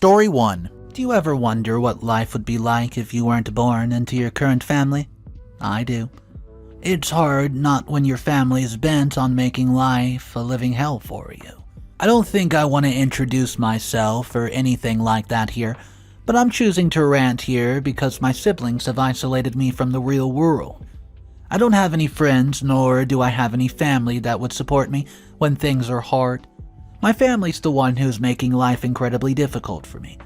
Story 1. Do you ever wonder what life would be like if you weren't born into your current family? I do. It's hard not when your family is bent on making life a living hell for you. I don't think I want to introduce myself or anything like that here, but I'm choosing to rant here because my siblings have isolated me from the real world. I don't have any friends, nor do I have any family that would support me when things are hard. My family's the one who's making life incredibly difficult for me.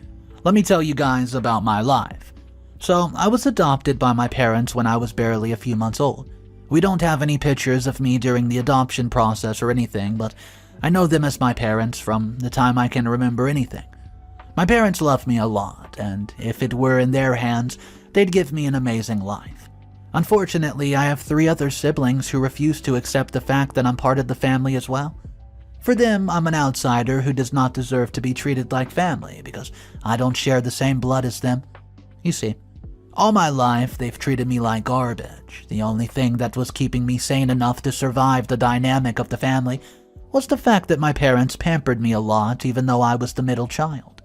Let me tell you guys about my life. So, I was adopted by my parents when I was barely a few months old. We don't have any pictures of me during the adoption process or anything, but I know them as my parents from the time I can remember anything. My parents love me a lot, and if it were in their hands, they'd give me an amazing life. Unfortunately, I have 3 other siblings who refuse to accept the fact that I'm part of the family as well. For them, I'm an outsider who does not deserve to be treated like family because I don't share the same blood as them. You see, all my life they've treated me like garbage. The only thing that was keeping me sane enough to survive the dynamic of the family was the fact that my parents pampered me a lot even though I was the middle child.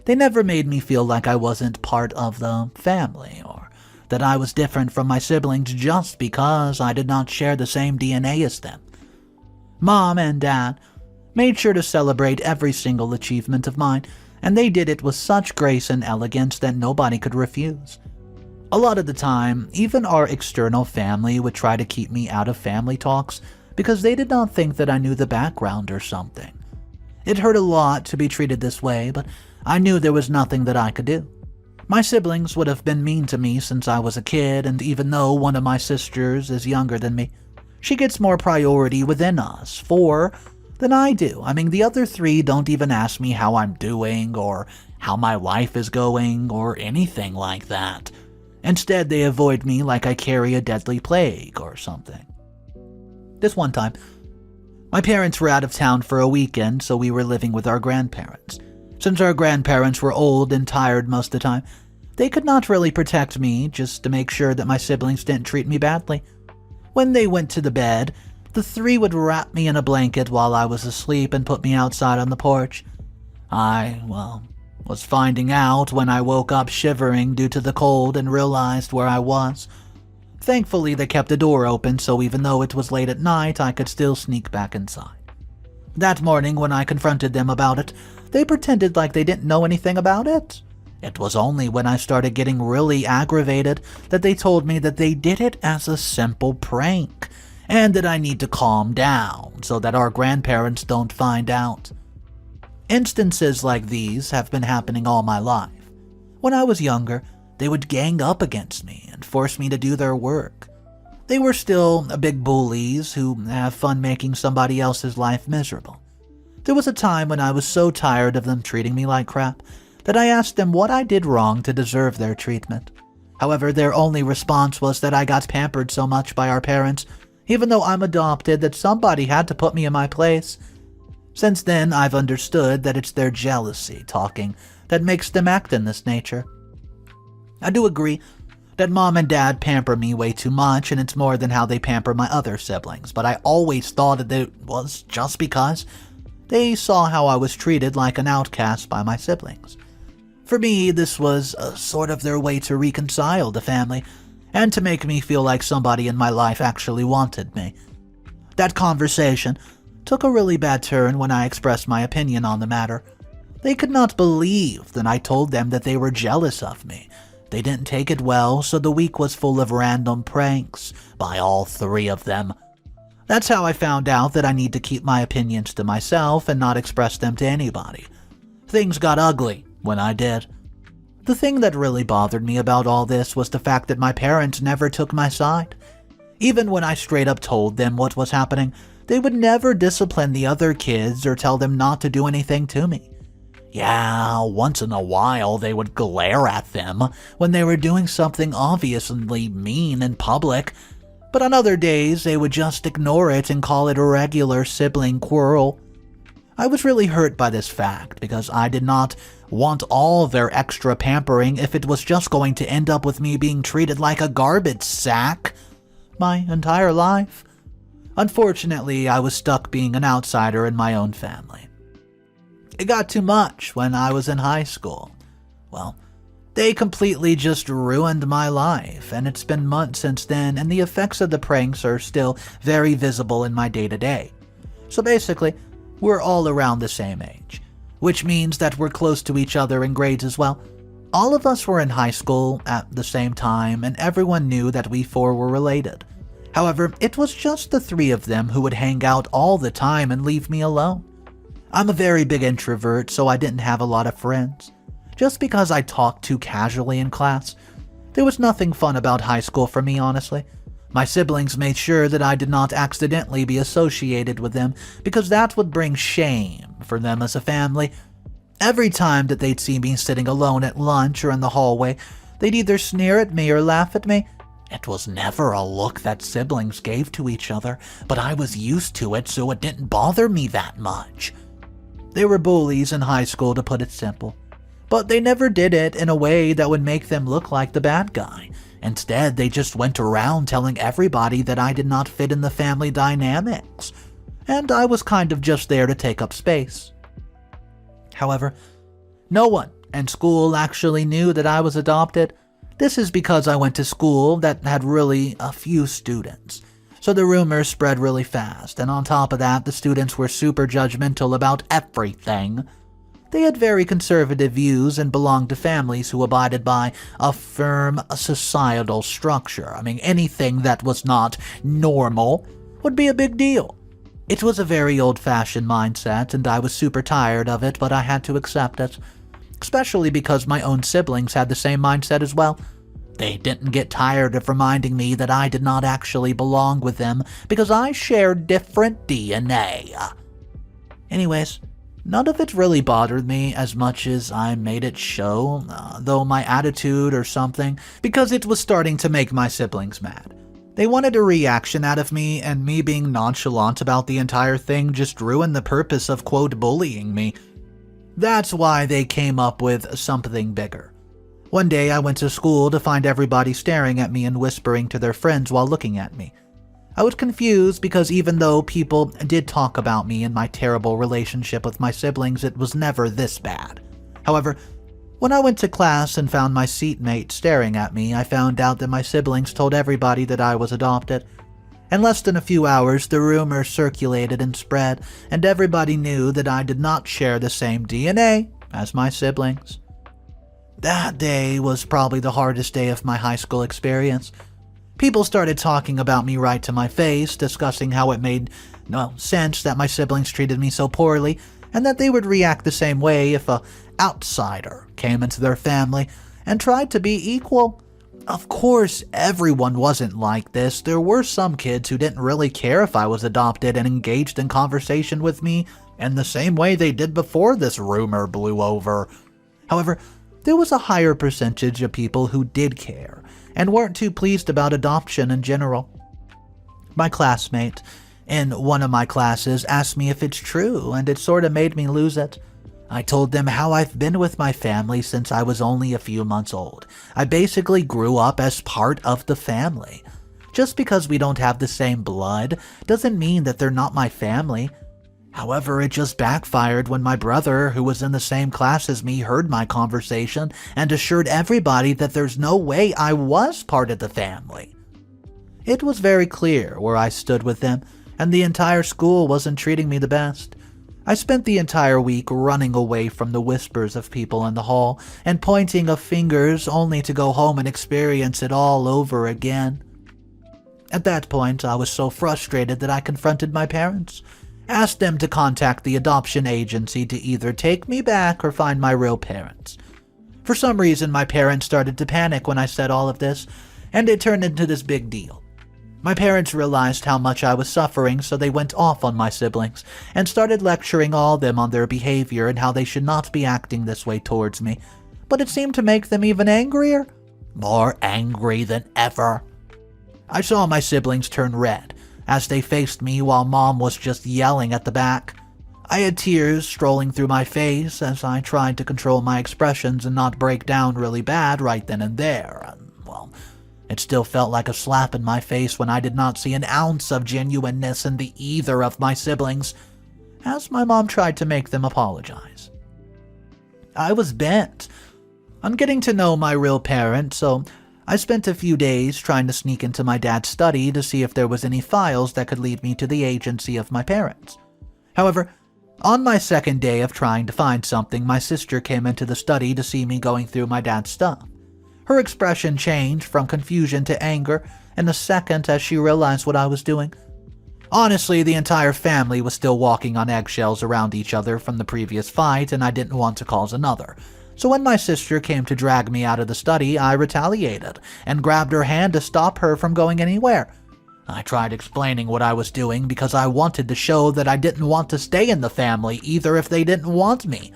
They never made me feel like I wasn't part of the family or that I was different from my siblings just because I did not share the same DNA as them. Mom and Dad made sure to celebrate every single achievement of mine, and they did it with such grace and elegance that nobody could refuse. A lot of the time, even our external family would try to keep me out of family talks because they did not think that I knew the background or something. It hurt a lot to be treated this way, but I knew there was nothing that I could do. My siblings would have been mean to me since I was a kid, and even though one of my sisters is younger than me, she gets more priority within us, 4, than I do. I mean, the other 3 don't even ask me how I'm doing or how my life is going or anything like that. Instead, they avoid me like I carry a deadly plague or something. This one time, my parents were out of town for a weekend, so we were living with our grandparents. Since our grandparents were old and tired most of the time, they could not really protect me just to make sure that my siblings didn't treat me badly. When they went to the bed, the 3 would wrap me in a blanket while I was asleep and put me outside on the porch. I was finding out when I woke up shivering due to the cold and realized where I was. Thankfully, they kept the door open, so even though it was late at night, I could still sneak back inside. That morning, when I confronted them about it, they pretended like they didn't know anything about it. It was only when I started getting really aggravated that they told me that they did it as a simple prank, and that I need to calm down so that our grandparents don't find out. Instances like these have been happening all my life. When I was younger, they would gang up against me and force me to do their work. They were still big bullies who have fun making somebody else's life miserable. There was a time when I was so tired of them treating me like crap that I asked them what I did wrong to deserve their treatment. However, their only response was that I got pampered so much by our parents, even though I'm adopted, that somebody had to put me in my place. Since then, I've understood that it's their jealousy talking that makes them act in this nature. I do agree that Mom and Dad pamper me way too much, and it's more than how they pamper my other siblings, but I always thought that it was just because they saw how I was treated like an outcast by my siblings. For me, this was sort of their way to reconcile the family, and to make me feel like somebody in my life actually wanted me. That conversation took a really bad turn when I expressed my opinion on the matter. They could not believe that I told them that they were jealous of me. They didn't take it well, so the week was full of random pranks by all 3 of them. That's how I found out that I need to keep my opinions to myself and not express them to anybody. Things got ugly when I did. The thing that really bothered me about all this was the fact that my parents never took my side. Even when I straight up told them what was happening, they would never discipline the other kids or tell them not to do anything to me. Yeah, once in a while they would glare at them when they were doing something obviously mean in public, but on other days they would just ignore it and call it a regular sibling quarrel. I was really hurt by this fact because I did not want all their extra pampering if it was just going to end up with me being treated like a garbage sack my entire life. Unfortunately, I was stuck being an outsider in my own family. It got too much when I was in high school. Well, they completely just ruined my life, and it's been months since then, and the effects of the pranks are still very visible in my day-to-day. So basically, we're all around the same age, which means that we're close to each other in grades as well. All of us were in high school at the same time, and everyone knew that we four were related. However, it was just the three of them who would hang out all the time and leave me alone. I'm a very big introvert, so I didn't have a lot of friends. Just because I talked too casually in class. There was nothing fun about high school for me, honestly. My siblings made sure that I did not accidentally be associated with them, because that would bring shame for them as a family. Every time that they'd see me sitting alone at lunch or in the hallway, they'd either sneer at me or laugh at me. It was never a look that siblings gave to each other, but I was used to it, so it didn't bother me that much. They were bullies in high school, to put it simple. But they never did it in a way that would make them look like the bad guy. Instead, they just went around telling everybody that I did not fit in the family dynamics, and I was kind of just there to take up space. However, no one in school actually knew that I was adopted. This is because I went to school that had really a few students. So the rumors spread really fast, and on top of that, the students were super judgmental about everything. They had very conservative views and belonged to families who abided by a firm societal structure. I mean, anything that was not normal would be a big deal. It was a very old-fashioned mindset, and I was super tired of it, but I had to accept it. Especially because my own siblings had the same mindset as well. They didn't get tired of reminding me that I did not actually belong with them because I shared different DNA. Anyways, none of it really bothered me as much as I made it show, though my attitude or something, because it was starting to make my siblings mad. They wanted a reaction out of me, and me being nonchalant about the entire thing just ruined the purpose of, quote, bullying me. That's why they came up with something bigger. One day I went to school to find everybody staring at me and whispering to their friends while looking at me. I was confused because even though people did talk about me and my terrible relationship with my siblings, it was never this bad. However, when I went to class and found my seatmate staring at me, I found out that my siblings told everybody that I was adopted. In less than a few hours, the rumor circulated and spread, and everybody knew that I did not share the same DNA as my siblings. That day was probably the hardest day of my high school experience. People started talking about me right to my face, discussing how it made no sense that my siblings treated me so poorly, and that they would react the same way if an outsider came into their family and tried to be equal. Of course, everyone wasn't like this. There were some kids who didn't really care if I was adopted and engaged in conversation with me in the same way they did before this rumor blew over. However, there was a higher percentage of people who did care and weren't too pleased about adoption in general. My classmate in one of my classes asked me if it's true, and it sort of made me lose it. I told them how I've been with my family since I was only a few months old. I basically grew up as part of the family. Just because we don't have the same blood doesn't mean that they're not my family. However, it just backfired when my brother, who was in the same class as me, heard my conversation and assured everybody that there's no way I was part of the family. It was very clear where I stood with them, and the entire school wasn't treating me the best. I spent the entire week running away from the whispers of people in the hall and pointing of fingers only to go home and experience it all over again. At that point, I was so frustrated that I confronted my parents, asked them to contact the adoption agency to either take me back or find my real parents. For some reason, my parents started to panic when I said all of this, and it turned into this big deal. My parents realized how much I was suffering, so they went off on my siblings and started lecturing all of them on their behavior and how they should not be acting this way towards me. But it seemed to make them even angrier. More angry than ever. I saw my siblings turn red as they faced me while Mom was just yelling at the back. I had tears strolling through my face as I tried to control my expressions and not break down really bad right then and there. Well, it still felt like a slap in my face when I did not see an ounce of genuineness in either of my siblings. as my mom tried to make them apologize. I was bent on getting to know my real parents, so I spent a few days trying to sneak into my dad's study to see if there was any files that could lead me to the agency of my parents. However, on my second day of trying to find something, my sister came into the study to see me going through my dad's stuff. Her expression changed from confusion to anger in a second as she realized what I was doing. Honestly, the entire family was still walking on eggshells around each other from the previous fight, and I didn't want to cause another. So when my sister came to drag me out of the study, I retaliated and grabbed her hand to stop her from going anywhere. I tried explaining what I was doing because I wanted to show that I didn't want to stay in the family either if they didn't want me.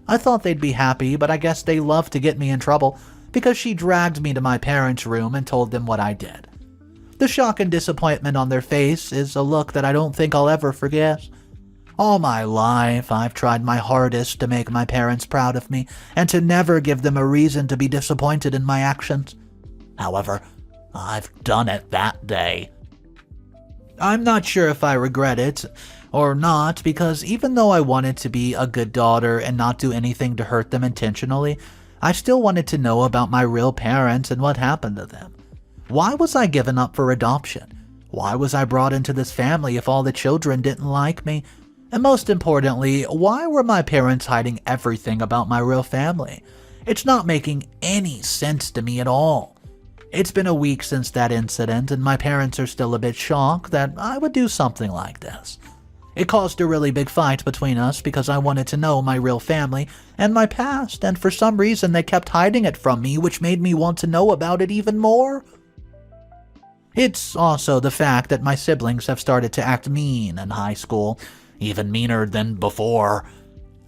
I thought they'd be happy, but I guess they loved to get me in trouble because she dragged me to my parents' room and told them what I did. The shock and disappointment on their face is a look that I don't think I'll ever forget. All my life, I've tried my hardest to make my parents proud of me and to never give them a reason to be disappointed in my actions. However, I've done it that day. I'm not sure if I regret it or not, because even though I wanted to be a good daughter and not do anything to hurt them intentionally, I still wanted to know about my real parents and what happened to them. Why was I given up for adoption? Why was I brought into this family if all the children didn't like me? And most importantly, why were my parents hiding everything about my real family? It's not making any sense to me at all. It's been a week since that incident, and my parents are still a bit shocked that I would do something like this. It caused a really big fight between us because I wanted to know my real family and my past, and for some reason they kept hiding it from me, which made me want to know about it even more. It's also the fact that my siblings have started to act mean in high school, even meaner than before.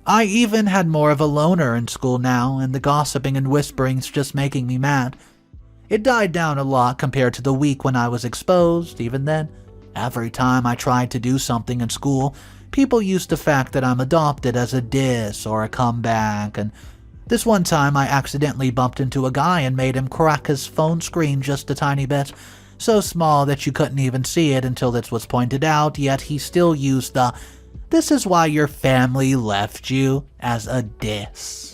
I even had more of a loner in school now, and the gossiping and whispering's just making me mad. It died down a lot compared to the week when I was exposed. Even then, every time I tried to do something in school, people used the fact that I'm adopted as a diss or a comeback, and this one time I accidentally bumped into a guy and made him crack his phone screen just a tiny bit, so small that you couldn't even see it until it was pointed out, yet he still used the "this is why your family left you" as a diss.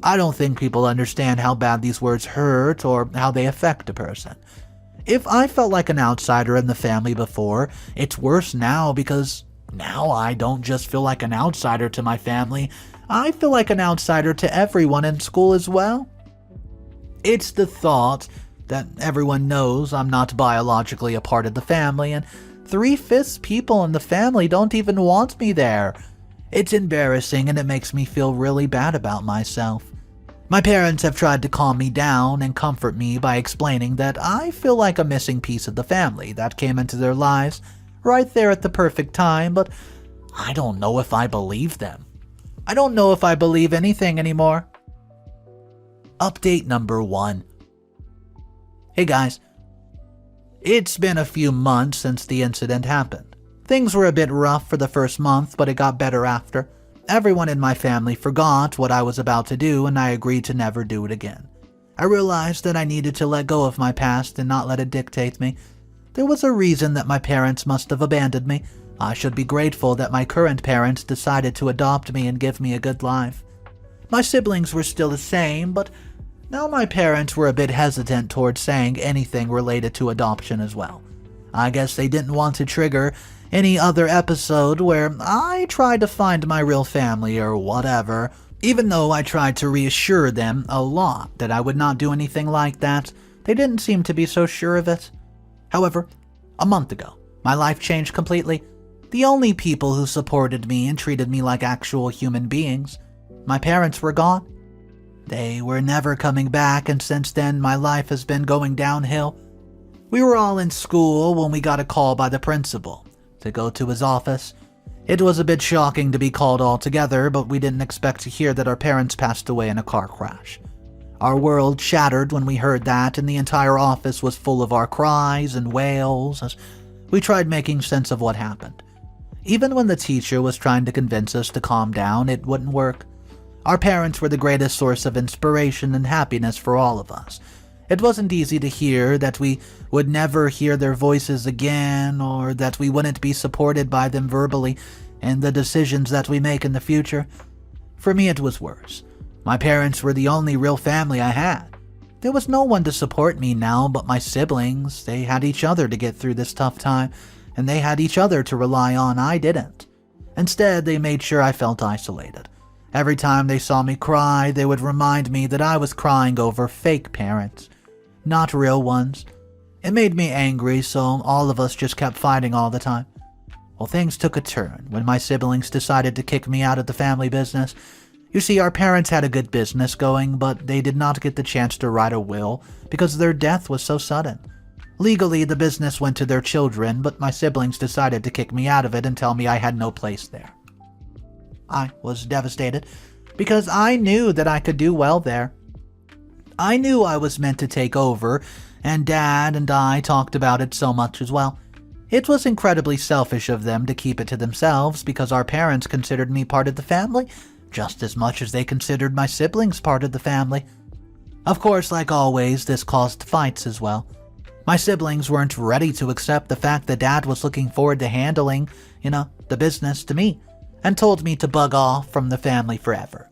I don't think people understand how bad these words hurt or how they affect a person. If I felt like an outsider in the family before, it's worse now because now I don't just feel like an outsider to my family, I feel like an outsider to everyone in school as well. It's the thought that everyone knows I'm not biologically a part of the family, and 3/5 people in the family don't even want me there. It's embarrassing, and it makes me feel really bad about myself. My parents have tried to calm me down and comfort me by explaining that I feel like a missing piece of the family that came into their lives right there at the perfect time, but I don't know if I believe them. I don't know if I believe anything anymore. Update number 1. Hey guys. It's been a few months since the incident happened. Things were a bit rough for the first month, but it got better after. Everyone in my family forgot what I was about to do, and I agreed to never do it again. I realized that I needed to let go of my past and not let it dictate me. There was a reason that my parents must have abandoned me. I should be grateful that my current parents decided to adopt me and give me a good life. My siblings were still the same, but now my parents were a bit hesitant towards saying anything related to adoption as well. I guess they didn't want to trigger any other episode where I tried to find my real family or whatever, even though I tried to reassure them a lot that I would not do anything like that. They didn't seem to be so sure of it. However, a month ago, my life changed completely. The only people who supported me and treated me like actual human beings, my parents were gone. They were never coming back, and since then my life has been going downhill. We were all in school when we got a call by the principal to go to his office. It was a bit shocking to be called all together, but we didn't expect to hear that our parents passed away in a car crash. Our world shattered when we heard that, and the entire office was full of our cries and wails as we tried making sense of what happened. Even when the teacher was trying to convince us to calm down, it wouldn't work. Our parents were the greatest source of inspiration and happiness for all of us. It wasn't easy to hear that we would never hear their voices again, or that we wouldn't be supported by them verbally. and the decisions that we make in the future. For me, it was worse. My parents were the only real family I had. There was no one to support me now but my siblings. They had each other to get through this tough time, and they had each other to rely on. I didn't. Instead, they made sure I felt isolated. Every time they saw me cry, they would remind me that I was crying over fake parents, not real ones. It made me angry, so all of us just kept fighting all the time. Well, things took a turn when my siblings decided to kick me out of the family business. You see, our parents had a good business going, but they did not get the chance to write a will because their death was so sudden. Legally, the business went to their children, but my siblings decided to kick me out of it and tell me I had no place there. I was devastated because I knew that I could do well there. I knew I was meant to take over, and Dad and I talked about it so much as well. It was incredibly selfish of them to keep it to themselves because our parents considered me part of the family just as much as they considered my siblings part of the family. Of course, like always, this caused fights as well. My siblings weren't ready to accept the fact that Dad was looking forward to handling, the business to me, and told me to bug off from the family forever.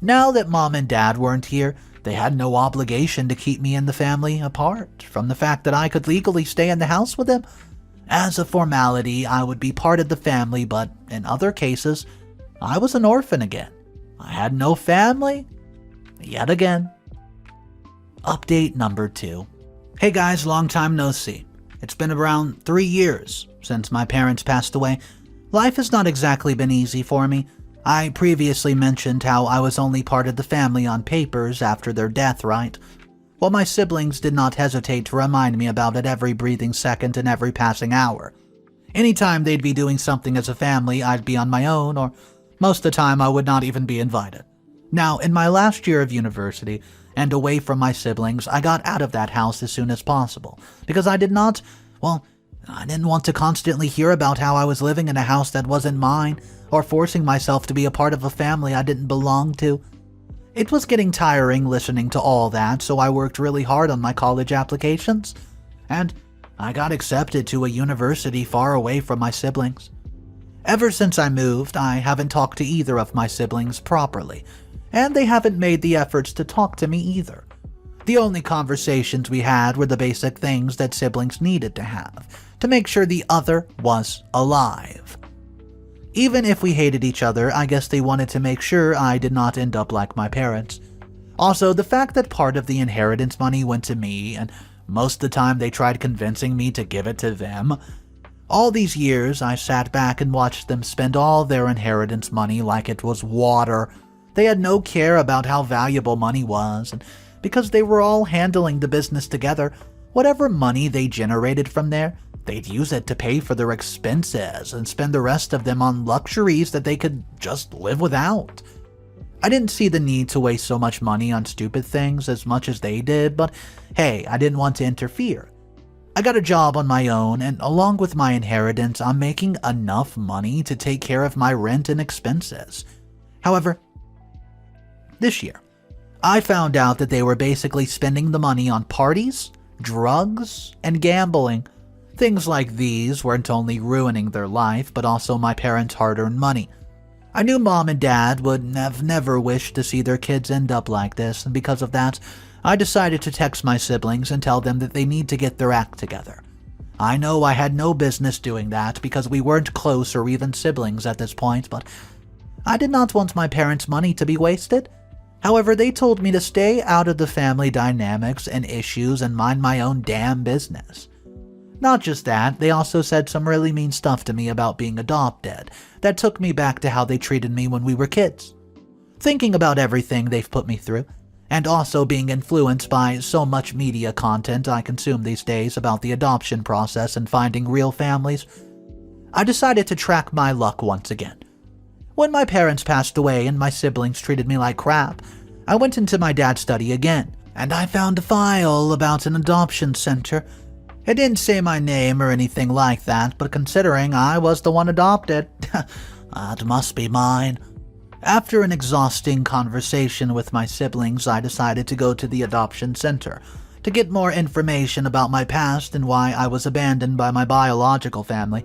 Now that Mom and Dad weren't here, they had no obligation to keep me and the family apart from the fact that I could legally stay in the house with them. As a formality, I would be part of the family, but in other cases, I was an orphan again. I had no family, yet again. Update number 2. Hey guys, long time no see. It's been around 3 years since my parents passed away. Life has not exactly been easy for me. I previously mentioned how I was only part of the family on papers after their death, right? Well, my siblings did not hesitate to remind me about it every breathing second and every passing hour. Anytime they'd be doing something as a family, I'd be on my own, or most of the time I would not even be invited. Now, in my last year of university, and away from my siblings, I got out of that house as soon as possible, because I didn't want to constantly hear about how I was living in a house that wasn't mine, or forcing myself to be a part of a family I didn't belong to. It was getting tiring listening to all that, so I worked really hard on my college applications, and I got accepted to a university far away from my siblings. Ever since I moved, I haven't talked to either of my siblings properly, and they haven't made the efforts to talk to me either. The only conversations we had were the basic things that siblings needed to have to make sure the other was alive. Even if we hated each other, I guess they wanted to make sure I did not end up like my parents. Also, the fact that part of the inheritance money went to me, and most of the time they tried convincing me to give it to them. All these years, I sat back and watched them spend all their inheritance money like it was water. They had no care about how valuable money was, and because they were all handling the business together, whatever money they generated from there, they'd use it to pay for their expenses and spend the rest of them on luxuries that they could just live without. I didn't see the need to waste so much money on stupid things as much as they did, but hey, I didn't want to interfere. I got a job on my own, and along with my inheritance, I'm making enough money to take care of my rent and expenses. However, this year, I found out that they were basically spending the money on parties, drugs, and gambling. Things like these weren't only ruining their life, but also my parents' hard-earned money. I knew Mom and Dad would have never wished to see their kids end up like this, and because of that, I decided to text my siblings and tell them that they need to get their act together. I know I had no business doing that because we weren't close or even siblings at this point, but I did not want my parents' money to be wasted. However, they told me to stay out of the family dynamics and issues and mind my own damn business. Not just that, they also said some really mean stuff to me about being adopted that took me back to how they treated me when we were kids. Thinking about everything they've put me through, and also being influenced by so much media content I consume these days about the adoption process and finding real families, I decided to track my luck once again. When my parents passed away and my siblings treated me like crap, I went into my dad's study again, and I found a file about an adoption center. It didn't say my name or anything like that, but considering I was the one adopted, it must be mine. After an exhausting conversation with my siblings, I decided to go to the adoption center to get more information about my past and why I was abandoned by my biological family.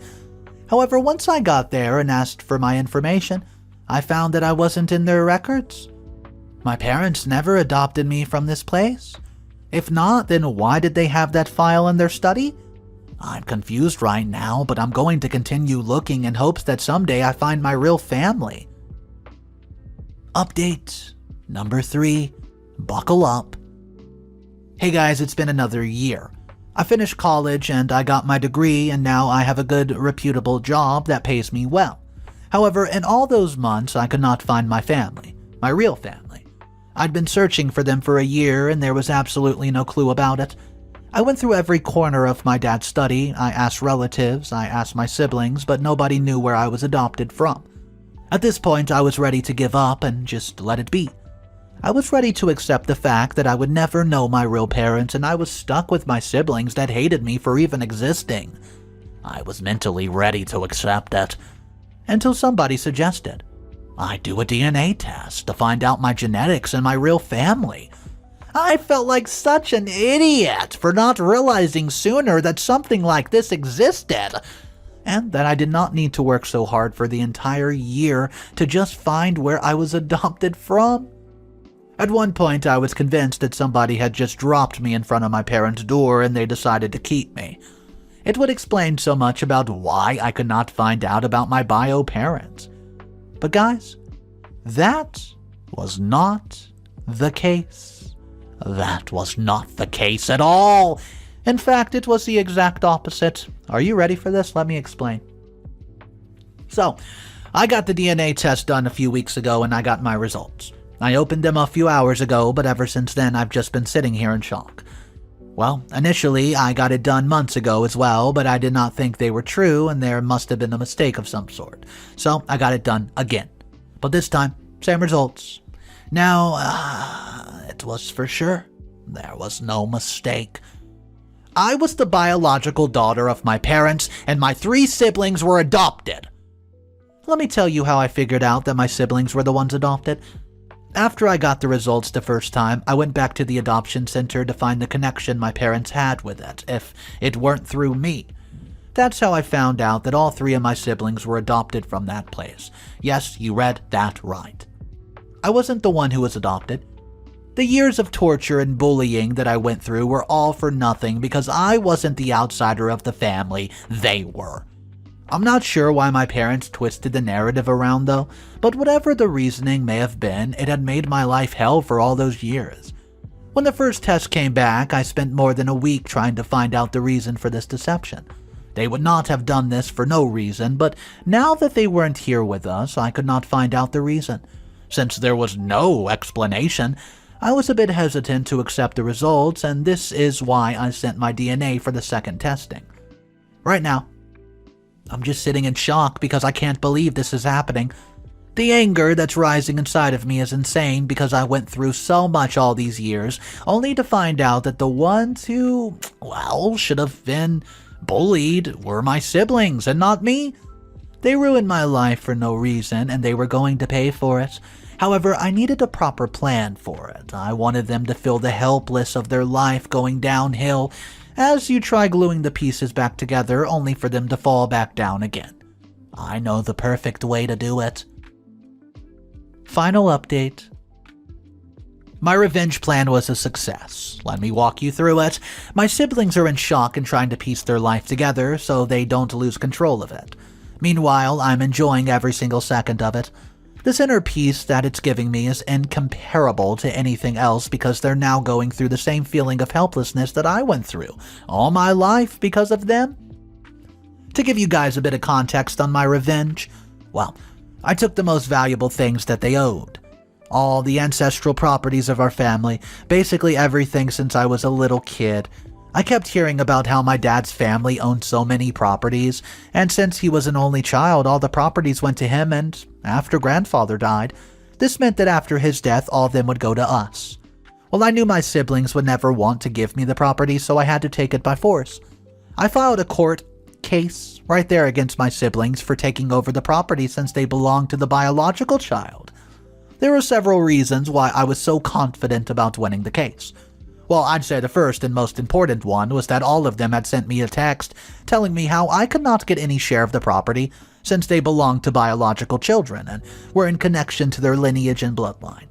However, once I got there and asked for my information, I found that I wasn't in their records. My parents never adopted me from this place. If not, then why did they have that file in their study? I'm confused right now, but I'm going to continue looking in hopes that someday I find my real family. Update number 3. Buckle up. Hey guys, it's been another year. I finished college and I got my degree, and now I have a good, reputable job that pays me well. However, in all those months, I could not find my family, my real family. I'd been searching for them for a year and there was absolutely no clue about it. I went through every corner of my dad's study, I asked relatives, I asked my siblings, but nobody knew where I was adopted from. At this point, I was ready to give up and just let it be. I was ready to accept the fact that I would never know my real parents, and I was stuck with my siblings that hated me for even existing. I was mentally ready to accept it, until somebody suggested I do a DNA test to find out my genetics and my real family. I felt like such an idiot for not realizing sooner that something like this existed, and that I did not need to work so hard for the entire year to just find where I was adopted from. At one point, I was convinced that somebody had just dropped me in front of my parents' door and they decided to keep me. It would explain so much about why I could not find out about my bio parents. But guys, that was not the case. That was not the case at all. In fact, it was the exact opposite. Are you ready for this? Let me explain. So, I got the DNA test done a few weeks ago and I got my results. I opened them a few hours ago, but ever since then I've just been sitting here in shock. Well, initially I got it done months ago as well, but I did not think they were true and there must have been a mistake of some sort. So I got it done again. But this time, same results. Now, it was for sure. There was no mistake. I was the biological daughter of my parents, and my 3 siblings were adopted. Let me tell you how I figured out that my siblings were the ones adopted. After I got the results the first time, I went back to the adoption center to find the connection my parents had with it, if it weren't through me. That's how I found out that all 3 of my siblings were adopted from that place. Yes, you read that right. I wasn't the one who was adopted. The years of torture and bullying that I went through were all for nothing because I wasn't the outsider of the family, they were. I'm not sure why my parents twisted the narrative around though, but whatever the reasoning may have been, it had made my life hell for all those years. When the first test came back, I spent more than a week trying to find out the reason for this deception. They would not have done this for no reason, but now that they weren't here with us, I could not find out the reason. Since there was no explanation, I was a bit hesitant to accept the results, and this is why I sent my DNA for the second testing. Right now, I'm just sitting in shock because I can't believe this is happening. The anger that's rising inside of me is insane because I went through so much all these years, only to find out that the ones who, well, should have been bullied were my siblings and not me. They ruined my life for no reason and they were going to pay for it. However, I needed a proper plan for it. I wanted them to feel the helpless of their life going downhill as you try gluing the pieces back together only for them to fall back down again. I know the perfect way to do it. Final update. My revenge plan was a success. Let me walk you through it. My siblings are in shock and trying to piece their life together so they don't lose control of it. Meanwhile, I'm enjoying every single second of it. This inner peace that it's giving me is incomparable to anything else because they're now going through the same feeling of helplessness that I went through all my life because of them. To give you guys a bit of context on my revenge, well, I took the most valuable things that they owed. All the ancestral properties of our family, basically everything since I was a little kid. I kept hearing about how my dad's family owned so many properties, and since he was an only child, all the properties went to him, and after grandfather died, this meant that after his death, all of them would go to us. Well, I knew my siblings would never want to give me the property, so I had to take it by force. I filed a court case right there against my siblings for taking over the property since they belonged to the biological child. There were several reasons why I was so confident about winning the case. Well, I'd say the first and most important one was that all of them had sent me a text telling me how I could not get any share of the property since they belonged to biological children and were in connection to their lineage and bloodline,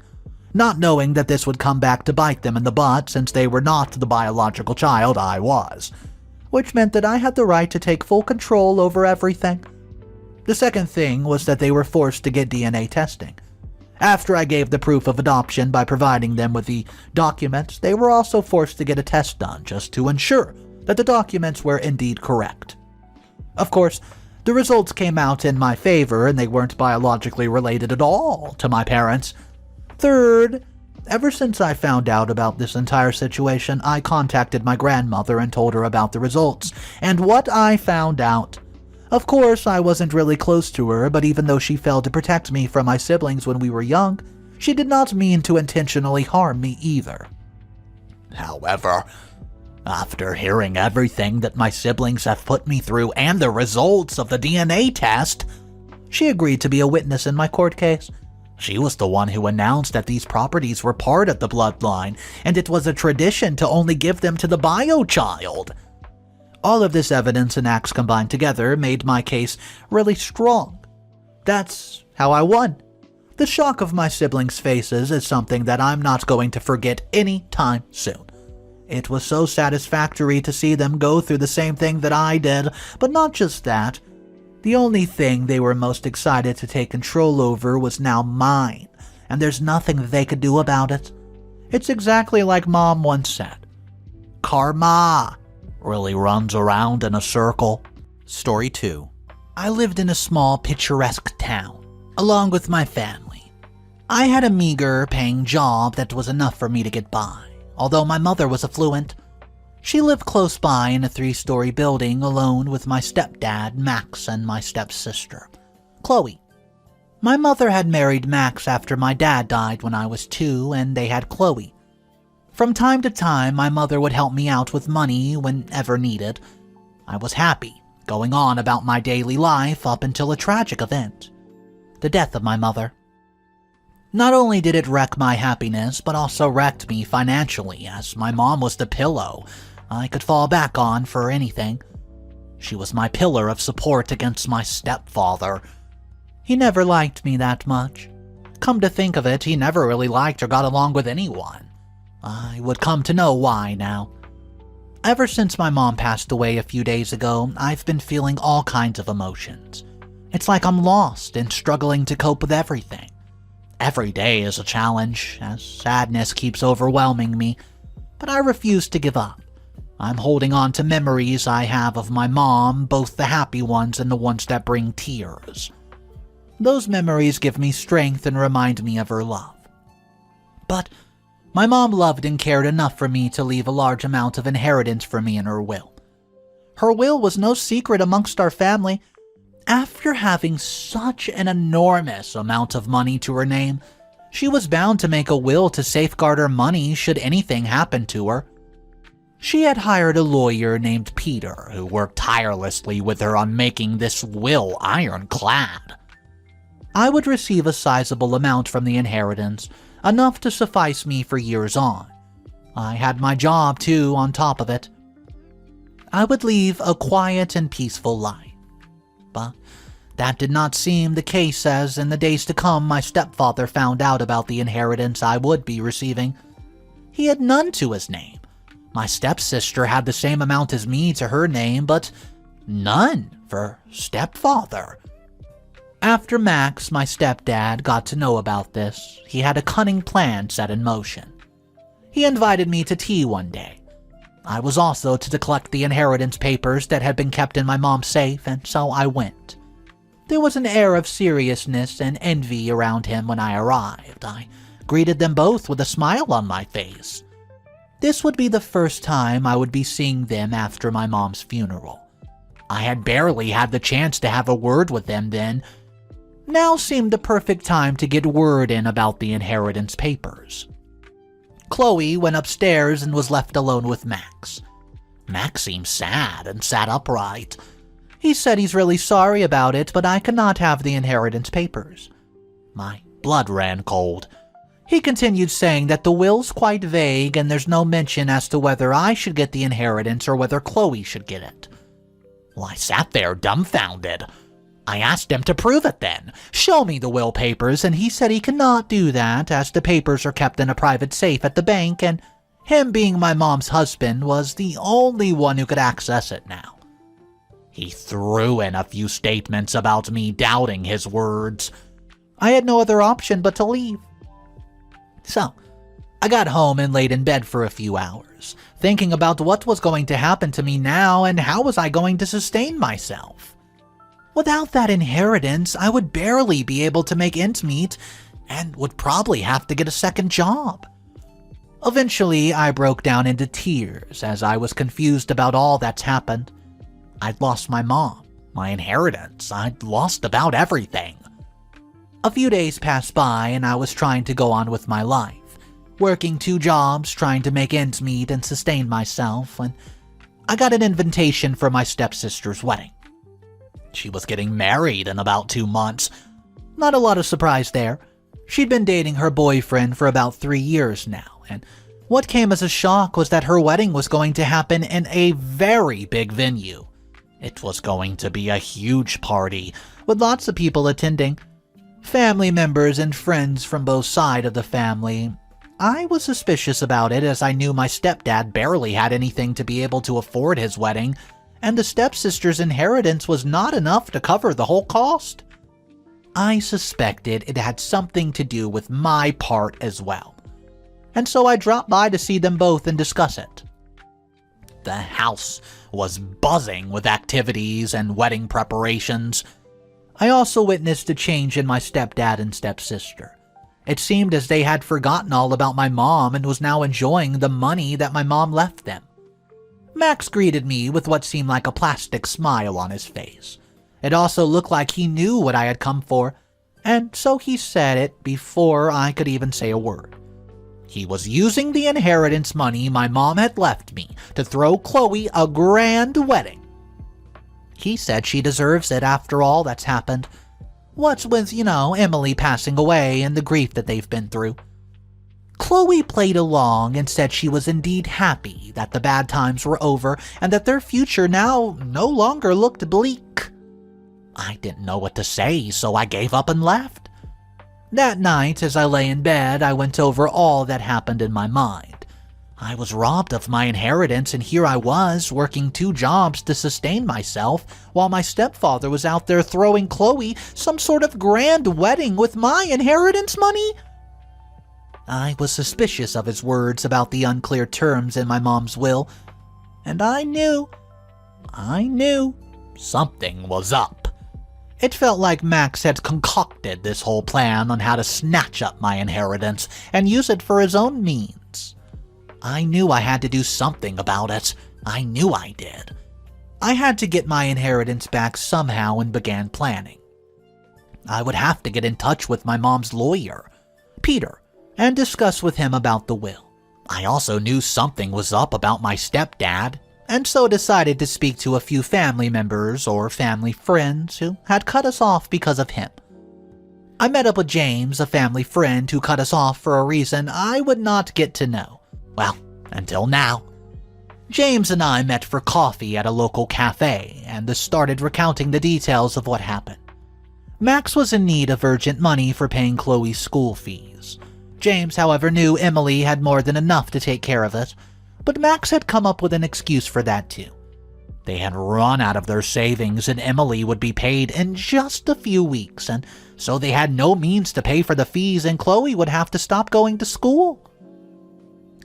not knowing that this would come back to bite them in the butt since they were not the biological child I was, which meant that I had the right to take full control over everything. The second thing was that they were forced to get DNA testing. After I gave the proof of adoption by providing them with the documents, they were also forced to get a test done just to ensure that the documents were indeed correct. Of course, the results came out in my favor and they weren't biologically related at all to my parents. Third, ever since I found out about this entire situation, I contacted my grandmother and told her about the results and what I found out. Of course, I wasn't really close to her, but even though she failed to protect me from my siblings when we were young, she did not mean to intentionally harm me either. However, after hearing everything that my siblings have put me through and the results of the DNA test, she agreed to be a witness in my court case. She was the one who announced that these properties were part of the bloodline, and it was a tradition to only give them to the bio child. All of this evidence and acts combined together made my case really strong. That's how I won. The shock of my siblings' faces is something that I'm not going to forget any time soon. It was so satisfactory to see them go through the same thing that I did, but not just that. The only thing they were most excited to take control over was now mine, and there's nothing they could do about it. It's exactly like Mom once said. Karma really runs around in a circle. Story 2. I lived in a small, picturesque town, along with my family. I had a meager, paying job that was enough for me to get by, although my mother was affluent. She lived close by in a 3-story building alone with my stepdad, Max, and my stepsister, Chloe. My mother had married Max after my dad died when I was 2, and they had Chloe. From time to time, my mother would help me out with money whenever needed. I was happy, going on about my daily life up until a tragic event, the death of my mother. Not only did it wreck my happiness, but also wrecked me financially, as my mom was the pillow I could fall back on for anything. She was my pillar of support against my stepfather. He never liked me that much. Come to think of it, he never really liked or got along with anyone. I would come to know why now. Ever since my mom passed away a few days ago, I've been feeling all kinds of emotions. It's like I'm lost and struggling to cope with everything. Every day is a challenge, as sadness keeps overwhelming me, but I refuse to give up. I'm holding on to memories I have of my mom, both the happy ones and the ones that bring tears. Those memories give me strength and remind me of her love. But my mom loved and cared enough for me to leave a large amount of inheritance for me in her will. Her will was no secret amongst our family. After having such an enormous amount of money to her name, she was bound to make a will to safeguard her money should anything happen to her. She had hired a lawyer named Peter, who worked tirelessly with her on making this will ironclad. I would receive a sizable amount from the inheritance, enough to suffice me for years on. I had my job, too, on top of it. I would leave a quiet and peaceful life. But that did not seem the case, as in the days to come my stepfather found out about the inheritance I would be receiving. He had none to his name. My stepsister had the same amount as me to her name, but none for stepfather. After Max, my stepdad, got to know about this, he had a cunning plan set in motion. He invited me to tea one day. I was also to collect the inheritance papers that had been kept in my mom's safe, and so I went. There was an air of seriousness and envy around him when I arrived. I greeted them both with a smile on my face. This would be the first time I would be seeing them after my mom's funeral. I had barely had the chance to have a word with them then. Now seemed the perfect time to get word in about the inheritance papers. Chloe went upstairs and was left alone with Max. Max seemed sad and sat upright. He said he's really sorry about it, but I cannot have the inheritance papers. My blood ran cold. He continued saying that the will's quite vague and there's no mention as to whether I should get the inheritance or whether Chloe should get it. Well, I sat there dumbfounded. I asked him to prove it then. Show me the will papers, and he said he cannot do that as the papers are kept in a private safe at the bank, and him being my mom's husband was the only one who could access it now. He threw in a few statements about me doubting his words. I had no other option but to leave. So, I got home and laid in bed for a few hours, thinking about what was going to happen to me now and how was I going to sustain myself. Without that inheritance, I would barely be able to make ends meet and would probably have to get a second job. Eventually, I broke down into tears as I was confused about all that's happened. I'd lost my mom, my inheritance, I'd lost about everything. A few days passed by and I was trying to go on with my life, working 2 jobs, trying to make ends meet and sustain myself, and I got an invitation for my stepsister's wedding. She was getting married in about 2 months. Not a lot of surprise there. She'd been dating her boyfriend for about 3 years now, and what came as a shock was that her wedding was going to happen in a very big venue. It was going to be a huge party, with lots of people attending. Family members and friends from both sides of the family. I was suspicious about it as I knew my stepdad barely had anything to be able to afford his wedding, and the stepsister's inheritance was not enough to cover the whole cost. I suspected it had something to do with my part as well, and so I dropped by to see them both and discuss it. The house was buzzing with activities and wedding preparations. I also witnessed a change in my stepdad and stepsister. It seemed as they had forgotten all about my mom and was now enjoying the money that my mom left them. Max greeted me with what seemed like a plastic smile on his face. It also looked like he knew what I had come for, and so he said it before I could even say a word. He was using the inheritance money my mom had left me to throw Chloe a grand wedding. He said she deserves it after all that's happened. What's with, Emily passing away and the grief that they've been through. Chloe played along and said she was indeed happy that the bad times were over and that their future now no longer looked bleak. I didn't know what to say, so I gave up and left. That night, as I lay in bed, I went over all that happened in my mind. I was robbed of my inheritance, and here I was, working 2 jobs to sustain myself, while my stepfather was out there throwing Chloe some sort of grand wedding with my inheritance money. I was suspicious of his words about the unclear terms in my mom's will, and I knew something was up. It felt like Max had concocted this whole plan on how to snatch up my inheritance and use it for his own means. I knew I had to do something about it. I knew I did. I had to get my inheritance back somehow and began planning. I would have to get in touch with my mom's lawyer, Peter, and discuss with him about the will. I also knew something was up about my stepdad, and so decided to speak to a few family members or family friends who had cut us off because of him. I met up with James, a family friend who cut us off for a reason I would not get to know. Well, until now. James and I met for coffee at a local cafe and started recounting the details of what happened. Max was in need of urgent money for paying Chloe's school fees. James, however, knew Emily had more than enough to take care of it, but Max had come up with an excuse for that too. They had run out of their savings and Emily would be paid in just a few weeks, and so they had no means to pay for the fees and Chloe would have to stop going to school.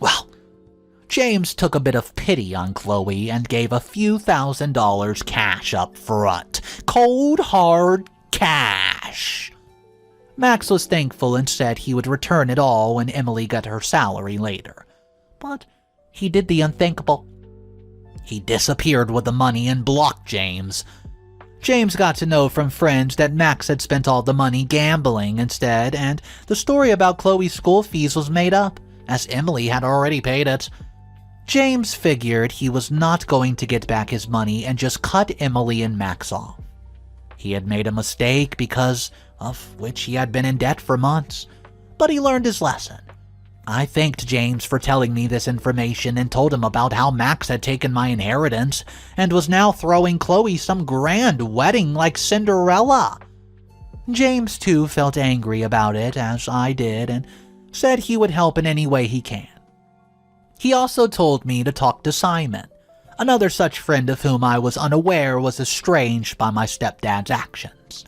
Well, James took a bit of pity on Chloe and gave a few $1,000s cash up front. Cold, hard cash. Max was thankful and said he would return it all when Emily got her salary later. But he did the unthinkable. He disappeared with the money and blocked James. James got to know from friends that Max had spent all the money gambling instead, and the story about Chloe's school fees was made up, as Emily had already paid it. James figured he was not going to get back his money and just cut Emily and Max off. He had made a mistake because of which he had been in debt for months. but he learned his lesson. I thanked James for telling me this information and told him about how Max had taken my inheritance and was now throwing Chloe some grand wedding like Cinderella. James too felt angry about it, as I did, and said he would help in any way he can. He also told me to talk to Simon, another such friend of whom I was unaware was estranged by my stepdad's actions.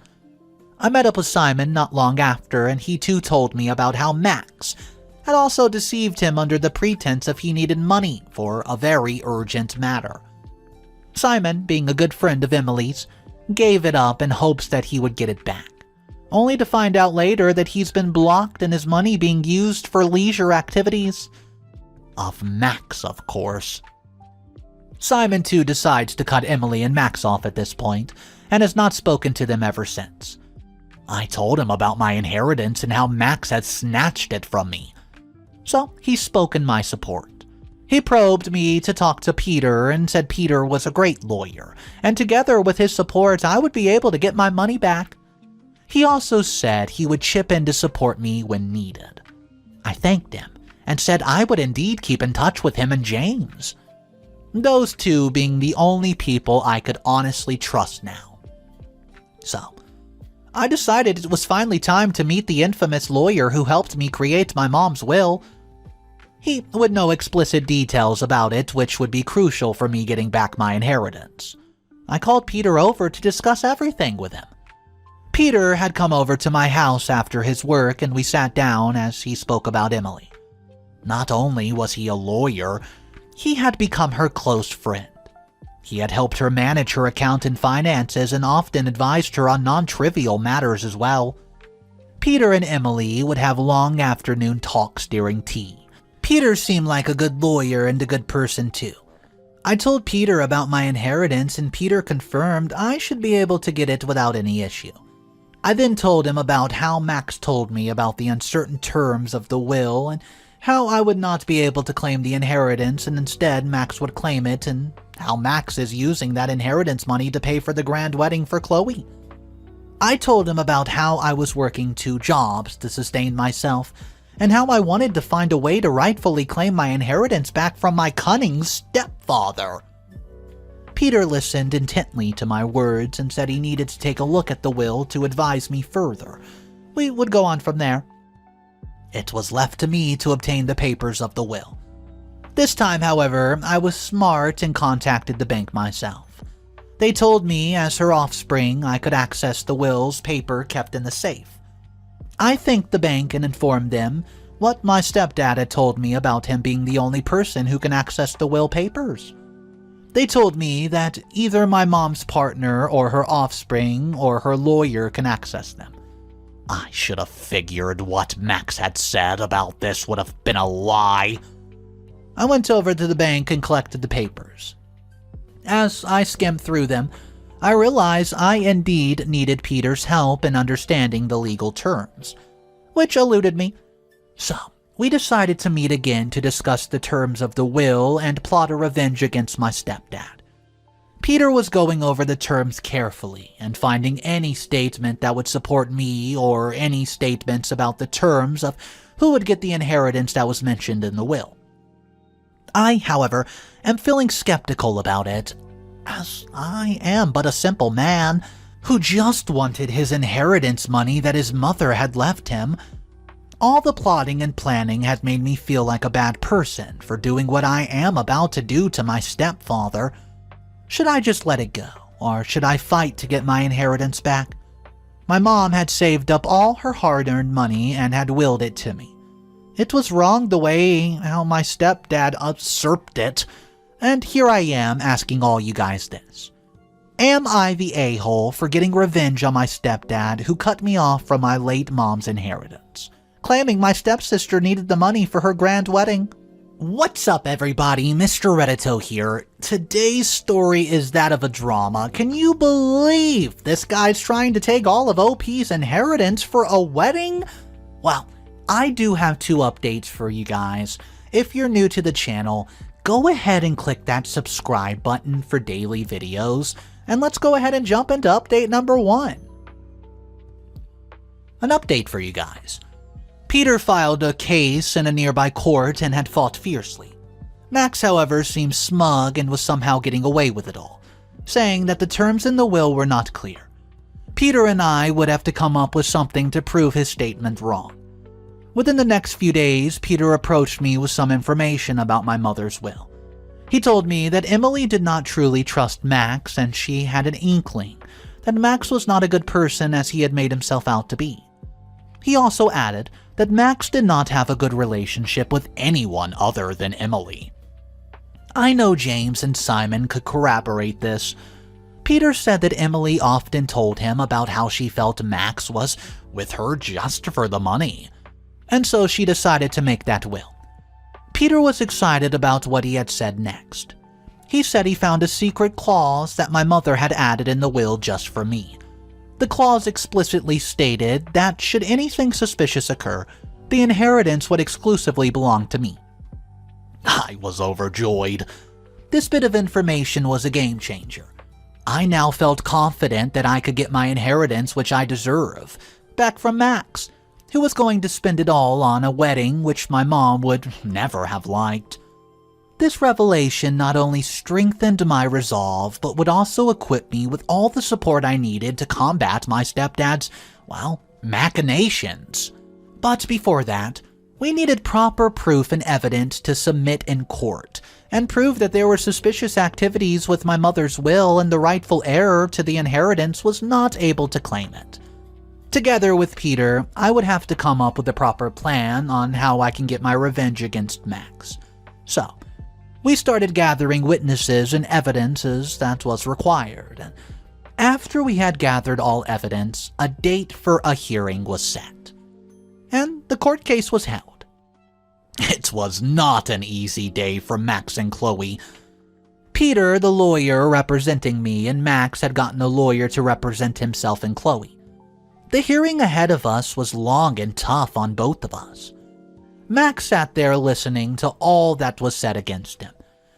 I met up with Simon not long after, and he too told me about how Max had also deceived him under the pretense of he needed money for a very urgent matter. Simon, being a good friend of Emily's, gave it up in hopes that he would get it back, only to find out later that he's been blocked and his money being used for leisure activities. Of Max, of course. Simon too decides to cut Emily and Max off at this point, and has not spoken to them ever since. I told him about my inheritance and how Max had snatched it from me, so he spoke in my support. He probed me to talk to Peter and said Peter was a great lawyer, and together with his support I would be able to get my money back. He also said he would chip in to support me when needed. I thanked him and said I would indeed keep in touch with him and James, those two being the only people I could honestly trust now. So, I decided it was finally time to meet the infamous lawyer who helped me create my mom's will. He would know explicit details about it, which would be crucial for me getting back my inheritance. I called Peter over to discuss everything with him. Peter had come over to my house after his work and we sat down as he spoke about Emily. Not only was he a lawyer, he had become her close friend. He had helped her manage her account and finances and often advised her on non-trivial matters as well. Peter and Emily would have long afternoon talks during tea. Peter seemed like a good lawyer and a good person too. I told Peter about my inheritance and Peter confirmed I should be able to get it without any issue. I then told him about how Max told me about the uncertain terms of the will and how I would not be able to claim the inheritance and instead Max would claim it, and how Max is using that inheritance money to pay for the grand wedding for Chloe. I told him about how I was working 2 jobs to sustain myself and how I wanted to find a way to rightfully claim my inheritance back from my cunning stepfather. Peter listened intently to my words and said he needed to take a look at the will to advise me further. We would go on from there. It was left to me to obtain the papers of the will. This time, however, I was smart and contacted the bank myself. They told me, as her offspring, I could access the will's paper kept in the safe. I thanked the bank and informed them what my stepdad had told me about him being the only person who can access the will papers. They told me that either my mom's partner or her offspring or her lawyer can access them. I should have figured what Max had said about this would have been a lie. I went over to the bank and collected the papers. As I skimmed through them, I realized I indeed needed Peter's help in understanding the legal terms, which eluded me. So, we decided to meet again to discuss the terms of the will and plot a revenge against my stepdad. Peter was going over the terms carefully and finding any statement that would support me or any statements about the terms of who would get the inheritance that was mentioned in the will. I, however, am feeling skeptical about it, as I am but a simple man who just wanted his inheritance money that his mother had left him. All the plotting and planning had made me feel like a bad person for doing what I am about to do to my stepfather. Should I just let it go, or should I fight to get my inheritance back? My mom had saved up all her hard-earned money and had willed it to me. It was wrong the way how my stepdad usurped it, and here I am asking all you guys this. Am I the a-hole for getting revenge on my stepdad who cut me off from my late mom's inheritance, claiming my stepsister needed the money for her grand wedding? What's up, everybody? Mr. Reddito here. Today's story is that of a drama. Can you believe this guy's trying to take all of OP's inheritance for a wedding? Well, I do have 2 updates for you guys. If you're new to the channel, go ahead and click that subscribe button for daily videos, and let's go ahead and jump into update number 1. An update for you guys. Peter filed a case in a nearby court and had fought fiercely. Max, however, seemed smug and was somehow getting away with it all, saying that the terms in the will were not clear. Peter and I would have to come up with something to prove his statement wrong. Within the next few days, Peter approached me with some information about my mother's will. He told me that Emily did not truly trust Max, and she had an inkling that Max was not a good person as he had made himself out to be. He also added that Max did not have a good relationship with anyone other than Emily. I know James and Simon could corroborate this. Peter said that Emily often told him about how she felt Max was with her just for the money, and so she decided to make that will. Peter was excited about what he had said next. He said he found a secret clause that my mother had added in the will just for me. The clause explicitly stated that should anything suspicious occur, the inheritance would exclusively belong to me. I was overjoyed. This bit of information was a game changer. I now felt confident that I could get my inheritance, which I deserve, back from Max, who was going to spend it all on a wedding which my mom would never have liked. This revelation not only strengthened my resolve, but would also equip me with all the support I needed to combat my stepdad's, machinations. But before that, we needed proper proof and evidence to submit in court, and prove that there were suspicious activities with my mother's will and the rightful heir to the inheritance was not able to claim it. Together with Peter, I would have to come up with a proper plan on how I can get my revenge against Max. So, we started gathering witnesses and evidences that was required. After we had gathered all evidence, a date for a hearing was set, and the court case was held. It was not an easy day for Max and Chloe. Peter, the lawyer representing me, and Max had gotten a lawyer to represent himself and Chloe. The hearing ahead of us was long and tough on both of us. Max sat there listening to all that was said against him.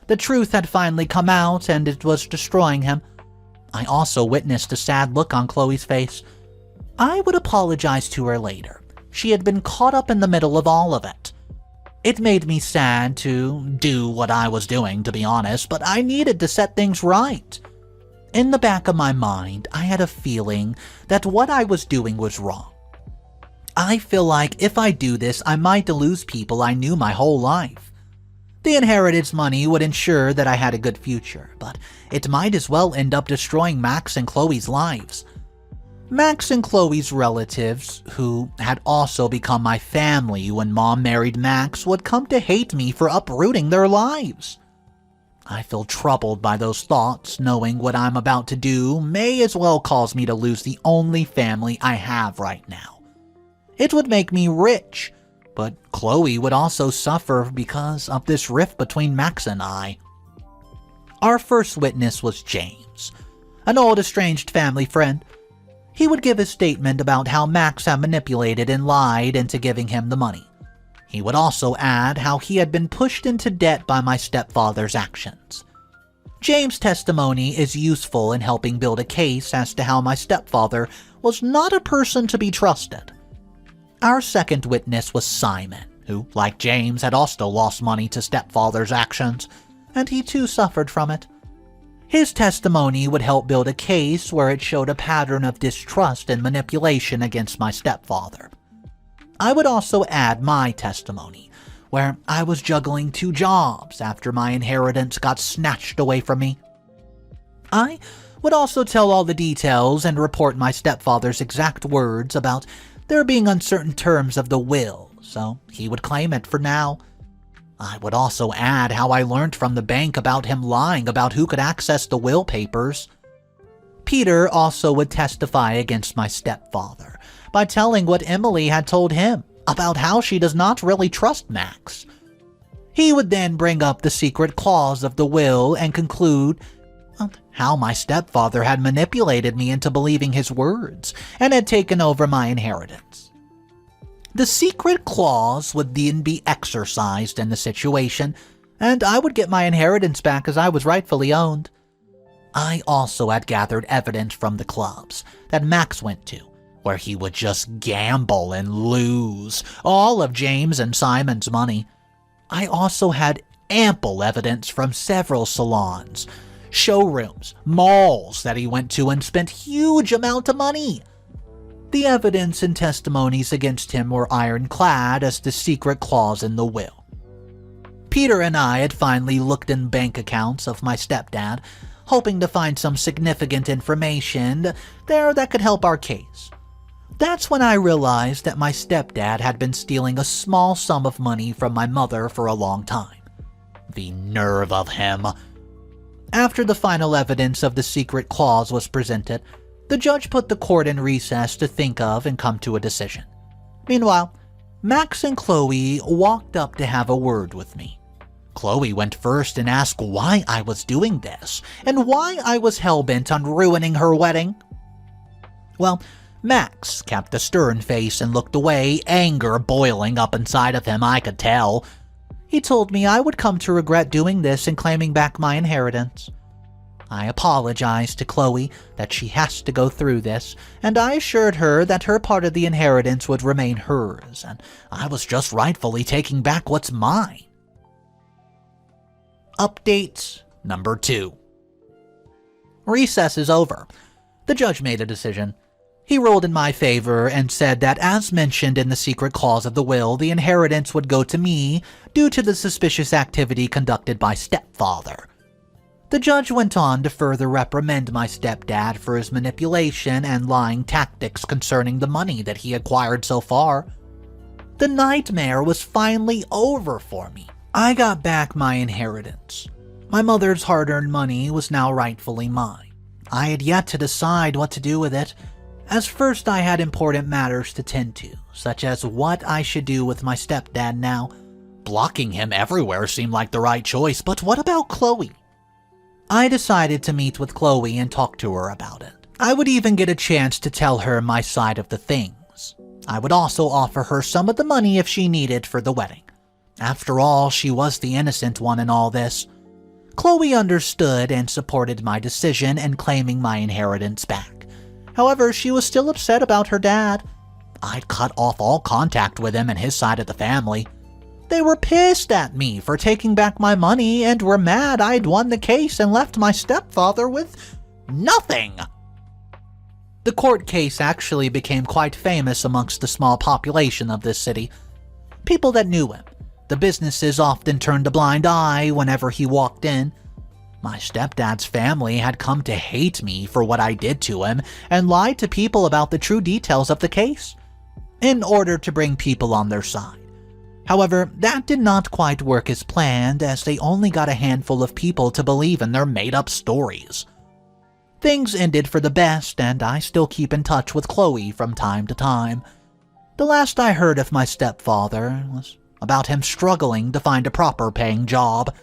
The truth had finally come out and it was destroying him. I also witnessed a sad look on Chloe's face. I would apologize to her later. She had been caught up in the middle of all of it. It made me sad to do what I was doing, to be honest, but I needed to set things right. In the back of my mind, I had a feeling that what I was doing was wrong. I feel like if I do this, I might lose people I knew my whole life. The inheritance money would ensure that I had a good future, but it might as well end up destroying Max and Chloe's lives. Max and Chloe's relatives, who had also become my family when Mom married Max, would come to hate me for uprooting their lives. I feel troubled by those thoughts, knowing what I'm about to do may as well cause me to lose the only family I have right now. It would make me rich, but Chloe would also suffer because of this rift between Max and I. Our first witness was James, an old estranged family friend. He would give his statement about how Max had manipulated and lied into giving him the money. He would also add how he had been pushed into debt by my stepfather's actions. James' testimony is useful in helping build a case as to how my stepfather was not a person to be trusted. Our second witness was Simon, who, like James, had also lost money to stepfather's actions, and he too suffered from it. His testimony would help build a case where it showed a pattern of distrust and manipulation against my stepfather. I would also add my testimony, where I was juggling 2 jobs after my inheritance got snatched away from me. I would also tell all the details and report my stepfather's exact words about there being uncertain terms of the will, so he would claim it for now. I would also add how I learned from the bank about him lying about who could access the will papers. Peter also would testify against my stepfather by telling what Emily had told him about how she does not really trust Max. He would then bring up the secret clause of the will and conclude how my stepfather had manipulated me into believing his words and had taken over my inheritance. The secret clause would then be exercised in the situation, and I would get my inheritance back as I was rightfully owned. I also had gathered evidence from the clubs that Max went to, where he would just gamble and lose all of James and Simon's money. I also had ample evidence from several salons, showrooms, malls that he went to and spent huge amounts of money. The evidence and testimonies against him were ironclad as the secret clause in the will. Peter and I had finally looked in bank accounts of my stepdad, hoping to find some significant information there that could help our case. That's when I realized that my stepdad had been stealing a small sum of money from my mother for a long time. The nerve of him. After the final evidence of the secret clause was presented, the judge put the court in recess to think of and come to a decision. Meanwhile, Max and Chloe walked up to have a word with me. Chloe went first and asked why I was doing this, and why I was hell-bent on ruining her wedding. Well, Max kept a stern face and looked away, anger boiling up inside of him, I could tell. He told me I would come to regret doing this and claiming back my inheritance. I apologized to Chloe that she has to go through this, and I assured her that her part of the inheritance would remain hers, and I was just rightfully taking back what's mine. Update number 2. Recess is over. The judge made a decision. He ruled in my favor and said that, as mentioned in the secret clause of the will, the inheritance would go to me due to the suspicious activity conducted by stepfather. The judge went on to further reprimand my stepdad for his manipulation and lying tactics concerning the money that he acquired so far. The nightmare was finally over for me. I got back my inheritance. My mother's hard-earned money was now rightfully mine. I had yet to decide what to do with it, as first I had important matters to tend to, such as what I should do with my stepdad now. Blocking him everywhere seemed like the right choice, but what about Chloe? I decided to meet with Chloe and talk to her about it. I would even get a chance to tell her my side of the things. I would also offer her some of the money if she needed for the wedding. After all, she was the innocent one in all this. Chloe understood and supported my decision in claiming my inheritance back. However, she was still upset about her dad. I'd cut off all contact with him and his side of the family. They were pissed at me for taking back my money and were mad I'd won the case and left my stepfather with nothing. The court case actually became quite famous amongst the small population of this city. People that knew him. The businesses often turned a blind eye whenever he walked in. My stepdad's family had come to hate me for what I did to him and lied to people about the true details of the case, in order to bring people on their side. However, that did not quite work as planned, as they only got a handful of people to believe in their made-up stories. Things ended for the best, and I still keep in touch with Chloe from time to time. The last I heard of my stepfather was about him struggling to find a proper paying job.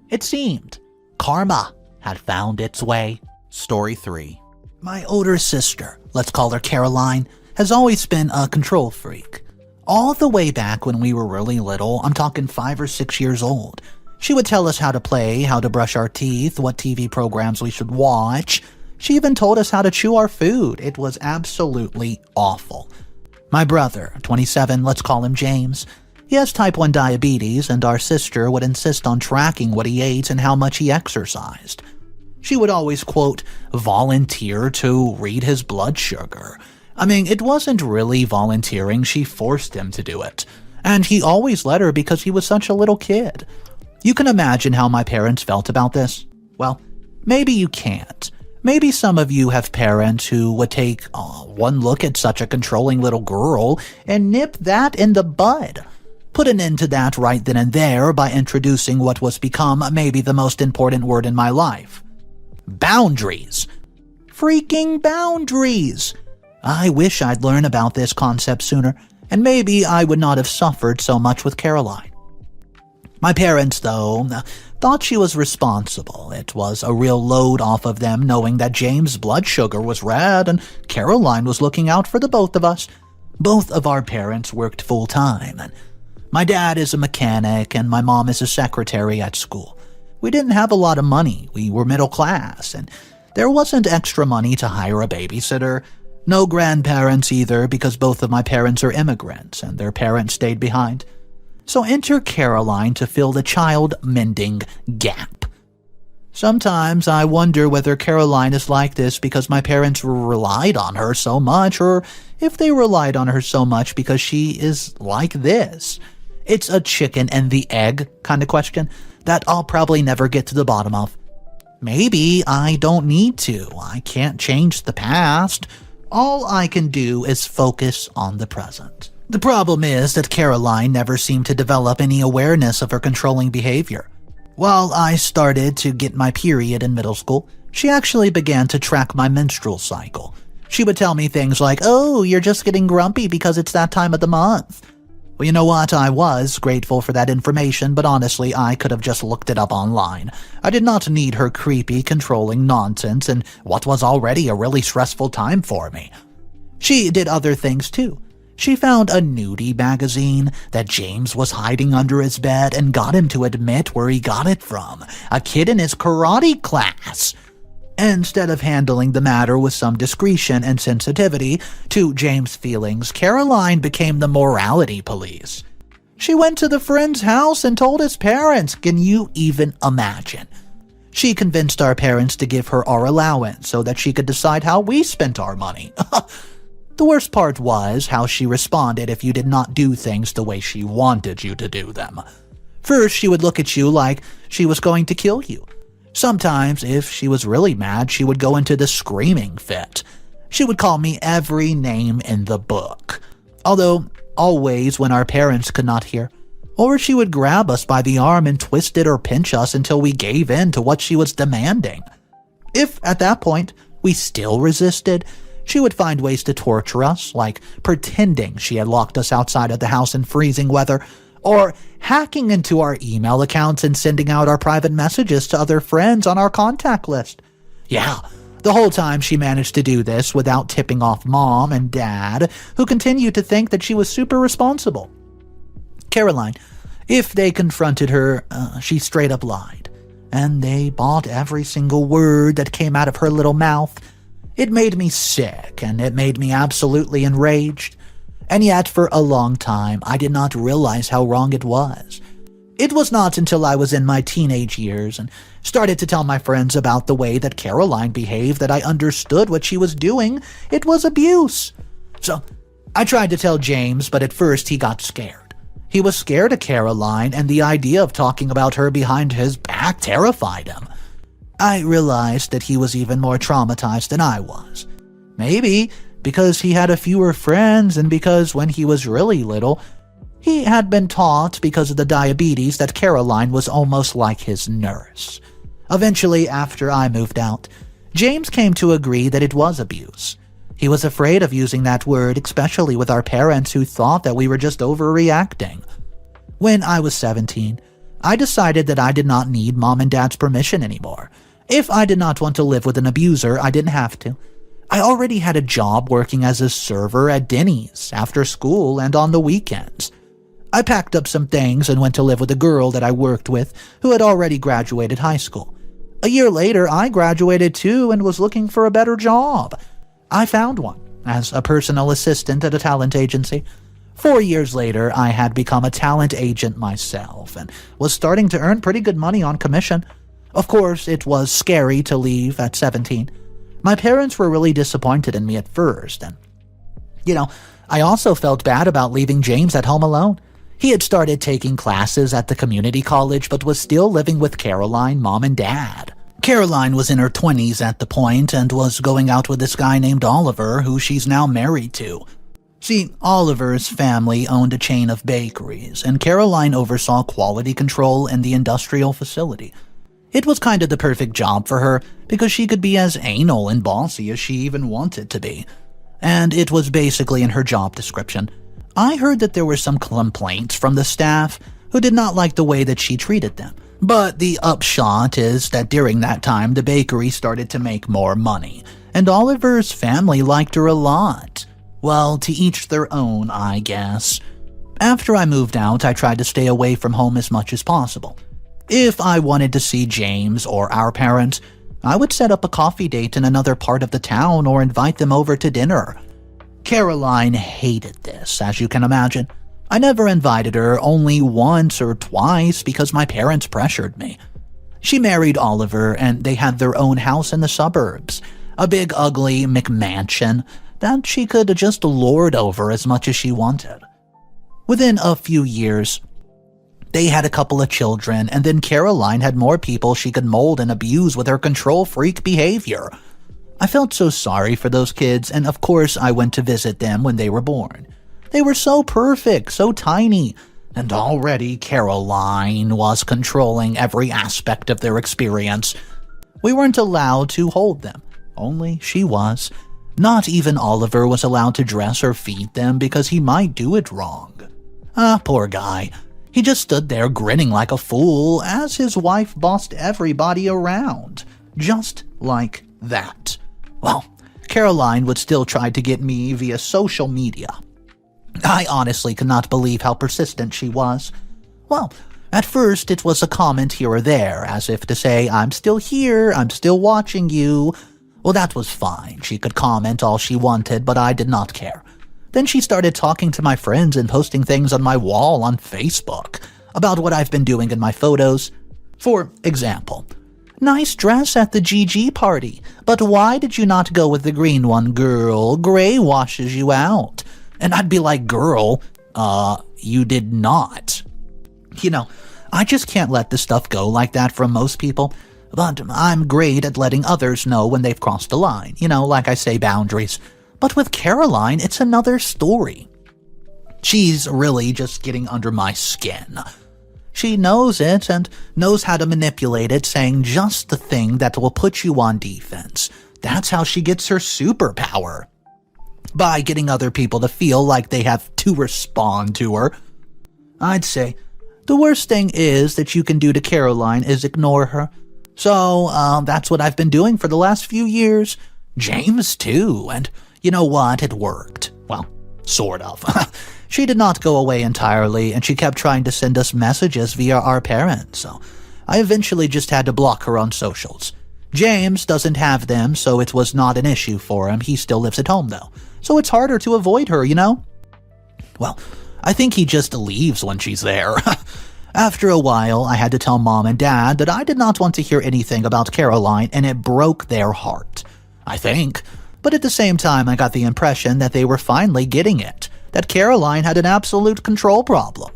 It seemed karma had found its way. Story 3. My older sister, let's call her Caroline, has always been a control freak. All the way back when we were really little, I'm talking 5 or 6 years old, she would tell us how to play, how to brush our teeth, what TV programs we should watch. She even told us how to chew our food. It was absolutely awful. My brother, 27, let's call him James, he has type 1 diabetes, and our sister would insist on tracking what he ate and how much he exercised. She would always, quote, volunteer to read his blood sugar. I mean, it wasn't really volunteering, she forced him to do it. And he always let her because he was such a little kid. You can imagine how my parents felt about this? Well, maybe you can't. Maybe some of you have parents who would take one look at such a controlling little girl and nip that in the bud. Put an end to that right then and there by introducing what was become maybe the most important word in my life. Boundaries. Freaking boundaries. I wish I'd learned about this concept sooner, and maybe I would not have suffered so much with Caroline. My parents, though, thought she was responsible. It was a real load off of them knowing that James' blood sugar was red and Caroline was looking out for the both of us. Both of our parents worked full-time, and my dad is a mechanic and my mom is a secretary at school. We didn't have a lot of money. We were middle class, and there wasn't extra money to hire a babysitter. No grandparents either, because both of my parents are immigrants and their parents stayed behind. So enter Caroline to fill the child-mending gap. Sometimes I wonder whether Caroline is like this because my parents relied on her so much, or if they relied on her so much because she is like this. It's a chicken and the egg kind of question that I'll probably never get to the bottom of. Maybe I don't need to. I can't change the past. All I can do is focus on the present. The problem is that Caroline never seemed to develop any awareness of her controlling behavior. While I started to get my period in middle school, she actually began to track my menstrual cycle. She would tell me things like, "Oh, you're just getting grumpy because it's that time of the month." Well, you know what? I was grateful for that information, but honestly, I could have just looked it up online. I did not need her creepy, controlling nonsense in what was already a really stressful time for me. She did other things too. She found a nudie magazine that James was hiding under his bed and got him to admit where he got it from. A kid in his karate class. Instead of handling the matter with some discretion and sensitivity to James' feelings, Caroline became the morality police. She went to the friend's house and told his parents. Can you even imagine? She convinced our parents to give her our allowance so that she could decide how we spent our money. The worst part was how she responded if you did not do things the way she wanted you to do them. First, she would look at you like she was going to kill you. Sometimes, if she was really mad, she would go into the screaming fit. She would call me every name in the book, although always when our parents could not hear. Or she would grab us by the arm and twist it or pinch us until we gave in to what she was demanding. If, at that point, we still resisted, she would find ways to torture us, like pretending she had locked us outside of the house in freezing weather, or hacking into our email accounts and sending out our private messages to other friends on our contact list. Yeah, the whole time she managed to do this without tipping off Mom and Dad, who continued to think that she was super responsible. Caroline, if they confronted her, she straight up lied, and they bought every single word that came out of her little mouth. It made me sick, and it made me absolutely enraged. And yet, for a long time, I did not realize how wrong it was. It was not until I was in my teenage years and started to tell my friends about the way that Caroline behaved that I understood what she was doing. It was abuse. So, I tried to tell James, but at first he got scared. He was scared of Caroline, and the idea of talking about her behind his back terrified him. I realized that he was even more traumatized than I was. Maybe because he had a fewer friends and because when he was really little, he had been taught because of the diabetes that Caroline was almost like his nurse. Eventually, after I moved out, James came to agree that it was abuse. He was afraid of using that word, especially with our parents who thought that we were just overreacting. When I was 17, I decided that I did not need Mom and Dad's permission anymore. If I did not want to live with an abuser, I didn't have to. I already had a job working as a server at Denny's after school and on the weekends. I packed up some things and went to live with a girl that I worked with who had already graduated high school. A year later, I graduated too and was looking for a better job. I found one as a personal assistant at a talent agency. 4 years later, I had become a talent agent myself and was starting to earn pretty good money on commission. Of course, it was scary to leave at 17. My parents were really disappointed in me at first, and, I also felt bad about leaving James at home alone. He had started taking classes at the community college, but was still living with Caroline, Mom, and Dad. Caroline was in her 20s at the point and was going out with this guy named Oliver, who she's now married to. See, Oliver's family owned a chain of bakeries, and Caroline oversaw quality control in the industrial facility. It was kind of the perfect job for her because she could be as anal and bossy as she even wanted to be. And it was basically in her job description. I heard that there were some complaints from the staff who did not like the way that she treated them. But the upshot is that during that time, the bakery started to make more money, and Oliver's family liked her a lot. Well, to each their own, I guess. After I moved out, I tried to stay away from home as much as possible. If I wanted to see James or our parents, I would set up a coffee date in another part of the town or invite them over to dinner. Caroline hated this, as you can imagine. I never invited her, only once or twice because my parents pressured me. She married Oliver and they had their own house in the suburbs, a big ugly McMansion that she could just lord over as much as she wanted. Within a few years, they had a couple of children, and then Caroline had more people she could mold and abuse with her control freak behavior. I felt so sorry for those kids, and of course I went to visit them when they were born. They were so perfect, so tiny, and already Caroline was controlling every aspect of their experience. We weren't allowed to hold them, only she was. Not even Oliver was allowed to dress or feed them because he might do it wrong. Poor guy. He just stood there grinning like a fool as his wife bossed everybody around. Just like that. Well, Caroline would still try to get me via social media. I honestly could not believe how persistent she was. Well, at first it was a comment here or there, as if to say, "I'm still here, I'm still watching you." Well, that was fine. She could comment all she wanted, but I did not care. Then she started talking to my friends and posting things on my wall on Facebook about what I've been doing in my photos. For example, "Nice dress at the GG party, but why did you not go with the green one, girl? Gray washes you out." And I'd be like, "Girl, you did not." You know, I just can't let this stuff go like that from most people, but I'm great at letting others know when they've crossed a line. Like I say, boundaries. But with Caroline, it's another story. She's really just getting under my skin. She knows it and knows how to manipulate it, saying just the thing that will put you on defense. That's how she gets her superpower. By getting other people to feel like they have to respond to her. I'd say the worst thing is that you can do to Caroline is ignore her. So, that's what I've been doing for the last few years. James, too, and you know what? It worked. Well, sort of. She did not go away entirely, and she kept trying to send us messages via our parents, so I eventually just had to block her on socials. James doesn't have them, so it was not an issue for him. He still lives at home, though, so it's harder to avoid her, Well, I think he just leaves when she's there. After a while, I had to tell Mom and Dad that I did not want to hear anything about Caroline, and it broke their heart. I think. But at the same time, I got the impression that they were finally getting it, that Caroline had an absolute control problem.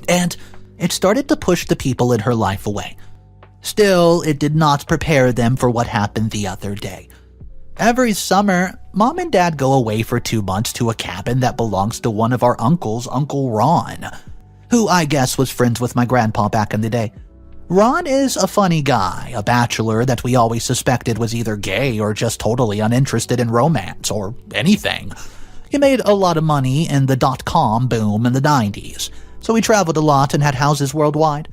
And it started to push the people in her life away. Still, it did not prepare them for what happened the other day. Every summer, Mom and Dad go away for 2 months to a cabin that belongs to one of our uncles, Uncle Ron, who I guess was friends with my grandpa back in the day. Ron is a funny guy, a bachelor that we always suspected was either gay or just totally uninterested in romance or anything. He made a lot of money in the .com boom in the 90s, so he traveled a lot and had houses worldwide.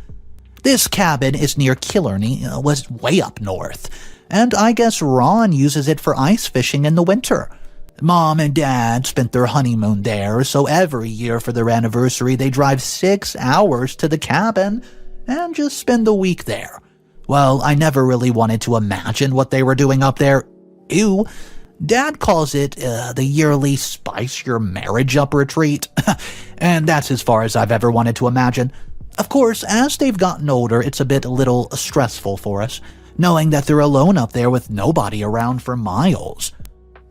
This cabin is near Killarney, was way up north, and I guess Ron uses it for ice fishing in the winter. Mom and Dad spent their honeymoon there, so every year for their anniversary they drive 6 hours to the cabin and just spend the week there. Well, I never really wanted to imagine what they were doing up there. Ew. Dad calls it the yearly Spice Your Marriage Up retreat, and that's as far as I've ever wanted to imagine. Of course, as they've gotten older, it's a little stressful for us, knowing that they're alone up there with nobody around for miles.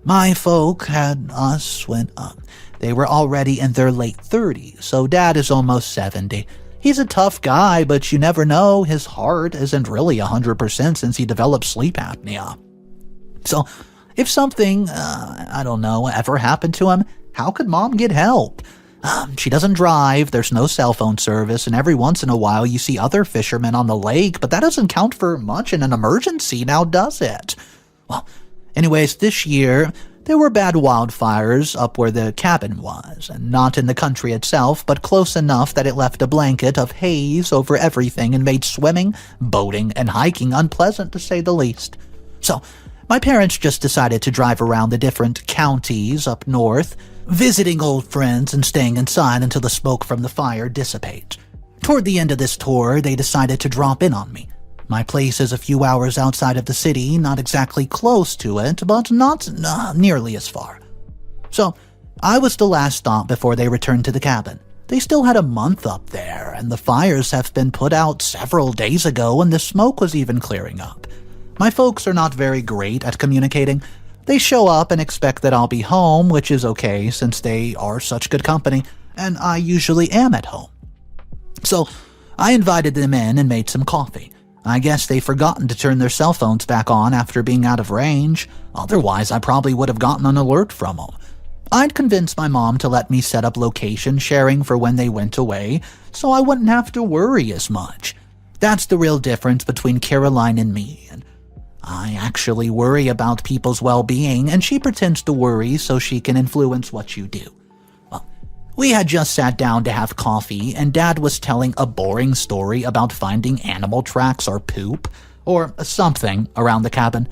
My folk had us when they were already in their late 30s, so Dad is almost 70. He's a tough guy, but you never know, his heart isn't really 100% since he developed sleep apnea. So, if something, ever happened to him, how could Mom get help? She doesn't drive, there's no cell phone service, and every once in a while you see other fishermen on the lake, but that doesn't count for much in an emergency, now does it? Well, anyways, this year, there were bad wildfires up where the cabin was, and not in the country itself, but close enough that it left a blanket of haze over everything and made swimming, boating, and hiking unpleasant to say the least. So, my parents just decided to drive around the different counties up north, visiting old friends and staying inside until the smoke from the fire dissipates. Toward the end of this tour, they decided to drop in on me. My place is a few hours outside of the city, not exactly close to it, but not nearly as far. So, I was the last stop before they returned to the cabin. They still had a month up there, and the fires have been put out several days ago, and the smoke was even clearing up. My folks are not very great at communicating. They show up and expect that I'll be home, which is okay since they are such good company, and I usually am at home. So, I invited them in and made some coffee. I guess they've forgotten to turn their cell phones back on after being out of range. Otherwise, I probably would have gotten an alert from them. I'd convinced my mom to let me set up location sharing for when they went away, so I wouldn't have to worry as much. That's the real difference between Caroline and me. And I actually worry about people's well-being, and she pretends to worry so she can influence what you do. Well, we had just sat down to have coffee, and Dad was telling a boring story about finding animal tracks or poop, or something around the cabin.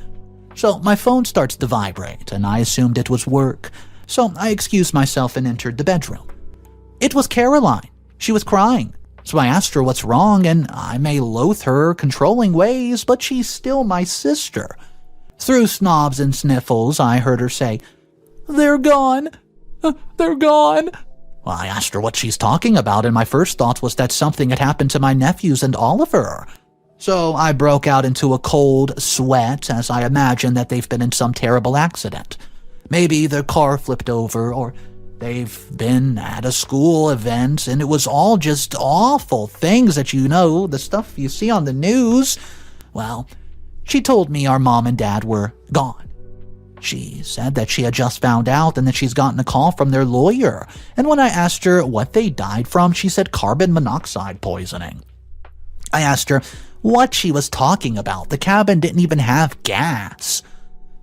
So my phone starts to vibrate, and I assumed it was work. So I excused myself and entered the bedroom. It was Caroline. She was crying. So I asked her what's wrong, and I may loathe her controlling ways, but she's still my sister. Through snobs and sniffles, I heard her say, "They're gone. They're gone." Well, I asked her what she's talking about, and my first thought was that something had happened to my nephews and Oliver. So I broke out into a cold sweat as I imagined that they've been in some terrible accident. Maybe their car flipped over, or they've been at a school event, and it was all just awful things that the stuff you see on the news. Well, she told me our mom and dad were gone. She said that she had just found out and that she's gotten a call from their lawyer, and when I asked her what they died from, she said carbon monoxide poisoning. I asked her what she was talking about. The cabin didn't even have gas.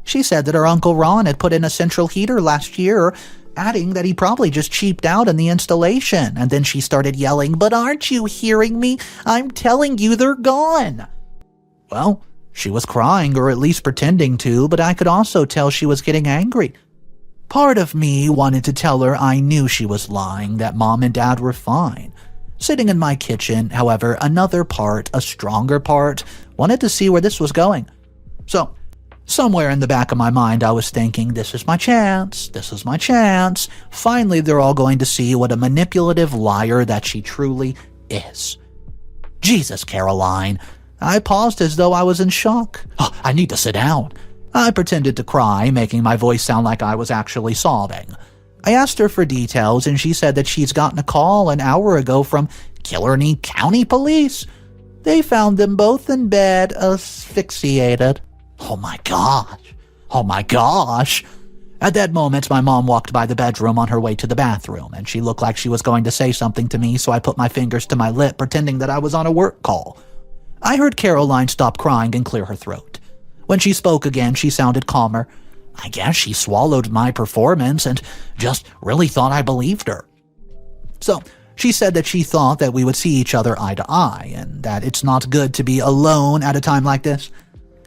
She said that her Uncle Ron had put in a central heater last year, adding that he probably just cheaped out on the installation, and then she started yelling, "But aren't you hearing me? I'm telling you they're gone." Well, she was crying, or at least pretending to, but I could also tell she was getting angry. Part of me wanted to tell her I knew she was lying, that Mom and Dad were fine. Sitting in my kitchen, however, another part, a stronger part, wanted to see where this was going. So, somewhere in the back of my mind, I was thinking, this is my chance, this is my chance. Finally, they're all going to see what a manipulative liar that she truly is. Jesus, Caroline. I paused as though I was in shock. Oh, I need to sit down. I pretended to cry, making my voice sound like I was actually sobbing. I asked her for details, and she said that she's gotten a call an hour ago from Killarney County Police. They found them both in bed, asphyxiated. Oh my gosh. Oh my gosh. At that moment, my mom walked by the bedroom on her way to the bathroom, and she looked like she was going to say something to me, so I put my fingers to my lip, pretending that I was on a work call. I heard Caroline stop crying and clear her throat. When she spoke again, she sounded calmer. I guess she swallowed my performance and just really thought I believed her. So, she said that she thought that we would see each other eye to eye, and that it's not good to be alone at a time like this.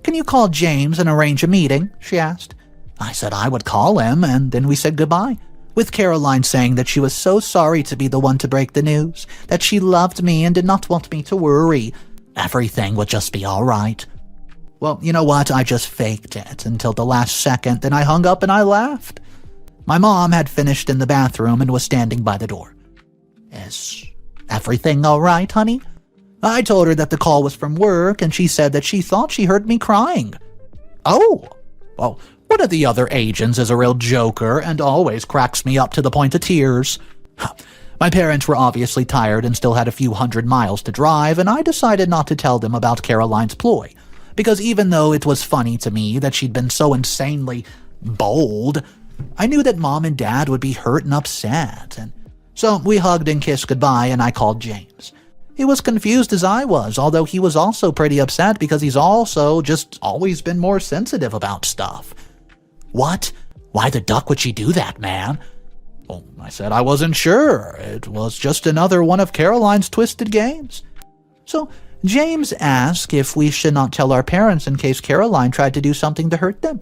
"Can you call James and arrange a meeting?" she asked. I said I would call him, and then we said goodbye, with Caroline saying that she was so sorry to be the one to break the news, that she loved me and did not want me to worry. Everything would just be all right. Well, you know what? I just faked it until the last second, then I hung up and I laughed. My mom had finished in the bathroom and was standing by the door. "Is everything all right, honey?" I told her that the call was from work, and she said that she thought she heard me crying. Oh, well, one of the other agents is a real joker and always cracks me up to the point of tears. My parents were obviously tired and still had a few hundred miles to drive, and I decided not to tell them about Caroline's ploy, because even though it was funny to me that she'd been so insanely bold, I knew that Mom and Dad would be hurt and upset, and so we hugged and kissed goodbye, and I called James. He was confused as I was, although he was also pretty upset because he's also just always been more sensitive about stuff. "What? Why the duck would she do that, man?" Well, I said I wasn't sure. It was just another one of Caroline's twisted games. So James asked if we should not tell our parents in case Caroline tried to do something to hurt them.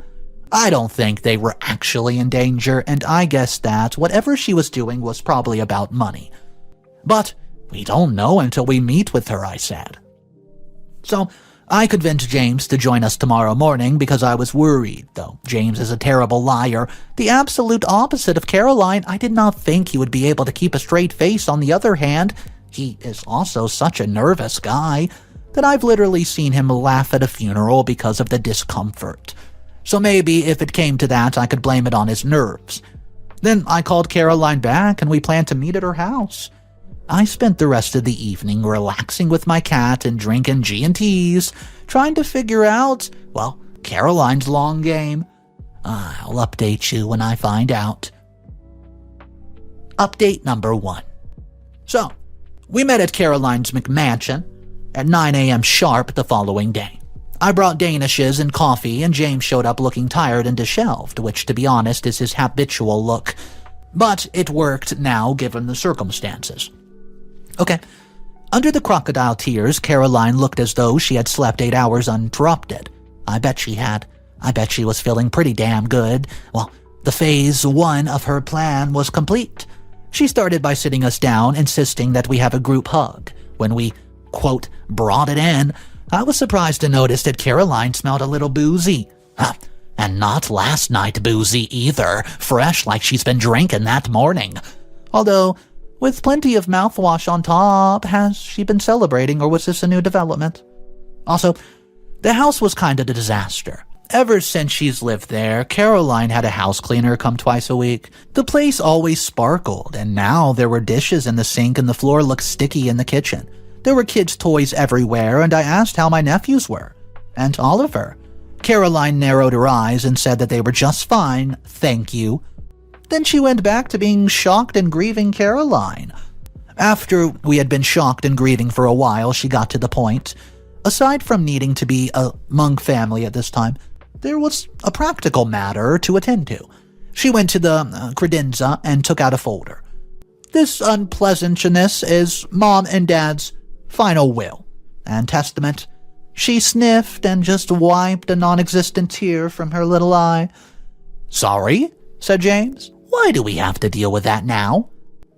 I don't think they were actually in danger, and I guessed that whatever she was doing was probably about money. But we don't know until we meet with her, I said. So I convinced James to join us tomorrow morning because I was worried, though James is a terrible liar. The absolute opposite of Caroline, I did not think he would be able to keep a straight face. On the other hand, he is also such a nervous guy that I've literally seen him laugh at a funeral because of the discomfort. So maybe if it came to that, I could blame it on his nerves. Then I called Caroline back and we planned to meet at her house. I spent the rest of the evening relaxing with my cat and drinking G&Ts, trying to figure out, well, Caroline's long game. I'll update you when I find out. Update number 1. So, we met at Caroline's McMansion at 9 a.m. sharp the following day. I brought Danishes and coffee, and James showed up looking tired and disheveled, which, to be honest, is his habitual look. But it worked now, given the circumstances. Okay, under the crocodile tears, Caroline looked as though she had slept 8 hours uninterrupted. I bet she had. I bet she was feeling pretty damn good. Well, the phase 1 of her plan was complete. She started by sitting us down, insisting that we have a group hug. When we, quote, brought it in, I was surprised to notice that Caroline smelled a little boozy. And not last night boozy either, fresh like she's been drinking that morning. Although, with plenty of mouthwash on top, has she been celebrating, or was this a new development? Also, the house was kind of a disaster. Ever since she's lived there, Caroline had a house cleaner come twice a week. The place always sparkled, and now there were dishes in the sink and the floor looked sticky in the kitchen. There were kids' toys everywhere, and I asked how my nephews were. And Oliver. Caroline narrowed her eyes and said that they were just fine, thank you. Then she went back to being shocked and grieving Caroline. After we had been shocked and grieving for a while, she got to the point. Aside from needing to be among family at this time, there was a practical matter to attend to. She went to the credenza and took out a folder. This unpleasantness is Mom and Dad's final will and testament. She sniffed and just wiped a non-existent tear from her little eye. Sorry, said James. Why do we have to deal with that now?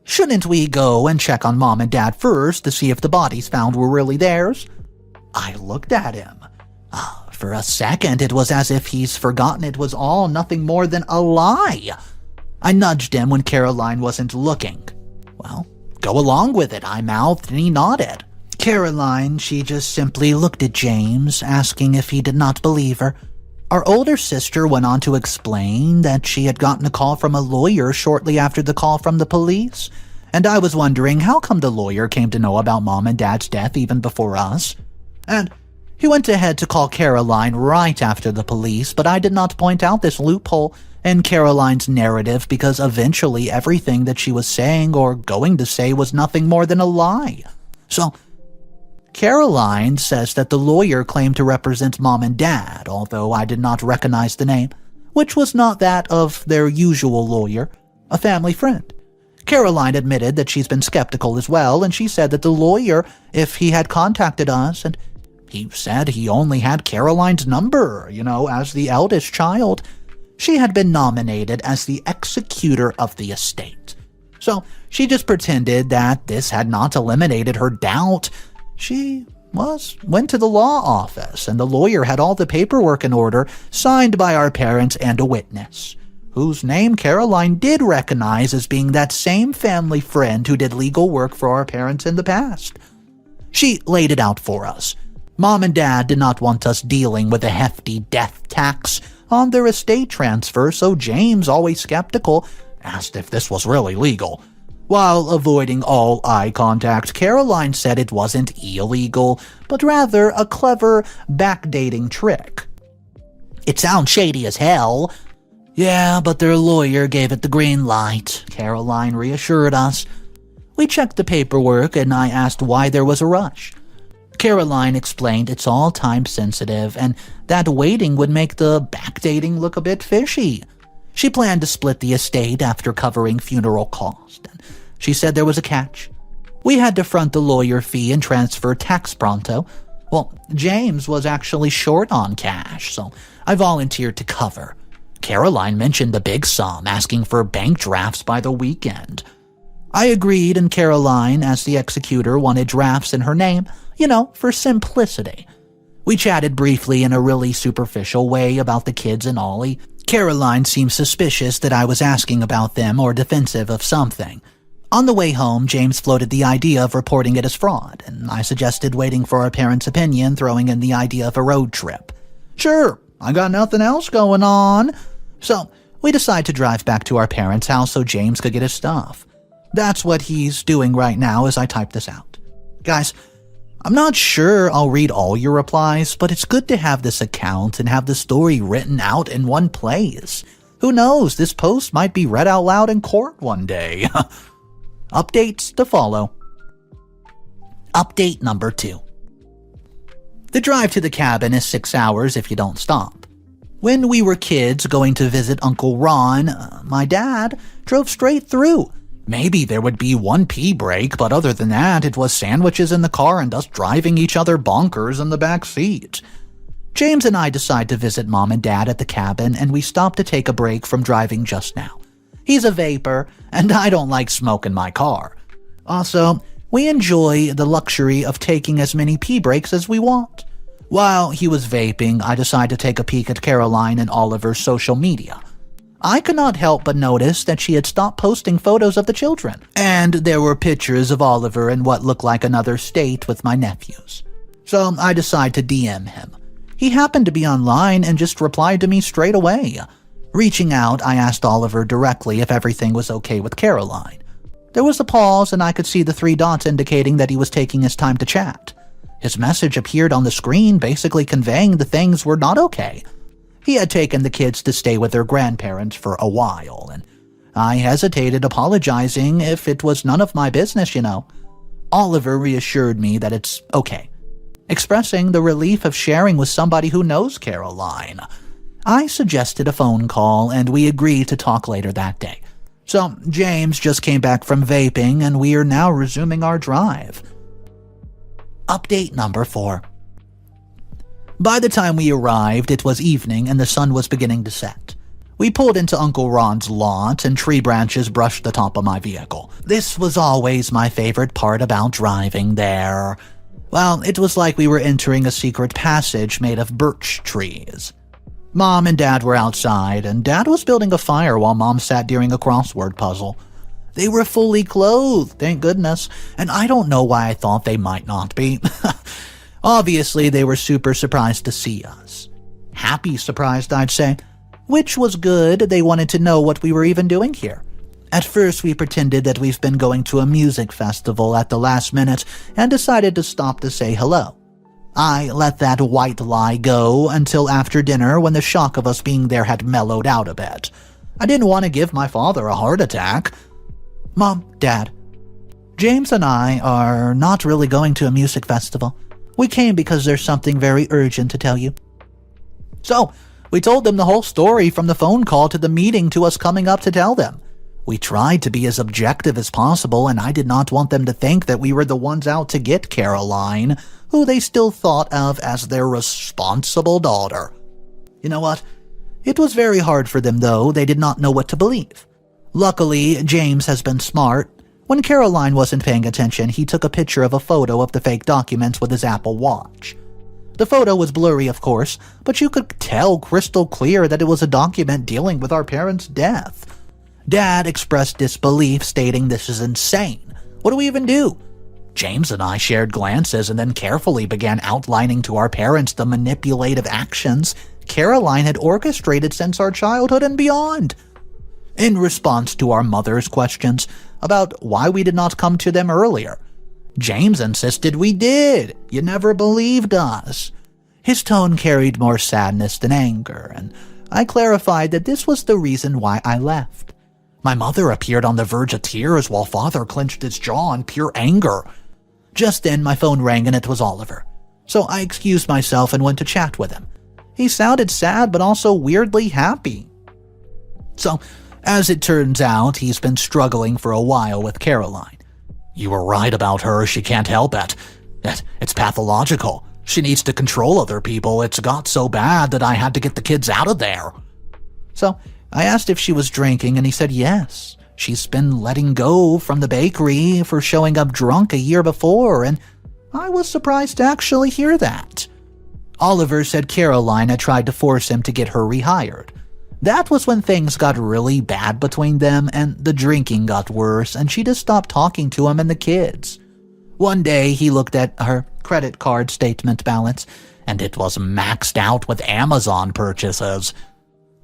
Shouldn't we go and check on Mom and Dad first to see if the bodies found were really theirs? I looked at him. For a second, it was as if he's forgotten it was all nothing more than a lie. I nudged him when Caroline wasn't looking. Well, go along with it, I mouthed, and he nodded. Caroline, she just simply looked at James, asking if he did not believe her. Our older sister went on to explain that she had gotten a call from a lawyer shortly after the call from the police, and I was wondering how come the lawyer came to know about Mom and Dad's death even before us. And he went ahead to call Caroline right after the police, but I did not point out this loophole in Caroline's narrative because eventually everything that she was saying or going to say was nothing more than a lie. So, Caroline says that the lawyer claimed to represent Mom and Dad, although I did not recognize the name, which was not that of their usual lawyer, a family friend. Caroline admitted that she's been skeptical as well, and she said that the lawyer, if he had contacted us, and he said he only had Caroline's number, as the eldest child, she had been nominated as the executor of the estate. So she just pretended that this had not eliminated her doubt. She went to the law office, and the lawyer had all the paperwork in order, signed by our parents and a witness, whose name Caroline did recognize as being that same family friend who did legal work for our parents in the past. She laid it out for us. Mom and Dad did not want us dealing with a hefty death tax on their estate transfer, so James, always skeptical, asked if this was really legal. While avoiding all eye contact, Caroline said it wasn't illegal, but rather a clever backdating trick. It sounds shady as hell. Yeah, but their lawyer gave it the green light, Caroline reassured us. We checked the paperwork and I asked why there was a rush. Caroline explained it's all time sensitive and that waiting would make the backdating look a bit fishy. She planned to split the estate after covering funeral costs. She said there was a catch. We had to front the lawyer fee and transfer tax pronto. Well, James was actually short on cash, so I volunteered to cover. Caroline mentioned the big sum, asking for bank drafts by the weekend. I agreed, and Caroline, as the executor, wanted drafts in her name, for simplicity. We chatted briefly in a really superficial way about the kids and Ollie. Caroline seemed suspicious that I was asking about them or defensive of something. On the way home, James floated the idea of reporting it as fraud, and I suggested waiting for our parents' opinion, throwing in the idea of a road trip. Sure, I got nothing else going on. So, we decided to drive back to our parents' house so James could get his stuff. That's what he's doing right now as I type this out. Guys, I'm not sure I'll read all your replies, but it's good to have this account and have the story written out in one place. Who knows, this post might be read out loud in court one day. Updates to follow. Update number 2. The drive to the cabin is 6 hours if you don't stop. When we were kids going to visit Uncle Ron, my dad drove straight through. Maybe there would be one pee break, but other than that, it was sandwiches in the car and us driving each other bonkers in the back seat. James and I decide to visit Mom and Dad at the cabin, and we stop to take a break from driving just now. He's a vapor, and I don't like smoke in my car. Also, we enjoy the luxury of taking as many pee breaks as we want. While he was vaping, I decided to take a peek at Caroline and Oliver's social media. I could not help but notice that she had stopped posting photos of the children, and there were pictures of Oliver in what looked like another state with my nephews. So I decided to DM him. He happened to be online and just replied to me straight away. Reaching out, I asked Oliver directly if everything was okay with Caroline. There was a pause, and I could see the 3 dots indicating that he was taking his time to chat. His message appeared on the screen, basically conveying that things were not okay. He had taken the kids to stay with their grandparents for a while, and I hesitated, apologizing if it was none of my business, you know. Oliver reassured me that it's okay, expressing the relief of sharing with somebody who knows Caroline. I suggested a phone call, and we agreed to talk later that day. So, James just came back from vaping, and we are now resuming our drive. Update number 4. By the time we arrived, it was evening, and the sun was beginning to set. We pulled into Uncle Ron's lot, and tree branches brushed the top of my vehicle. This was always my favorite part about driving there. Well, it was like we were entering a secret passage made of birch trees. Mom and Dad were outside, and Dad was building a fire while Mom sat doing a crossword puzzle. They were fully clothed, thank goodness, and I don't know why I thought they might not be. Obviously, they were super surprised to see us. Happy surprised, I'd say. Which was good, they wanted to know what we were even doing here. At first, we pretended that we've been going to a music festival at the last minute and decided to stop to say hello. I let that white lie go until after dinner when the shock of us being there had mellowed out a bit. I didn't want to give my father a heart attack. Mom, Dad, James and I are not really going to a music festival. We came because there's something very urgent to tell you. So, we told them the whole story from the phone call to the meeting to us coming up to tell them. We tried to be as objective as possible, and I did not want them to think that we were the ones out to get Caroline, who they still thought of as their responsible daughter. You know what? It was very hard for them, though. They did not know what to believe. Luckily, James has been smart. When Caroline wasn't paying attention, he took a picture of a photo of the fake documents with his Apple Watch. The photo was blurry, of course, but you could tell crystal clear that it was a document dealing with our parents' death. Dad expressed disbelief, stating this is insane. What do we even do? James and I shared glances and then carefully began outlining to our parents the manipulative actions Caroline had orchestrated since our childhood and beyond. In response to our mother's questions about why we did not come to them earlier, James insisted we did. You never believed us. His tone carried more sadness than anger, and I clarified that this was the reason why I left. My mother appeared on the verge of tears while father clenched his jaw in pure anger. Just then, my phone rang and it was Oliver. So I excused myself and went to chat with him. He sounded sad but also weirdly happy. So, as it turns out, he's been struggling for a while with Caroline. You were right about her, she can't help it. It's pathological. She needs to control other people. It's got so bad that I had to get the kids out of there. So, I asked if she was drinking, and he said yes. She's been letting go from the bakery for showing up drunk a year before, and I was surprised to actually hear that. Oliver said Caroline had tried to force him to get her rehired. That was when things got really bad between them and the drinking got worse and she just stopped talking to him and the kids. One day he looked at her credit card statement balance and it was maxed out with Amazon purchases.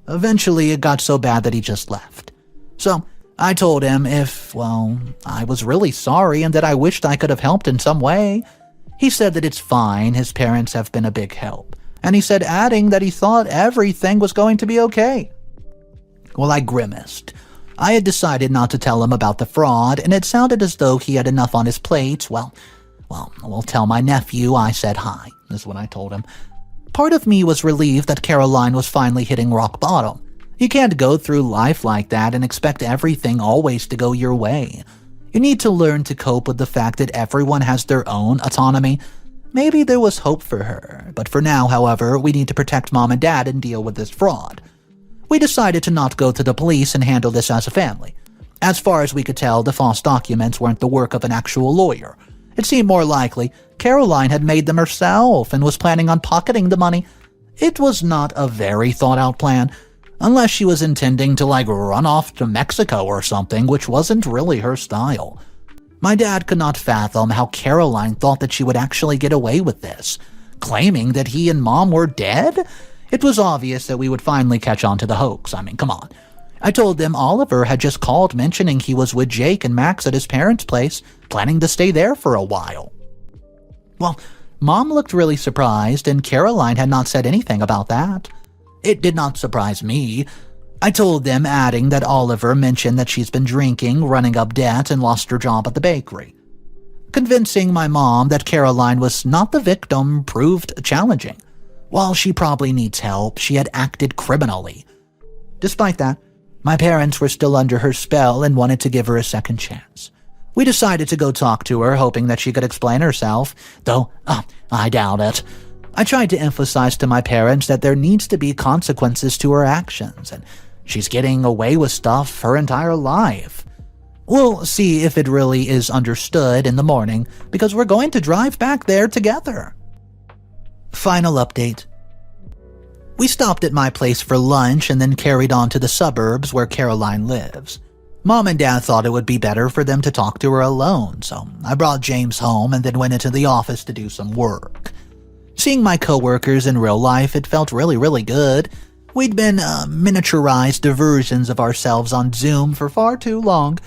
Eventually it got so bad that he just left. So I told him I was really sorry and that I wished I could have helped in some way. He said that it's fine, his parents have been a big help. And he said, adding that he thought everything was going to be okay. Well, I grimaced. I had decided not to tell him about the fraud, and it sounded as though he had enough on his plate. Well, tell my nephew I said hi, is what I told him. Part of me was relieved that Caroline was finally hitting rock bottom. You can't go through life like that and expect everything always to go your way. You need to learn to cope with the fact that everyone has their own autonomy. Maybe there was hope for her, but for now, however, we need to protect Mom and Dad and deal with this fraud. We decided to not go to the police and handle this as a family. As far as we could tell, the false documents weren't the work of an actual lawyer. It seemed more likely Caroline had made them herself and was planning on pocketing the money. It was not a very thought-out plan, unless she was intending to run off to Mexico or something, which wasn't really her style. My dad could not fathom how Caroline thought that she would actually get away with this, claiming that he and Mom were dead. It was obvious that we would finally catch on to the hoax. I mean, come on. I told them Oliver had just called mentioning he was with Jake and Max at his parents' place, planning to stay there for a while. Well, Mom looked really surprised, and Caroline had not said anything about that. It did not surprise me. I told them, adding that Oliver mentioned that she's been drinking, running up debt, and lost her job at the bakery. Convincing my mom that Caroline was not the victim proved challenging. While she probably needs help, she had acted criminally. Despite that, my parents were still under her spell and wanted to give her a second chance. We decided to go talk to her, hoping that she could explain herself, though I doubt it. I tried to emphasize to my parents that there needs to be consequences to her actions, and she's getting away with stuff her entire life. We'll see if it really is understood in the morning, because we're going to drive back there together. Final update. We stopped at my place for lunch and then carried on to the suburbs where Caroline lives. Mom and Dad thought it would be better for them to talk to her alone, so I brought James home and then went into the office to do some work. Seeing my coworkers in real life, it felt really good. We'd been miniaturized versions of ourselves on Zoom for far too long.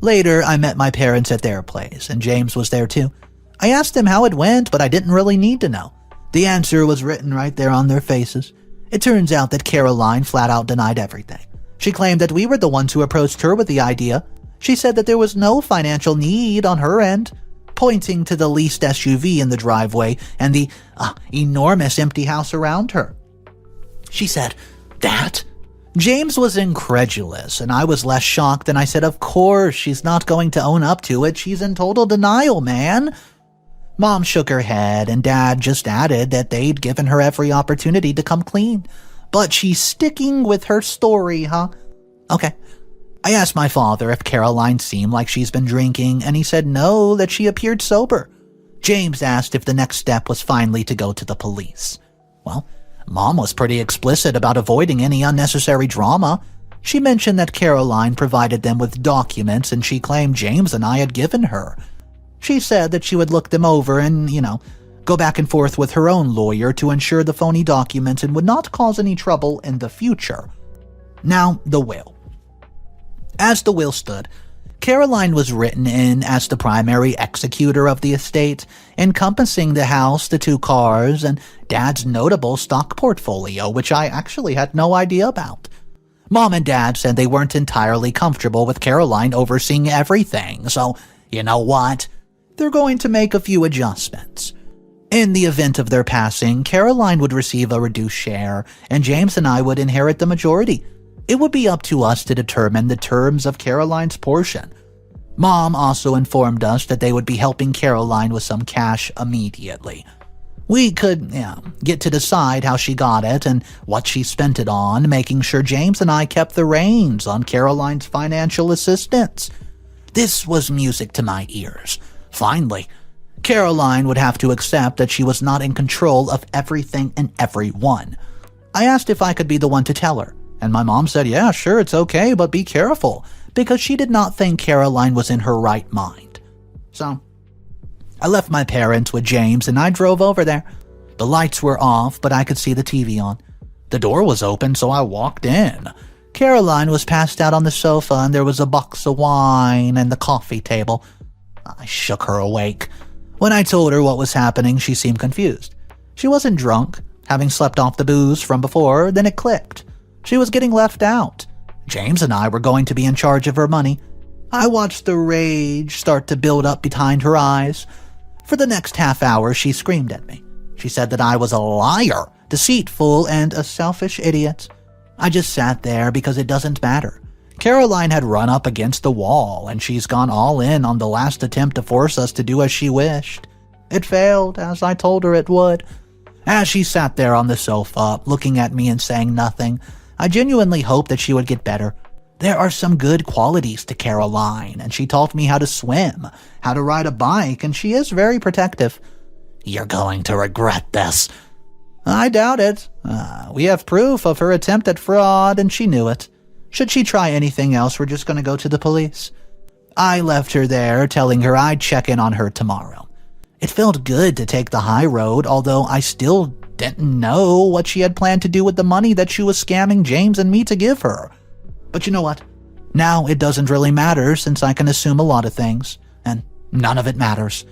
Later, I met my parents at their place, and James was there too. I asked him how it went, but I didn't really need to know. The answer was written right there on their faces. It turns out that Caroline flat out denied everything. She claimed that we were the ones who approached her with the idea. She said that there was no financial need on her end, pointing to the leased SUV in the driveway and the enormous empty house around her. She said, "That?" James was incredulous, and I was less shocked, and I said, "Of course, she's not going to own up to it. She's in total denial, man." Mom shook her head, and Dad just added that they'd given her every opportunity to come clean. But she's sticking with her story, huh? Okay. I asked my father if Caroline seemed like she's been drinking, and he said no, that she appeared sober. James asked if the next step was finally to go to the police. Well, Mom was pretty explicit about avoiding any unnecessary drama. She mentioned that Caroline provided them with documents, and she claimed James and I had given her. She said that she would look them over and, go back and forth with her own lawyer to ensure the phony documents and would not cause any trouble in the future. Now, the will. As the will stood, Caroline was written in as the primary executor of the estate, encompassing the house, the 2 cars, and Dad's notable stock portfolio, which I actually had no idea about. Mom and Dad said they weren't entirely comfortable with Caroline overseeing everything, so you know what? They're going to make a few adjustments. In the event of their passing, Caroline would receive a reduced share, and James and I would inherit the majority. It would be up to us to determine the terms of Caroline's portion. Mom also informed us that they would be helping Caroline with some cash immediately. We could, get to decide how she got it and what she spent it on, making sure James and I kept the reins on Caroline's financial assistance. This was music to my ears. Finally, Caroline would have to accept that she was not in control of everything and everyone. I asked if I could be the one to tell her, and my mom said, yeah, sure, it's okay, but be careful, because she did not think Caroline was in her right mind. So, I left my parents with James and I drove over there. The lights were off, but I could see the TV on. The door was open, so I walked in. Caroline was passed out on the sofa and there was a box of wine and the coffee table. I shook her awake. When I told her what was happening, she seemed confused. She wasn't drunk, having slept off the booze from before, then it clicked. She was getting left out. James and I were going to be in charge of her money. I watched the rage start to build up behind her eyes. For the next half hour, she screamed at me. She said that I was a liar, deceitful, and a selfish idiot. I just sat there because it doesn't matter. Caroline had run up against the wall, and she's gone all in on the last attempt to force us to do as she wished. It failed, as I told her it would. As she sat there on the sofa, looking at me and saying nothing, I genuinely hoped that she would get better. There are some good qualities to Caroline, and she taught me how to swim, how to ride a bike, and she is very protective. You're going to regret this. I doubt it. We have proof of her attempt at fraud, and she knew it. Should she try anything else, we're just going to go to the police. I left her there, telling her I'd check in on her tomorrow. It felt good to take the high road, although I still didn't know what she had planned to do with the money that she was scamming James and me to give her. But you know what? Now it doesn't really matter since I can assume a lot of things, and none of it matters.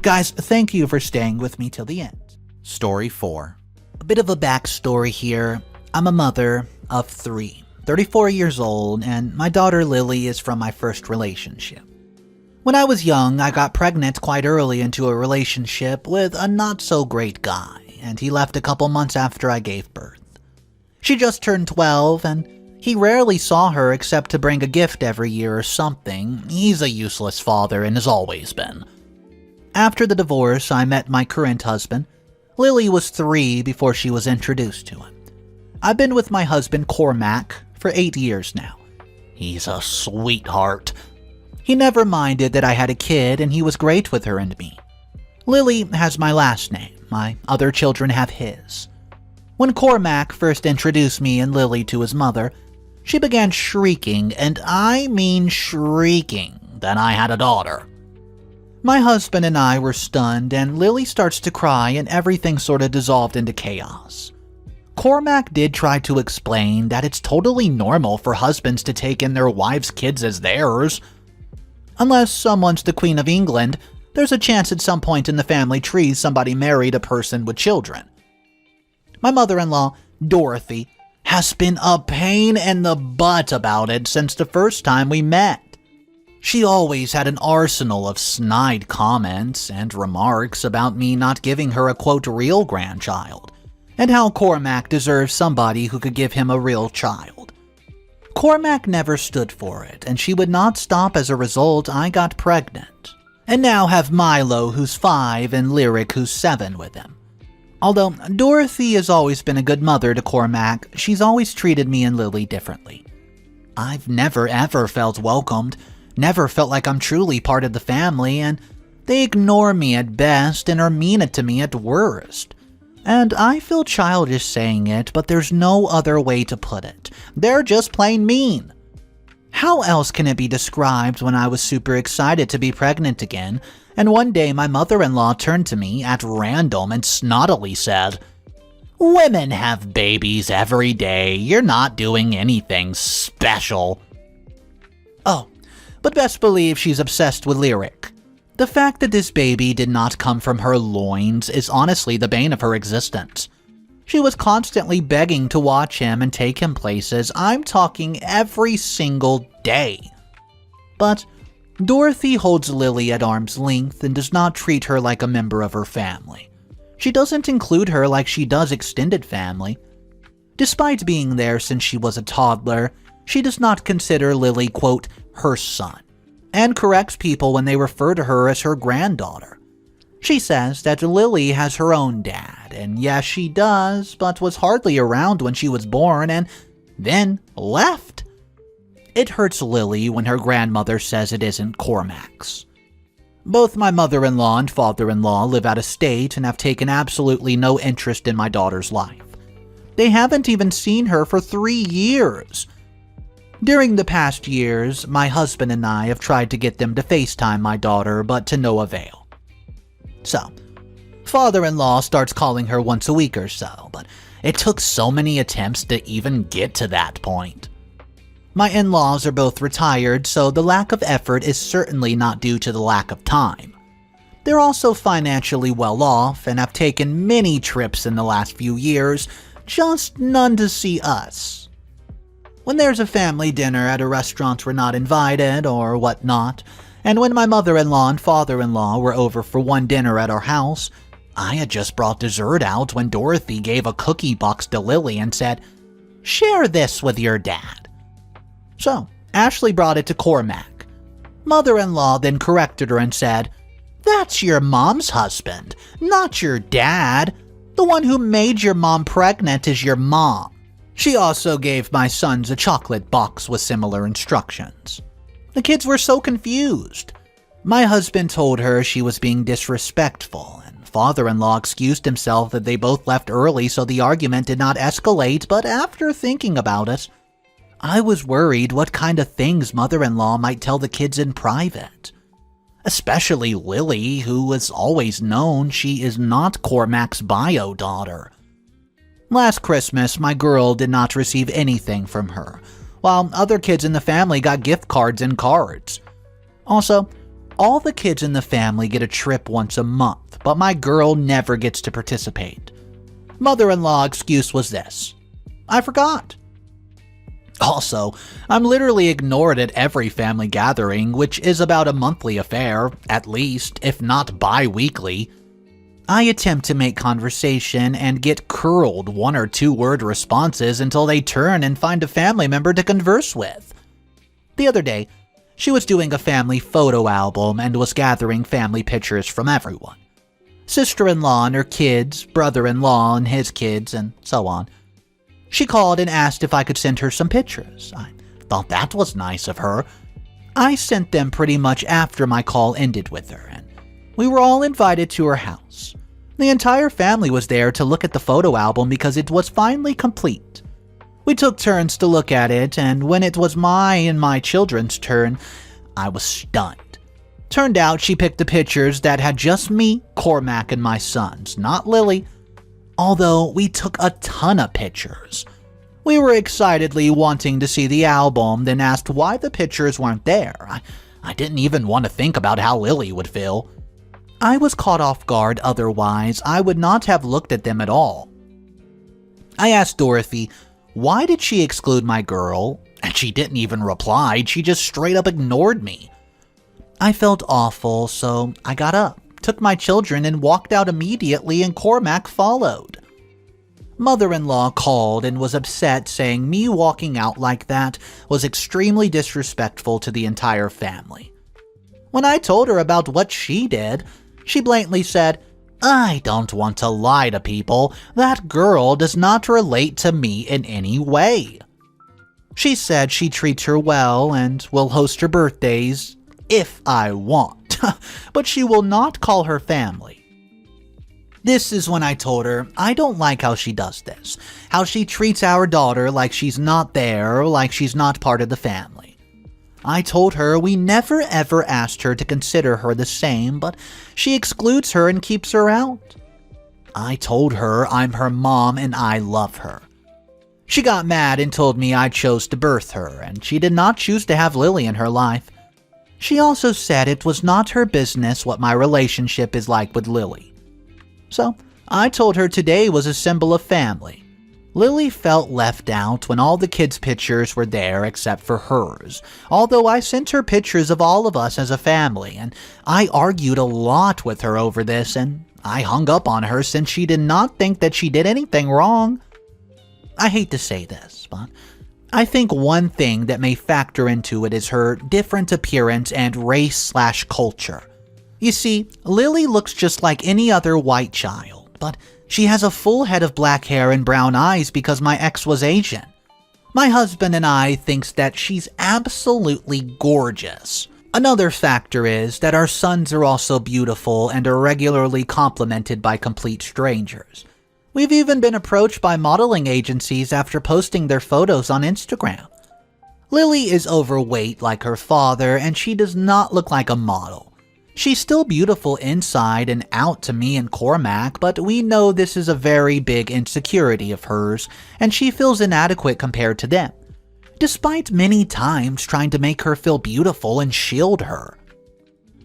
Guys, thank you for staying with me till the end. Story 4. A bit of a backstory here. I'm a mother of 3, 34 years old, and my daughter Lily is from my first relationship. When I was young, I got pregnant quite early into a relationship with a not-so-great guy, and he left a couple months after I gave birth. She just turned 12, and he rarely saw her except to bring a gift every year or something. He's a useless father and has always been. After the divorce, I met my current husband. Lily was 3 before she was introduced to him. I've been with my husband Cormac for 8 years now. He's a sweetheart. He never minded that I had a kid, and he was great with her and me. Lily has my last name. My other children have his. When Cormac first introduced me and Lily to his mother, she began shrieking, and I mean shrieking, that I had a daughter. My husband and I were stunned, and Lily starts to cry, and everything sort of dissolved into chaos. Cormac did try to explain that it's totally normal for husbands to take in their wives' kids as theirs. Unless someone's the Queen of England, there's a chance at some point in the family tree somebody married a person with children. My mother-in-law, Dorothy, has been a pain in the butt about it since the first time we met. She always had an arsenal of snide comments and remarks about me not giving her a quote real grandchild, and how Cormac deserves somebody who could give him a real child. Cormac never stood for it, and she would not stop. As a result, I got pregnant, and now have Milo, who's 5, and Lyric, who's 7, with him. Although Dorothy has always been a good mother to Cormac, she's always treated me and Lily differently. I've never ever felt welcomed, never felt like I'm truly part of the family, and they ignore me at best and are mean to me at worst. And I feel childish saying it, but there's no other way to put it. They're just plain mean. How else can it be described when I was super excited to be pregnant again, and one day my mother-in-law turned to me at random and snottily said, "Women have babies every day. You're not doing anything special." Oh, but best believe she's obsessed with Lyric. The fact that this baby did not come from her loins is honestly the bane of her existence. She was constantly begging to watch him and take him places. I'm talking every single day. But Dorothy holds Lily at arm's length and does not treat her like a member of her family. She doesn't include her like she does extended family. Despite being there since she was a toddler, she does not consider Lily, quote, her son, and corrects people when they refer to her as her granddaughter. She says that Lily has her own dad, and yes, she does, but was hardly around when she was born and then left. It hurts Lily when her grandmother says it isn't Cormac's. Both my mother-in-law and father-in-law live out of state and have taken absolutely no interest in my daughter's life. They haven't even seen her for 3 years. During the past years, my husband and I have tried to get them to FaceTime my daughter, but to no avail. So, father-in-law starts calling her once a week or so, but it took so many attempts to even get to that point. My in-laws are both retired, so the lack of effort is certainly not due to the lack of time. They're also financially well off and have taken many trips in the last few years, just none to see us. When there's a family dinner at a restaurant we're not invited or whatnot, and when my mother-in-law and father-in-law were over for one dinner at our house, I had just brought dessert out when Dorothy gave a cookie box to Lily and said, "Share this with your dad." So, Ashley brought it to Cormac. Mother-in-law then corrected her and said, "That's your mom's husband, not your dad. The one who made your mom pregnant is your mom." She also gave my sons a chocolate box with similar instructions. The kids were so confused. My husband told her she was being disrespectful, and father-in-law excused himself that they both left early so the argument did not escalate, but after thinking about it, I was worried what kind of things mother-in-law might tell the kids in private. Especially Lily, who has always known she is not Cormac's bio daughter. Last Christmas, my girl did not receive anything from her, while other kids in the family got gift cards and cards. Also, all the kids in the family get a trip once a month, but my girl never gets to participate. Mother-in-law excuse was this: "I forgot." Also, I'm literally ignored at every family gathering, which is about a monthly affair, at least, if not bi-weekly. I attempt to make conversation and get curled 1 or 2 word responses until they turn and find a family member to converse with. The other day, she was doing a family photo album and was gathering family pictures from everyone. Sister-in-law and her kids, brother-in-law and his kids, and so on. She called and asked if I could send her some pictures. I thought that was nice of her. I sent them pretty much after my call ended with her, and we were all invited to her house. The entire family was there to look at the photo album because it was finally complete. We took turns to look at it, and when it was my and my children's turn, I was stunned. Turned out she picked the pictures that had just me, Cormac, and my sons, not Lily. Although we took a ton of pictures. We were excitedly wanting to see the album, then asked why the pictures weren't there. I didn't even want to think about how Lily would feel. I was caught off guard, otherwise I would not have looked at them at all. I asked Dorothy, why did she exclude my girl? And she didn't even reply, she just straight up ignored me. I felt awful, so I got up, took my children, and walked out immediately, and Cormac followed. Mother-in-law called and was upset, saying me walking out like that was extremely disrespectful to the entire family. When I told her about what she did, she blatantly said, "I don't want to lie to people. That girl does not relate to me in any way." She said she treats her well and will host her birthdays if I want, but she will not call her family. This is when I told her I don't like how she does this, how she treats our daughter like she's not there, like she's not part of the family. I told her we never ever asked her to consider her the same, but she excludes her and keeps her out. I told her I'm her mom and I love her. She got mad and told me I chose to birth her, and she did not choose to have Lily in her life. She also said it was not her business what my relationship is like with Lily. So, I told her today was a symbol of family. Lily felt left out when all the kids' pictures were there except for hers, although I sent her pictures of all of us as a family, and I argued a lot with her over this, and I hung up on her since she did not think that she did anything wrong. I hate to say this, but I think one thing that may factor into it is her different appearance and race/culture. You see, Lily looks just like any other white child, but she has a full head of black hair and brown eyes because my ex was Asian. My husband and I thinks that she's absolutely gorgeous. Another factor is that our sons are also beautiful and are regularly complimented by complete strangers. We've even been approached by modeling agencies after posting their photos on Instagram. Lily is overweight like her father, and she does not look like a model. She's still beautiful inside and out to me and Cormac, but we know this is a very big insecurity of hers, and she feels inadequate compared to them, despite many times trying to make her feel beautiful and shield her.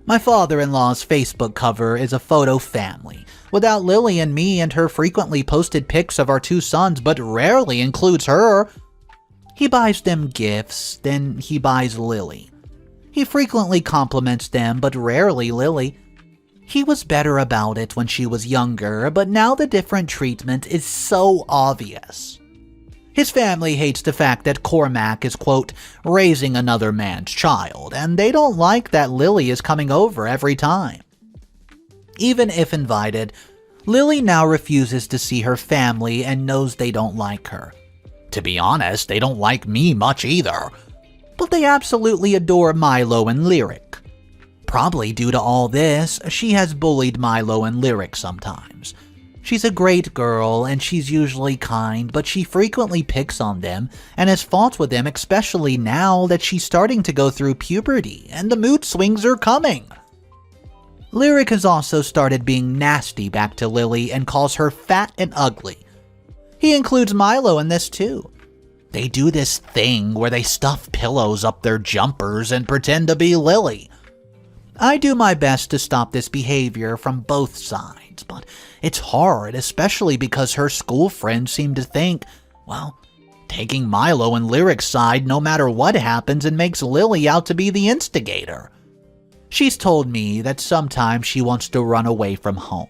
My father-in-law's Facebook cover is a photo family, without Lily and me, and her frequently posted pics of our two sons, but rarely includes her. He buys them gifts, then he buys Lily. He frequently compliments them, but rarely Lily. He was better about it when she was younger, but now the different treatment is so obvious. His family hates the fact that Cormac is, quote, raising another man's child, and they don't like that Lily is coming over every time. Even if invited, Lily now refuses to see her family and knows they don't like her. To be honest, they don't like me much either. But they absolutely adore Milo and Lyric. Probably due to all this, she has bullied Milo and Lyric sometimes. She's a great girl and she's usually kind, but she frequently picks on them and has fought with them, especially now that she's starting to go through puberty and the mood swings are coming. Lyric has also started being nasty back to Lily and calls her fat and ugly. He includes Milo in this too. They do this thing where they stuff pillows up their jumpers and pretend to be Lily. I do my best to stop this behavior from both sides, but it's hard, especially because her school friends seem to think, well, taking Milo and Lyric's side no matter what happens and makes Lily out to be the instigator. She's told me that sometimes she wants to run away from home.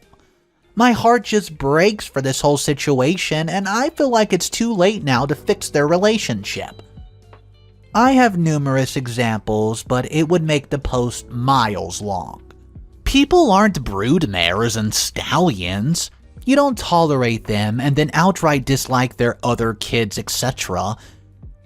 My heart just breaks for this whole situation, and I feel like it's too late now to fix their relationship. I have numerous examples, but it would make the post miles long. People aren't broodmares and stallions. You don't tolerate them and then outright dislike their other kids, etc.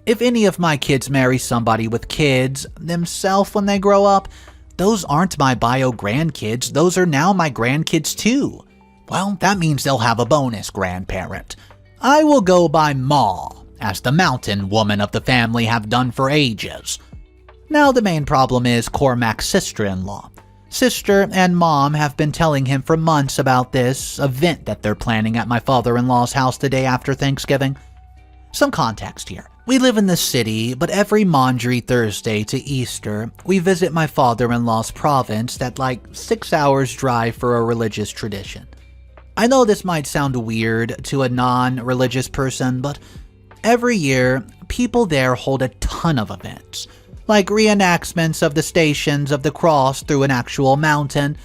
If any of my kids marry somebody with kids themselves when they grow up, those aren't my bio grandkids, those are now my grandkids too. Well, that means they'll have a bonus grandparent. I will go by Ma, as the mountain woman of the family have done for ages. Now the main problem is Cormac's sister-in-law. Sister and mom have been telling him for months about this event that they're planning at my father-in-law's house the day after Thanksgiving. Some context here. We live in the city, but every Maundy Thursday to Easter, we visit my father-in-law's province that's like 6 hours drive for a religious tradition. I know this might sound weird to a non-religious person, but every year, people there hold a ton of events, like reenactments of the Stations of the Cross through an actual mountain,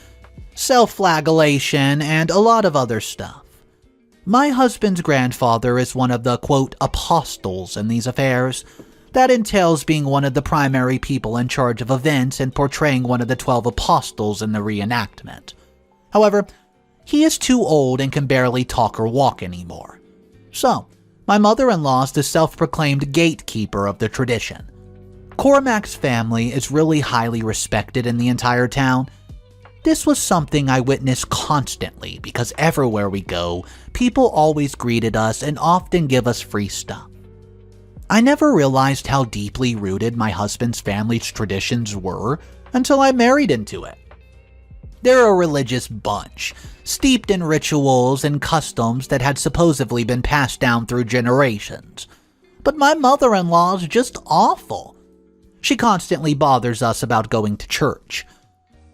self-flagellation, and a lot of other stuff. My husband's grandfather is one of the, quote, apostles in these affairs. That entails being one of the primary people in charge of events and portraying one of the 12 apostles in the reenactment. However, he is too old and can barely talk or walk anymore. So, my mother-in-law is the self-proclaimed gatekeeper of the tradition. Cormac's family is really highly respected in the entire town. This was something I witnessed constantly because everywhere we go, people always greeted us and often give us free stuff. I never realized how deeply rooted my husband's family's traditions were until I married into it. They're a religious bunch, steeped in rituals and customs that had supposedly been passed down through generations. But my mother-in-law is just awful. She constantly bothers us about going to church.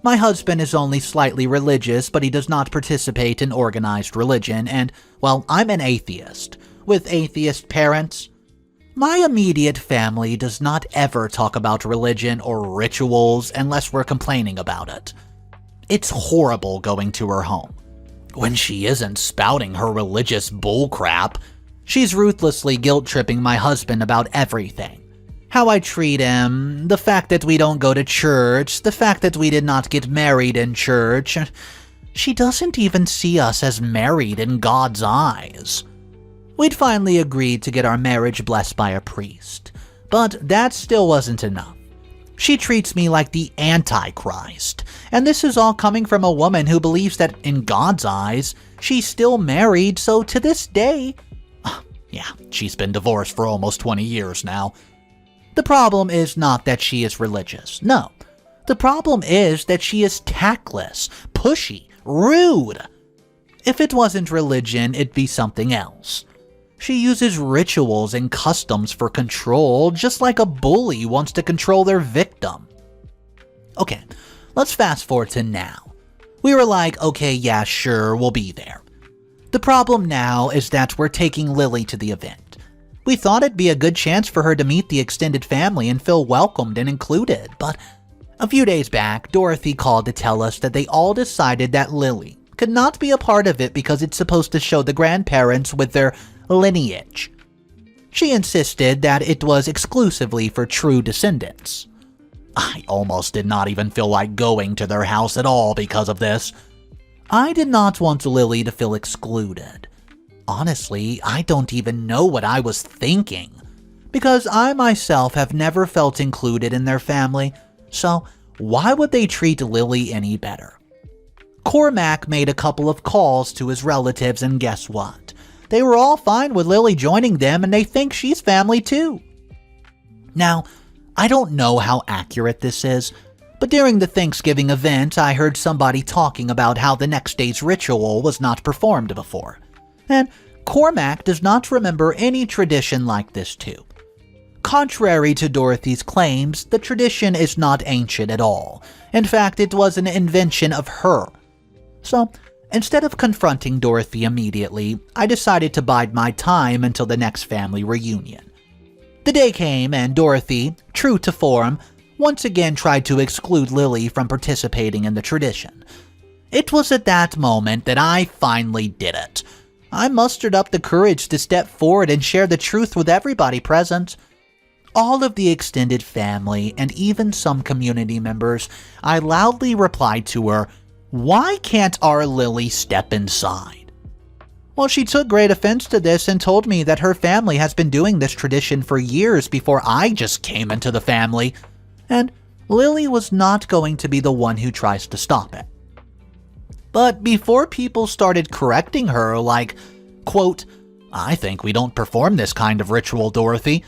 My husband is only slightly religious, but he does not participate in organized religion, and, well, I'm an atheist, with atheist parents. My immediate family does not ever talk about religion or rituals unless we're complaining about it. It's horrible going to her home. When she isn't spouting her religious bullcrap, she's ruthlessly guilt-tripping my husband about everything. How I treat him, the fact that we don't go to church, the fact that we did not get married in church. She doesn't even see us as married in God's eyes. We'd finally agreed to get our marriage blessed by a priest, but that still wasn't enough. She treats me like the Antichrist, and this is all coming from a woman who believes that in God's eyes, she's still married, so to this day, yeah, she's been divorced for almost 20 years now. The problem is not that she is religious, no. The problem is that she is tactless, pushy, rude. If it wasn't religion, it'd be something else. She uses rituals and customs for control, just like a bully wants to control their victim. Okay, let's fast forward to now. We were like, okay, yeah, sure, we'll be there. The problem now is that we're taking Lily to the event. We thought it'd be a good chance for her to meet the extended family and feel welcomed and included, but a few days back, Dorothy called to tell us that they all decided that Lily could not be a part of it because it's supposed to show the grandparents with their lineage. She insisted that it was exclusively for true descendants. I almost did not even feel like going to their house at all because of this. I did not want Lily to feel excluded. Honestly, I don't even know what I was thinking, because I myself have never felt included in their family, so why would they treat Lily any better? Cormac made a couple of calls to his relatives, and guess what? They were all fine with Lily joining them, and they think she's family too. Now, I don't know how accurate this is, but during the Thanksgiving event, I heard somebody talking about how the next day's ritual was not performed before. And Cormac does not remember any tradition like this too. Contrary to Dorothy's claims, the tradition is not ancient at all. In fact, it was an invention of her. So, instead of confronting Dorothy immediately, I decided to bide my time until the next family reunion. The day came and Dorothy, true to form, once again tried to exclude Lily from participating in the tradition. It was at that moment that I finally did it. I mustered up the courage to step forward and share the truth with everybody present. All of the extended family and even some community members, I loudly replied to her, "Why can't our Lily step inside?" Well, she took great offense to this and told me that her family has been doing this tradition for years before I just came into the family, and Lily was not going to be the one who tries to stop it. But before people started correcting her like, quote, "I think we don't perform this kind of ritual, Dorothy.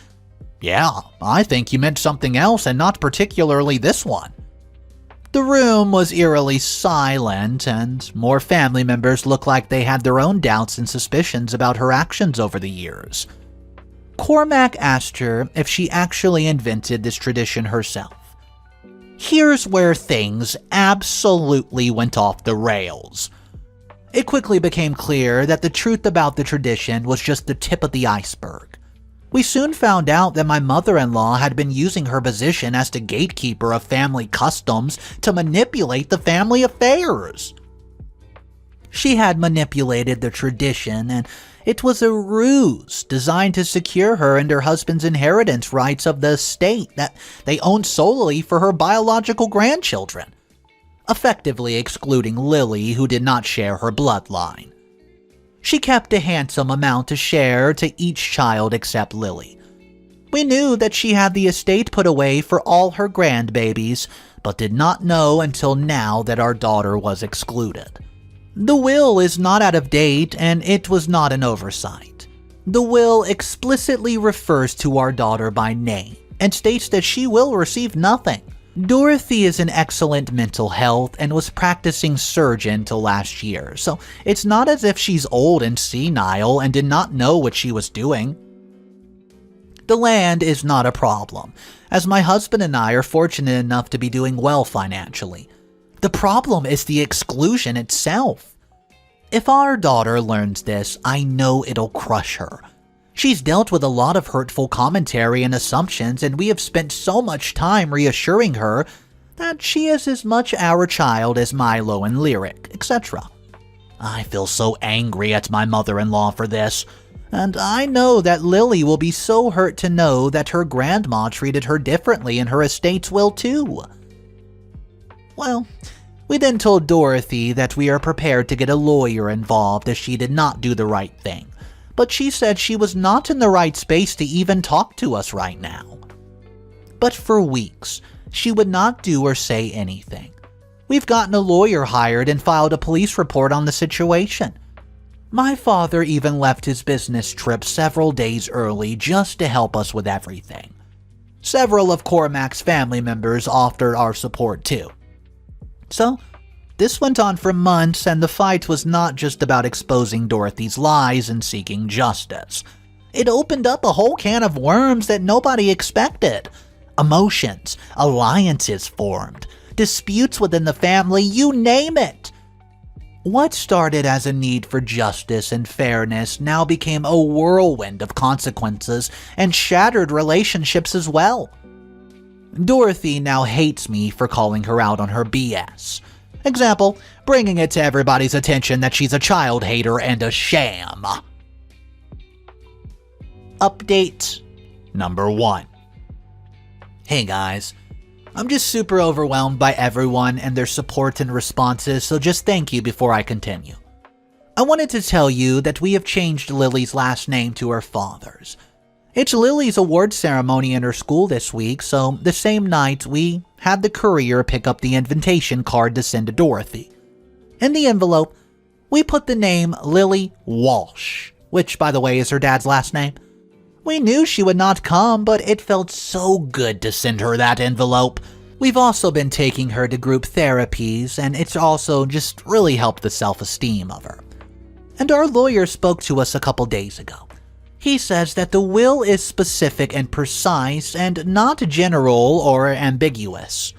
Yeah, I think you meant something else and not particularly this one." The room was eerily silent, and more family members looked like they had their own doubts and suspicions about her actions over the years. Cormac asked her if she actually invented this tradition herself. Here's where things absolutely went off the rails. It quickly became clear that the truth about the tradition was just the tip of the iceberg. We soon found out that my mother-in-law had been using her position as the gatekeeper of family customs to manipulate the family affairs. She had manipulated the tradition, and it was a ruse designed to secure her and her husband's inheritance rights of the estate that they owned solely for her biological grandchildren, effectively excluding Lily, who did not share her bloodline. She kept a handsome amount to share to each child except Lily. We knew that she had the estate put away for all her grandbabies, but did not know until now that our daughter was excluded. The will is not out of date, and it was not an oversight. The will explicitly refers to our daughter by name, and states that she will receive nothing. Dorothy is in excellent mental health and was practicing surgeon till last year, so it's not as if she's old and senile and did not know what she was doing. The land is not a problem, as my husband and I are fortunate enough to be doing well financially. The problem is the exclusion itself. If our daughter learns this, I know it'll crush her. She's dealt with a lot of hurtful commentary and assumptions, and we have spent so much time reassuring her that she is as much our child as Milo and Lyric, etc. I feel so angry at my mother-in-law for this, and I know that Lily will be so hurt to know that her grandma treated her differently in her estate's will too. Well, we then told Dorothy that we are prepared to get a lawyer involved if she did not do the right thing, but she said she was not in the right space to even talk to us right now. But for weeks, she would not do or say anything. We've gotten a lawyer hired and filed a police report on the situation. My father even left his business trip several days early just to help us with everything. Several of Cormac's family members offered our support too. So, this went on for months, and the fight was not just about exposing Dorothy's lies and seeking justice. It opened up a whole can of worms that nobody expected. Emotions, alliances formed, disputes within the family, you name it. What started as a need for justice and fairness now became a whirlwind of consequences and shattered relationships as well. Dorothy now hates me for calling her out on her BS. Example, bringing it to everybody's attention that she's a child hater and a sham. Update number 1. Hey guys, I'm just super overwhelmed by everyone and their support and responses, so just thank you before I continue. I wanted to tell you that we have changed Lily's last name to her father's. It's Lily's award ceremony in her school this week, so the same night we had the courier pick up the invitation card to send to Dorothy. In the envelope, we put the name Lily Walsh, which by the way is her dad's last name. We knew she would not come, but it felt so good to send her that envelope. We've also been taking her to group therapies, and it's also just really helped the self-esteem of her. And our lawyer spoke to us a couple days ago. He says that the will is specific and precise and not general or ambiguous.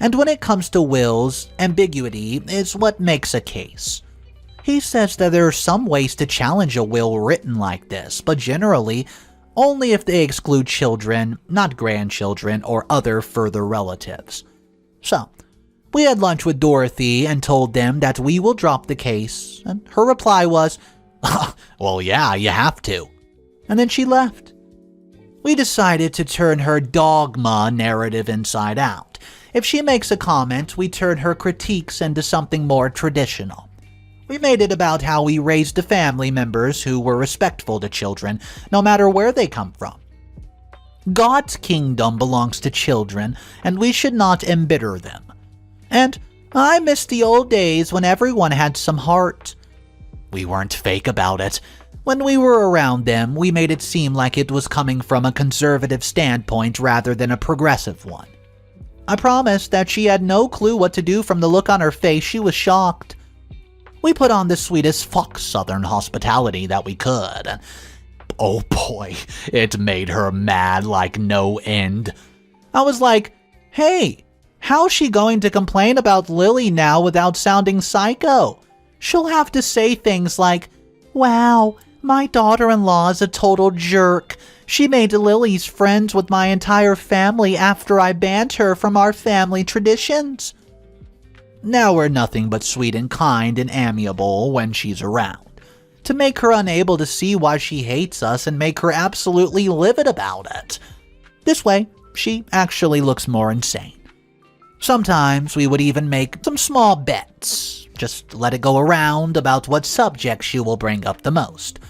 And when it comes to wills, ambiguity is what makes a case. He says that there are some ways to challenge a will written like this, but generally, only if they exclude children, not grandchildren, or other further relatives. So, we had lunch with Dorothy and told them that we will drop the case, and her reply was, well yeah, you have to. And then she left. We decided to turn her dogma narrative inside out. If she makes a comment, we turn her critiques into something more traditional. We made it about how we raised the family members who were respectful to children, no matter where they come from. God's kingdom belongs to children, and we should not embitter them. And I miss the old days when everyone had some heart. We weren't fake about it. When we were around them, we made it seem like it was coming from a conservative standpoint rather than a progressive one. I promised that she had no clue what to do from the look on her face. She was shocked. We put on the sweetest fuck Southern hospitality that we could. Oh boy, it made her mad like no end. I was like, hey, how's she going to complain about Lily now without sounding psycho? She'll have to say things like, wow, my daughter-in-law is a total jerk. She made Lily's friends with my entire family after I banned her from our family traditions. Now we're nothing but sweet and kind and amiable when she's around. To make her unable to see why she hates us and make her absolutely livid about it. This way, she actually looks more insane. Sometimes we would even make some small bets. Just let it go around about what subject she will bring up the most.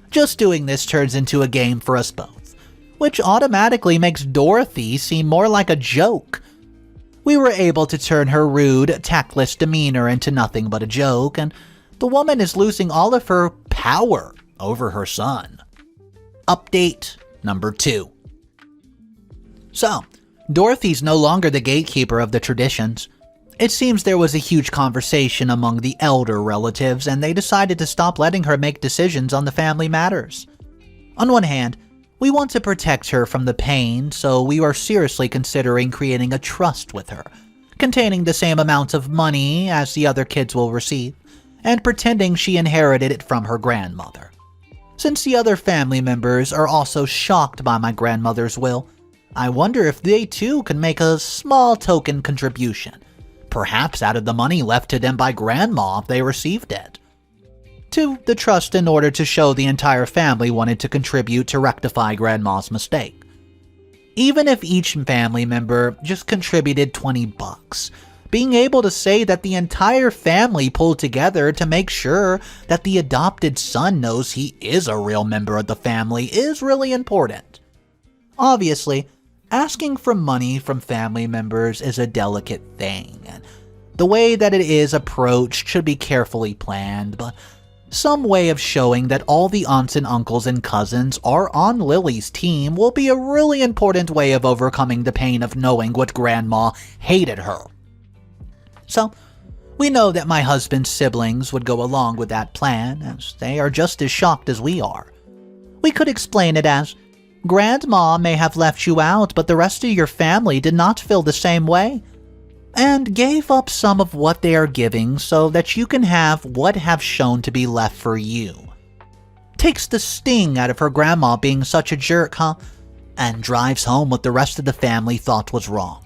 Just doing this turns into a game for us both, which automatically makes Dorothy seem more like a joke. We were able to turn her rude, tactless demeanor into nothing but a joke, and the woman is losing all of her power over her son. Update number 2. So, Dorothy's no longer the gatekeeper of the traditions. It seems there was a huge conversation among the elder relatives, and they decided to stop letting her make decisions on the family matters. On one hand, we want to protect her from the pain, so we are seriously considering creating a trust with her, containing the same amount of money as the other kids will receive, and pretending she inherited it from her grandmother. Since the other family members are also shocked by my grandmother's will, I wonder if they too can make a small token contribution, perhaps out of the money left to them by Grandma if they received it, to the trust in order to show the entire family wanted to contribute to rectify Grandma's mistake. Even if each family member just contributed $20, being able to say that the entire family pulled together to make sure that the adopted son knows he is a real member of the family is really important. Obviously, Asking for money from family members is a delicate thing, and the way that it is approached should be carefully planned, but some way of showing that all the aunts and uncles and cousins are on Lily's team will be a really important way of overcoming the pain of knowing what Grandma hated her. So, we know that my husband's siblings would go along with that plan, as they are just as shocked as we are. We could explain it as, Grandma may have left you out, but the rest of your family did not feel the same way, and gave up some of what they are giving so that you can have what have shown to be left for you. Takes the sting out of her grandma being such a jerk, huh? And drives home what the rest of the family thought was wrong.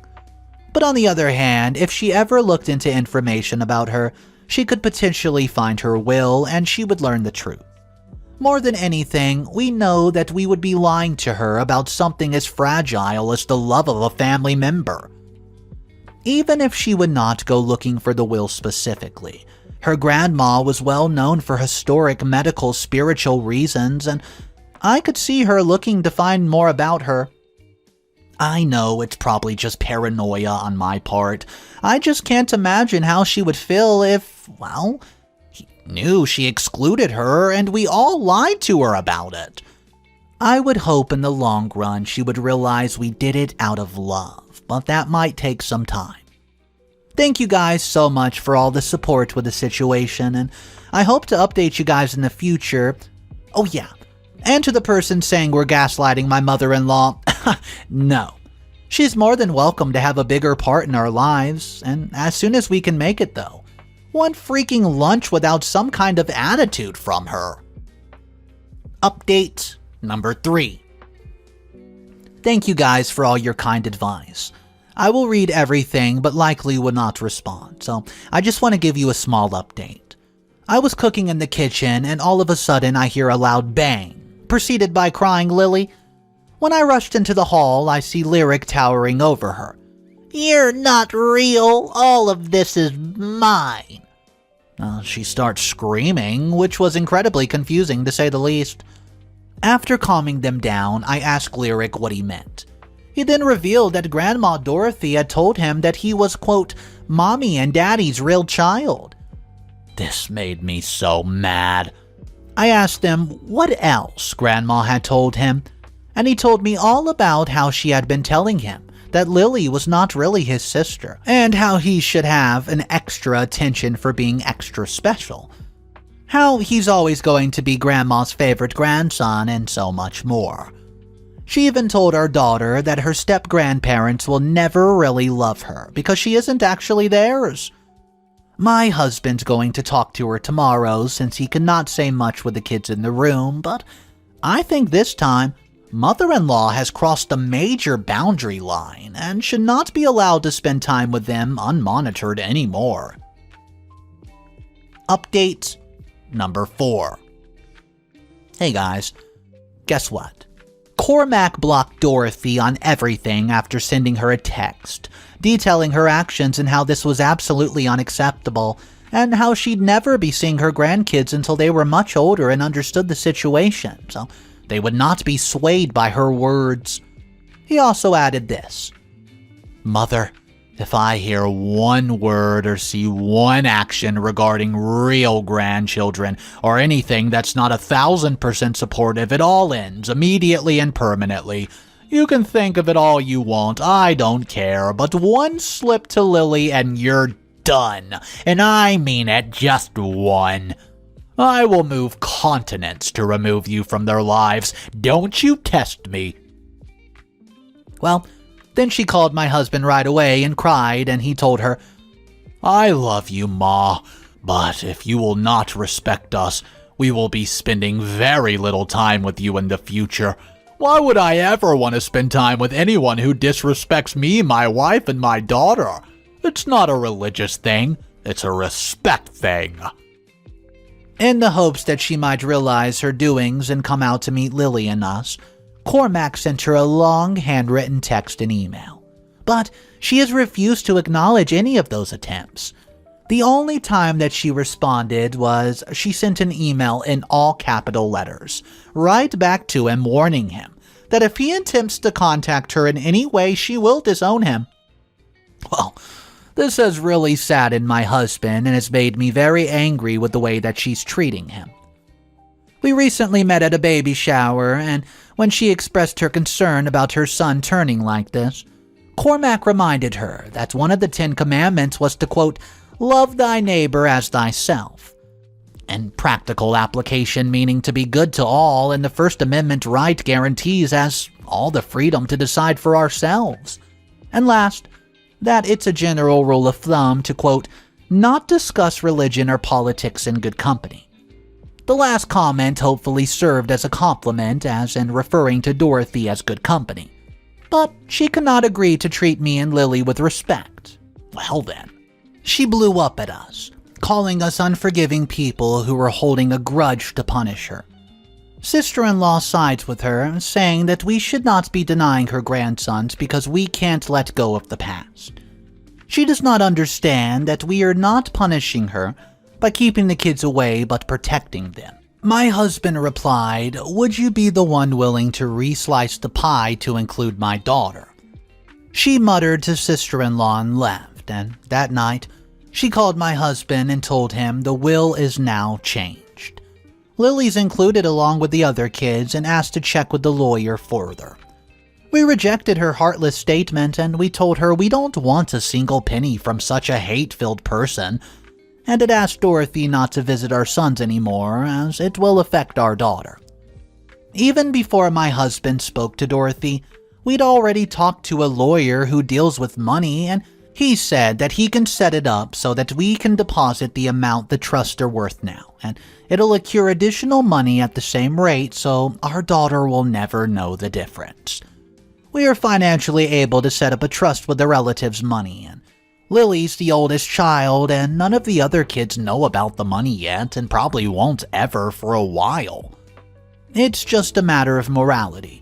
But on the other hand, if she ever looked into information about her, she could potentially find her will and she would learn the truth. More than anything, we know that we would be lying to her about something as fragile as the love of a family member. Even if she would not go looking for the will specifically, her grandma was well known for historic medical spiritual reasons, and I could see her looking to find more about her. I know it's probably just paranoia on my part. I just can't imagine how she would feel if, well, he knew she excluded her and we all lied to her about it. I would hope in the long run she would realize we did it out of love, but that might take some time. Thank you guys so much for all the support with the situation, and I hope to update you guys in the future. Oh yeah, and to the person saying we're gaslighting my mother-in-law, no. She's more than welcome to have a bigger part in our lives, and as soon as we can make it though. One freaking lunch without some kind of attitude from her. Update number 3. Thank you guys for all your kind advice. I will read everything but likely will not respond, so I just want to give you a small update. I was cooking in the kitchen and all of a sudden I hear a loud bang, preceded by crying Lily. When I rushed into the hall, I see Lyric towering over her. "You're not real, all of this is mine." She starts screaming, which was incredibly confusing to say the least. After calming them down, I asked Lyric what he meant. He then revealed that Grandma Dorothy had told him that he was, quote, Mommy and Daddy's real child. This made me so mad. I asked him what else Grandma had told him, and he told me all about how she had been telling him that Lily was not really his sister, and how he should have an extra attention for being extra special. How he's always going to be Grandma's favorite grandson, and so much more. She even told our daughter that her step-grandparents will never really love her because she isn't actually theirs. My husband's going to talk to her tomorrow since he cannot say much with the kids in the room, but I think this time, mother-in-law has crossed a major boundary line and should not be allowed to spend time with them unmonitored anymore. Update number 4. Hey guys, guess what? Cormac blocked Dorothy on everything after sending her a text, detailing her actions and how this was absolutely unacceptable, and how she'd never be seeing her grandkids until they were much older and understood the situation, so they would not be swayed by her words. He also added this. Mother, if I hear one word or see one action regarding real grandchildren or anything that's not 1,000% supportive, it all ends immediately and permanently. You can think of it all you want, I don't care, but one slip to Lily and you're done. And I mean it, just one. I will move continents to remove you from their lives. Don't you test me. Well, then she called my husband right away and cried, and he told her, I love you, Ma, but if you will not respect us, we will be spending very little time with you in the future. Why would I ever want to spend time with anyone who disrespects me, my wife, and my daughter? It's not a religious thing, it's a respect thing. In the hopes that she might realize her doings and come out to meet Lily and us, Cormac sent her a long handwritten text and email, but she has refused to acknowledge any of those attempts. The only time that she responded was she sent an email in all capital letters, right back to him warning him that if he attempts to contact her in any way, she will disown him. Well, this has really saddened my husband and has made me very angry with the way that she's treating him. We recently met at a baby shower, and when she expressed her concern about her son turning like this, Cormac reminded her that one of the 10 Commandments was to, quote, love thy neighbor as thyself. In practical application, meaning to be good to all, and the First Amendment right guarantees us all the freedom to decide for ourselves. And last, that it's a general rule of thumb to, quote, not discuss religion or politics in good company. The last comment hopefully served as a compliment, as in referring to Dorothy as good company. But she could not agree to treat me and Lily with respect. Well then, she blew up at us, calling us unforgiving people who were holding a grudge to punish her. Sister-in-law sides with her, saying that we should not be denying her grandsons because we can't let go of the past. She does not understand that we are not punishing her by keeping the kids away but protecting them. My husband replied, would you be the one willing to re-slice the pie to include my daughter? She muttered to sister-in-law and left, and that night, she called my husband and told him the will is now changed. Lily's included along with the other kids and asked to check with the lawyer further. We rejected her heartless statement and we told her we don't want a single penny from such a hate-filled person, and had asked Dorothy not to visit our sons anymore as it will affect our daughter. Even before my husband spoke to Dorothy, we'd already talked to a lawyer who deals with money, and he said that he can set it up so that we can deposit the amount the trusts are worth now, and it'll accrue additional money at the same rate so our daughter will never know the difference. We are financially able to set up a trust with the relatives' money, and Lily's the oldest child, and none of the other kids know about the money yet and probably won't ever for a while. It's just a matter of morality.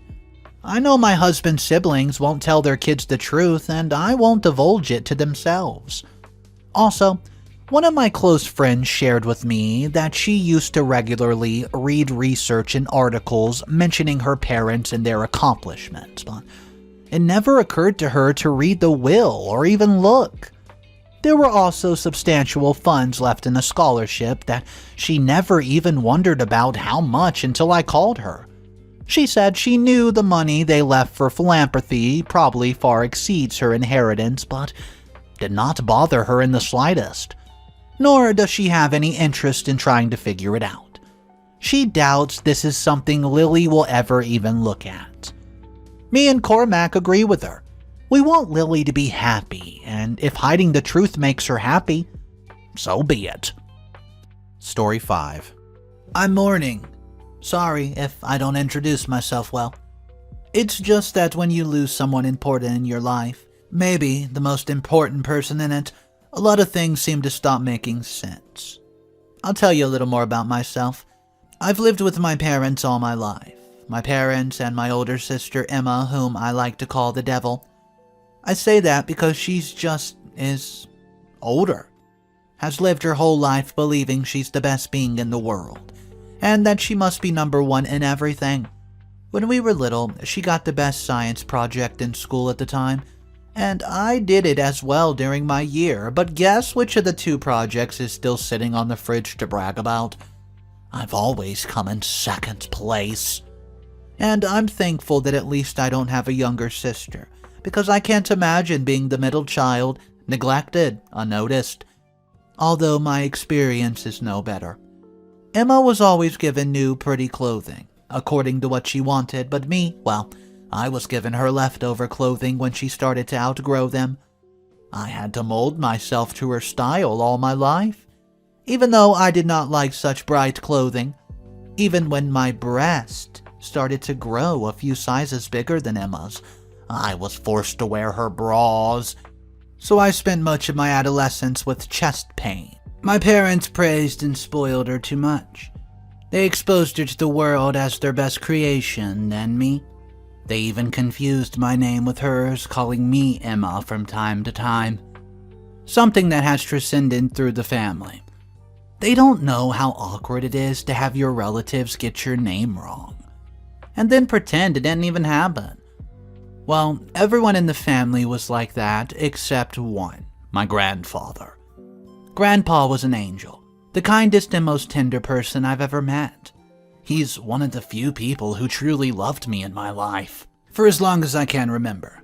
I know my husband's siblings won't tell their kids the truth, and I won't divulge it to themselves. Also, one of my close friends shared with me that she used to regularly read research and articles mentioning her parents and their accomplishments, but it never occurred to her to read the will or even look. There were also substantial funds left in a scholarship that she never even wondered about how much until I called her. She said she knew the money they left for philanthropy probably far exceeds her inheritance, but did not bother her in the slightest. Nor does she have any interest in trying to figure it out. She doubts this is something Lily will ever even look at. Me and Cormac agree with her. We want Lily to be happy, and if hiding the truth makes her happy, so be it. Story 5. I'm mourning. Sorry if I don't introduce myself well. It's just that when you lose someone important in your life, maybe the most important person in it, a lot of things seem to stop making sense. I'll tell you a little more about myself. I've lived with my parents all my life. My parents and my older sister Emma, whom I like to call the devil. I say that because she's just is older. Has lived her whole life believing she's the best being in the world, and that she must be number one in everything. When we were little, she got the best science project in school at the time, and I did it as well during my year, but guess which of the two projects is still sitting on the fridge to brag about? I've always come in second place. And I'm thankful that at least I don't have a younger sister, because I can't imagine being the middle child, neglected, unnoticed. Although my experience is no better. Emma was always given new, pretty clothing, according to what she wanted, but me, well, I was given her leftover clothing when she started to outgrow them. I had to mold myself to her style all my life, even though I did not like such bright clothing. Even when my breast started to grow a few sizes bigger than Emma's, I was forced to wear her bras. So I spent much of my adolescence with chest pain. My parents praised and spoiled her too much. They exposed her to the world as their best creation, and me. They even confused my name with hers, calling me Emma from time to time. Something that has transcended through the family. They don't know how awkward it is to have your relatives get your name wrong. and then pretend it didn't even happen. Well, everyone in the family was like that except one, my grandfather. Grandpa was an angel, the kindest and most tender person I've ever met. He's one of the few people who truly loved me in my life, for as long as I can remember.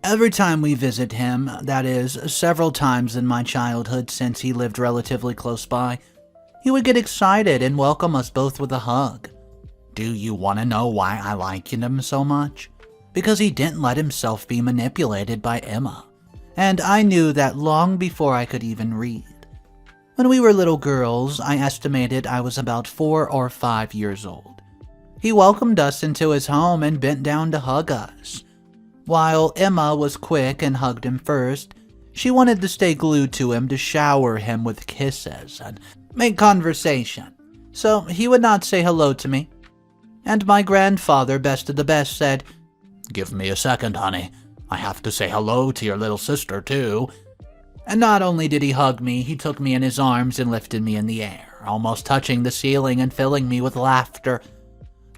Every time we visit him, that is, several times in my childhood since he lived relatively close by, he would get excited and welcome us both with a hug. Do you want to know why I liked him so much? Because he didn't let himself be manipulated by Emma, and I knew that long before I could even read. When we were little girls, I estimated I was about 4 or 5 years old. He welcomed us into his home and bent down to hug us. While Emma was quick and hugged him first, she wanted to stay glued to him to shower him with kisses and make conversation, so he would not say hello to me. And my grandfather, best of the best, said, "Give me a second, honey. I have to say hello to your little sister, too." And not only did he hug me, he took me in his arms and lifted me in the air, almost touching the ceiling and filling me with laughter.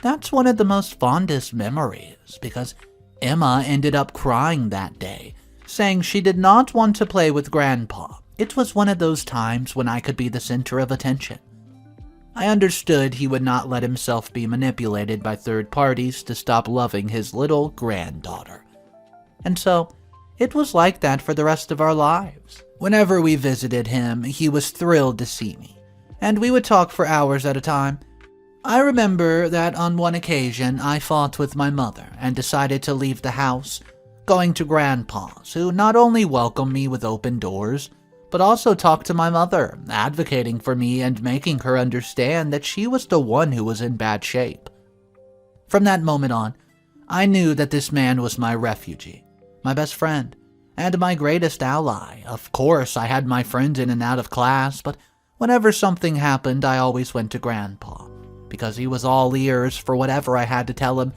That's one of the most fondest memories, because Emma ended up crying that day, saying she did not want to play with Grandpa. It was one of those times when I could be the center of attention. I understood he would not let himself be manipulated by third parties to stop loving his little granddaughter. And so, it was like that for the rest of our lives. Whenever we visited him, he was thrilled to see me, and we would talk for hours at a time. I remember that on one occasion I fought with my mother and decided to leave the house, going to Grandpa's, who not only welcomed me with open doors, but also talked to my mother, advocating for me and making her understand that she was the one who was in bad shape. From that moment on, I knew that this man was my refugee, my best friend, and my greatest ally. Of course, I had my friends in and out of class, but whenever something happened, I always went to Grandpa, because he was all ears for whatever I had to tell him.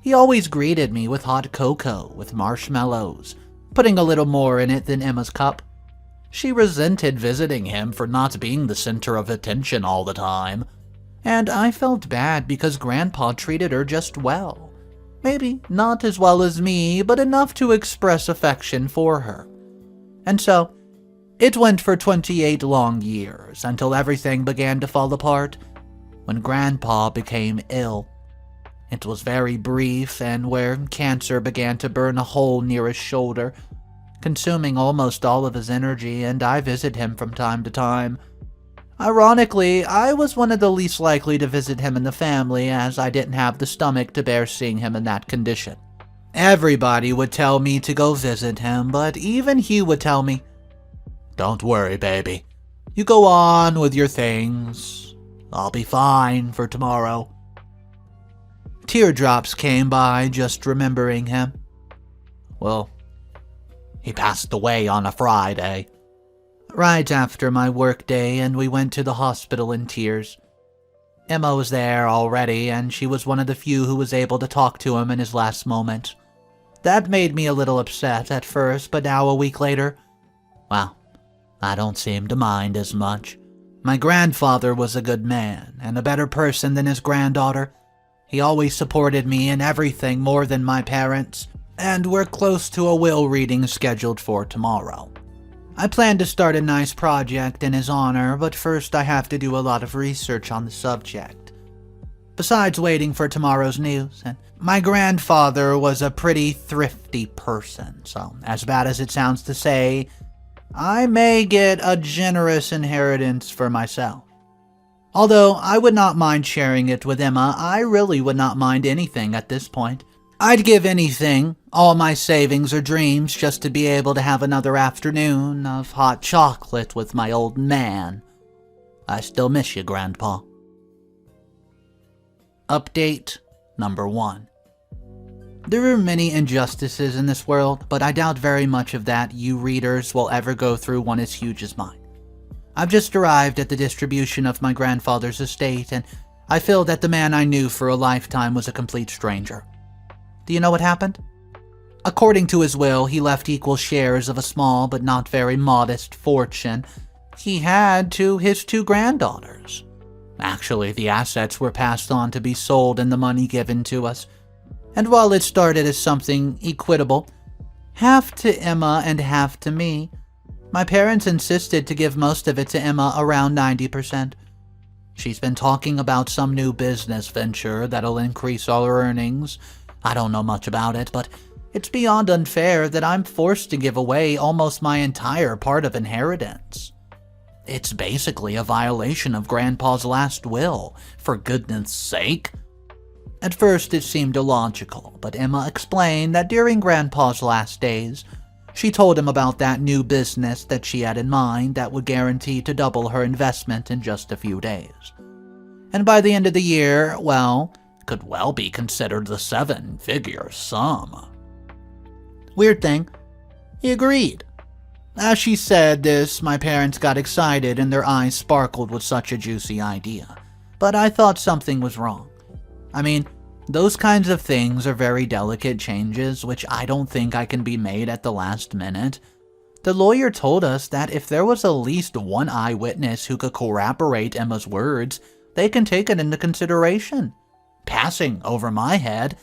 He always greeted me with hot cocoa with marshmallows, putting a little more in it than Emma's cup. She resented visiting him for not being the center of attention all the time, and I felt bad because Grandpa treated her just well. Maybe not as well as me, but enough to express affection for her. And so, it went for 28 long years until everything began to fall apart when Grandpa became ill. It was very brief, and where cancer began to burn a hole near his shoulder, consuming almost all of his energy, and I visit him from time to time. Ironically, I was one of the least likely to visit him in the family, as I didn't have the stomach to bear seeing him in that condition. Everybody would tell me to go visit him, but even he would tell me, "Don't worry, baby. You go on with your things. I'll be fine for tomorrow." Teardrops came by just remembering him. Well, he passed away on a Friday, right after my workday, and we went to the hospital in tears. Emma was there already, and she was one of the few who was able to talk to him in his last moments. That made me a little upset at first, but now a week later, well, I don't seem to mind as much. My grandfather was a good man, and a better person than his granddaughter. He always supported me in everything more than my parents, and we're close to a will reading scheduled for tomorrow. I plan to start a nice project in his honor, but first I have to do a lot of research on the subject. Besides waiting for tomorrow's news, and my grandfather was a pretty thrifty person, so as bad as it sounds to say, I may get a generous inheritance for myself. Although I would not mind sharing it with Emma, I really would not mind anything at this point. I'd give anything, all my savings or dreams, just to be able to have another afternoon of hot chocolate with my old man. I still miss you, Grandpa. Update number 1. There are many injustices in this world, but I doubt very much of that you readers will ever go through one as huge as mine. I've just arrived at the distribution of my grandfather's estate, and I feel that the man I knew for a lifetime was a complete stranger. Do you know what happened? According to his will, he left equal shares of a small but not very modest fortune he had to his 2 granddaughters. Actually, the assets were passed on to be sold and the money given to us. And while it started as something equitable, half to Emma and half to me, my parents insisted to give most of it to Emma, around 90%. She's been talking about some new business venture that'll increase our earnings. I don't know much about it, but it's beyond unfair that I'm forced to give away almost my entire part of inheritance. It's basically a violation of Grandpa's last will, for goodness sake. At first it seemed illogical, but Emma explained that during Grandpa's last days, she told him about that new business that she had in mind that would guarantee to double her investment in just a few days. And by the end of the year, well, could well be considered the 7-figure sum. Weird thing, he agreed. As she said this, my parents got excited and their eyes sparkled with such a juicy idea. But I thought something was wrong. I mean, those kinds of things are very delicate changes, which I don't think I can be made at the last minute. The lawyer told us that if there was at least one eyewitness who could corroborate Emma's words, they can take it into consideration. Passing over my head.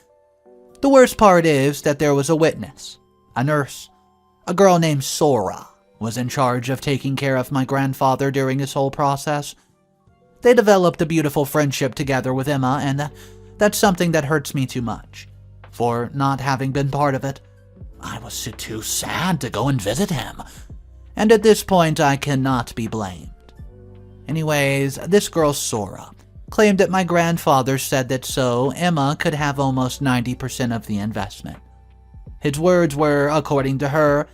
The worst part is that there was a witness, a nurse. A girl named Sora was in charge of taking care of my grandfather during this whole process. They developed a beautiful friendship together with Emma, and that's something that hurts me too much, for not having been part of it. I was too sad to go and visit him, and at this point I cannot be blamed. Anyways, this girl Sora claimed that my grandfather said that so Emma could have almost 90% of the investment. His words were, according to her,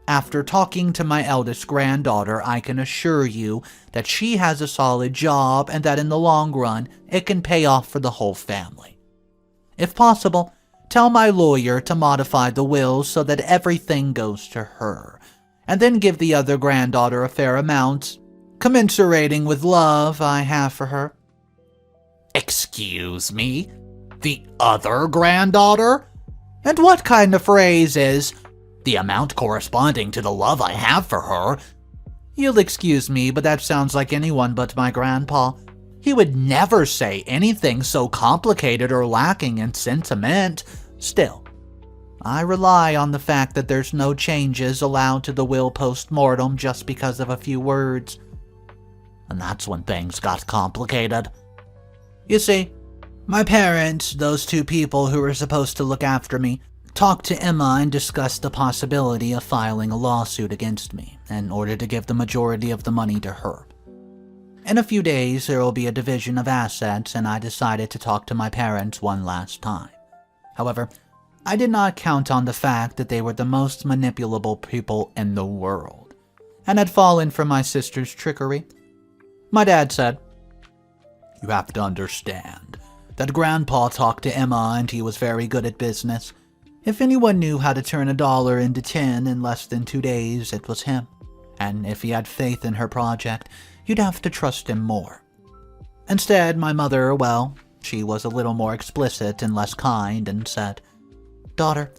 "After talking to my eldest granddaughter, I can assure you that she has a solid job and that in the long run, it can pay off for the whole family. If possible, tell my lawyer to modify the will so that everything goes to her, and then give the other granddaughter a fair amount, commensurating with love I have for her." Excuse me? The other granddaughter? And what kind of phrase is, "the amount corresponding to the love I have for her"? You'll excuse me, but that sounds like anyone but my grandpa. He would never say anything so complicated or lacking in sentiment. Still, I rely on the fact that there's no changes allowed to the will post-mortem just because of a few words. And that's when things got complicated. You see, my parents, those two people who were supposed to look after me, talked to Emma and discussed the possibility of filing a lawsuit against me in order to give the majority of the money to her. In a few days, there will be a division of assets, and I decided to talk to my parents one last time. However, I did not count on the fact that they were the most manipulable people in the world, and had fallen for my sister's trickery. My dad said, "You have to understand that Grandpa talked to Emma and he was very good at business. If anyone knew how to turn $1 into 10 in less than 2 days, it was him. And if he had faith in her project, you'd have to trust him more." Instead, my mother, well, she was a little more explicit and less kind and said, "Daughter,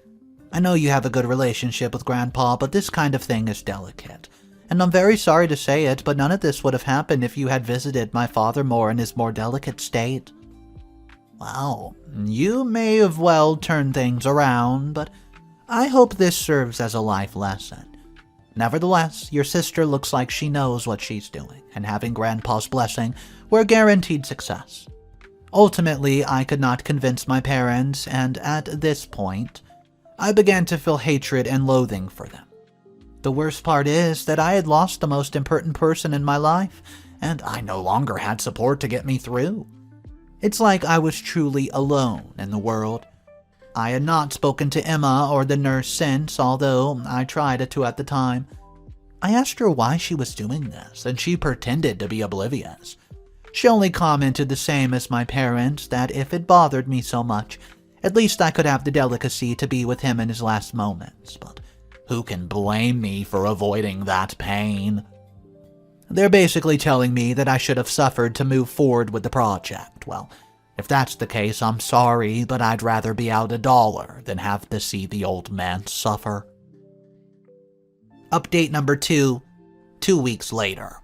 I know you have a good relationship with Grandpa, but this kind of thing is delicate. And I'm very sorry to say it, but none of this would have happened if you had visited my father more in his more delicate state." Well, you may have well turned things around, but I hope this serves as a life lesson. Nevertheless, your sister looks like she knows what she's doing, and having Grandpa's blessing, we're guaranteed success. Ultimately, I could not convince my parents, and at this point, I began to feel hatred and loathing for them. The worst part is that I had lost the most important person in my life, and I no longer had support to get me through. It's like I was truly alone in the world. I had not spoken to Emma or the nurse since, although I tried to at the time. I asked her why she was doing this, and she pretended to be oblivious. She only commented the same as my parents, that if it bothered me so much, at least I could have the delicacy to be with him in his last moments, but who can blame me for avoiding that pain? They're basically telling me that I should have suffered to move forward with the project. Well, if that's the case, I'm sorry, but I'd rather be out $1 than have to see the old man suffer. Update number 2, 2 weeks later.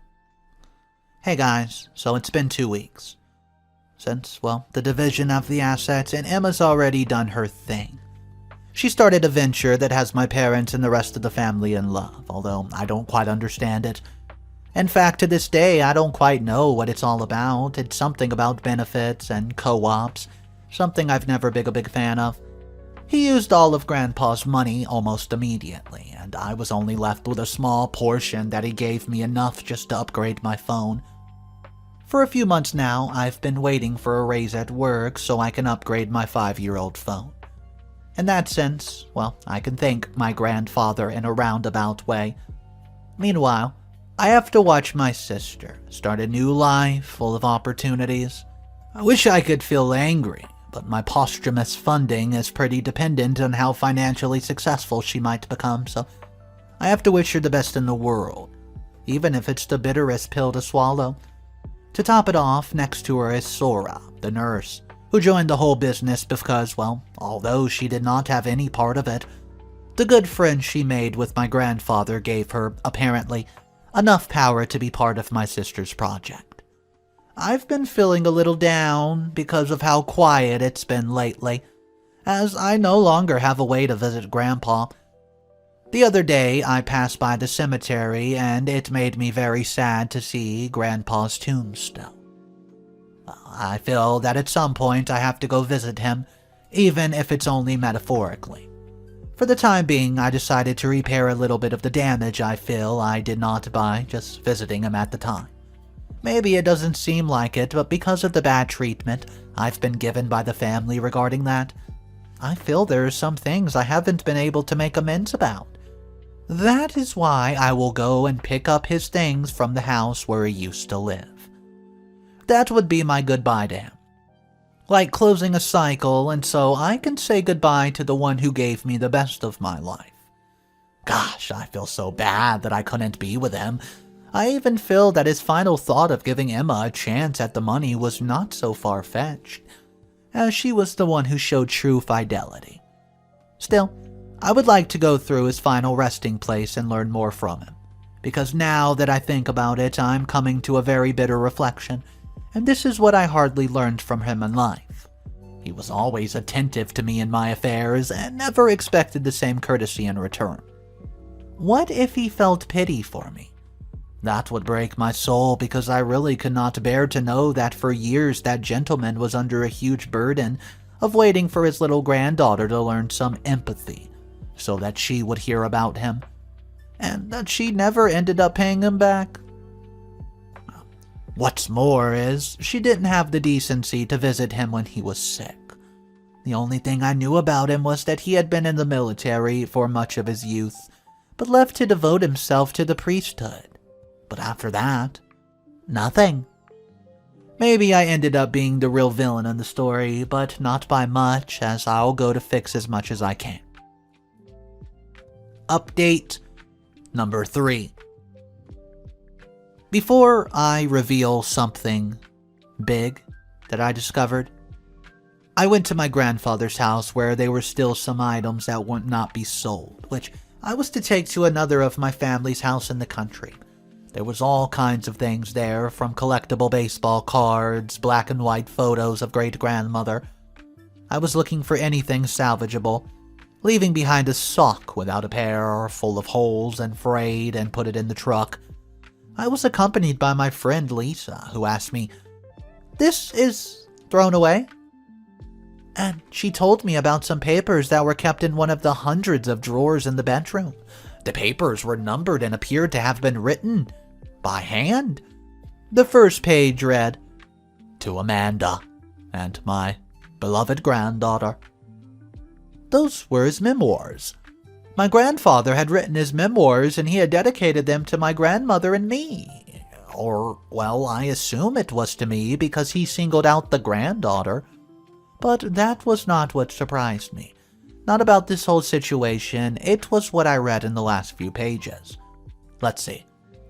Hey guys, so it's been 2 weeks since, well, the division of the assets, and Emma's already done her thing. She started a venture that has my parents and the rest of the family in love, although I don't quite understand it. In fact, to this day, I don't quite know what it's all about. It's something about benefits and co-ops, something I've never been a big fan of. He used all of Grandpa's money almost immediately, and I was only left with a small portion that he gave me enough just to upgrade my phone. For a few months now, I've been waiting for a raise at work so I can upgrade my 5-year-old phone. In that sense, well, I can thank my grandfather in a roundabout way. Meanwhile, I have to watch my sister start a new life full of opportunities. I wish I could feel angry, but my posthumous funding is pretty dependent on how financially successful she might become, so I have to wish her the best in the world, even if it's the bitterest pill to swallow. To top it off, next to her is Sora, the nurse, who joined the whole business because, well, although she did not have any part of it, the good friend she made with my grandfather gave her, apparently, enough power to be part of my sister's project. I've been feeling a little down because of how quiet it's been lately, as I no longer have a way to visit Grandpa. The other day, I passed by the cemetery, and it made me very sad to see Grandpa's tombstone. I feel that at some point I have to go visit him, even if it's only metaphorically. For the time being, I decided to repair a little bit of the damage I feel I did not by just visiting him at the time. Maybe it doesn't seem like it, but because of the bad treatment I've been given by the family regarding that, I feel there are some things I haven't been able to make amends about. That is why I will go and pick up his things from the house where he used to live. That would be my goodbye to him. Like closing a cycle, and so I can say goodbye to the one who gave me the best of my life. Gosh, I feel so bad that I couldn't be with him. I even feel that his final thought of giving Emma a chance at the money was not so far-fetched, as she was the one who showed true fidelity. Still, I would like to go through his final resting place and learn more from him, because now that I think about it, I'm coming to a very bitter reflection, and this is what I hardly learned from him in life. He was always attentive to me in my affairs, and never expected the same courtesy in return. What if he felt pity for me? That would break my soul, because I really could not bear to know that for years that gentleman was under a huge burden of waiting for his little granddaughter to learn some empathy, so that she would hear about him, and that she never ended up paying him back. What's more is, she didn't have the decency to visit him when he was sick. The only thing I knew about him was that he had been in the military for much of his youth, but left to devote himself to the priesthood. But after that, nothing. Maybe I ended up being the real villain in the story, but not by much, as I'll go to fix as much as I can. Update number 3. Before I reveal something big that I discovered, I went to my grandfather's house where there were still some items that would not be sold, which I was to take to another of my family's house in the country. There was all kinds of things there, from collectible baseball cards, black and white photos of great-grandmother. I was looking for anything salvageable, leaving behind a sock without a pair, full of holes and frayed, and put it in the truck. I was accompanied by my friend Lisa, who asked me, "This is thrown away?" And she told me about some papers that were kept in one of the hundreds of drawers in the bedroom. The papers were numbered and appeared to have been written by hand. The first page read, "To Amanda and my beloved granddaughter." Those were his memoirs. My grandfather had written his memoirs, and he had dedicated them to my grandmother and me. Or, well, I assume it was to me because he singled out the granddaughter. But that was not what surprised me. Not about this whole situation, it was what I read in the last few pages. Let's see.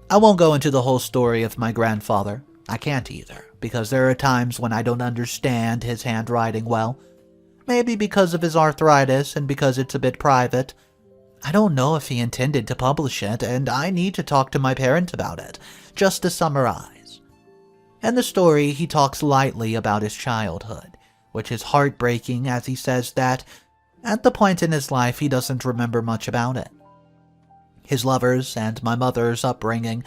I won't go into the whole story of my grandfather. I can't either, because there are times when I don't understand his handwriting well. Maybe because of his arthritis and because it's a bit private. I don't know if he intended to publish it, and I need to talk to my parents about it. Just to summarize, In the story, he talks lightly about his childhood, which is heartbreaking as he says that, at the point in his life, he doesn't remember much about it. His lovers and my mother's upbringing.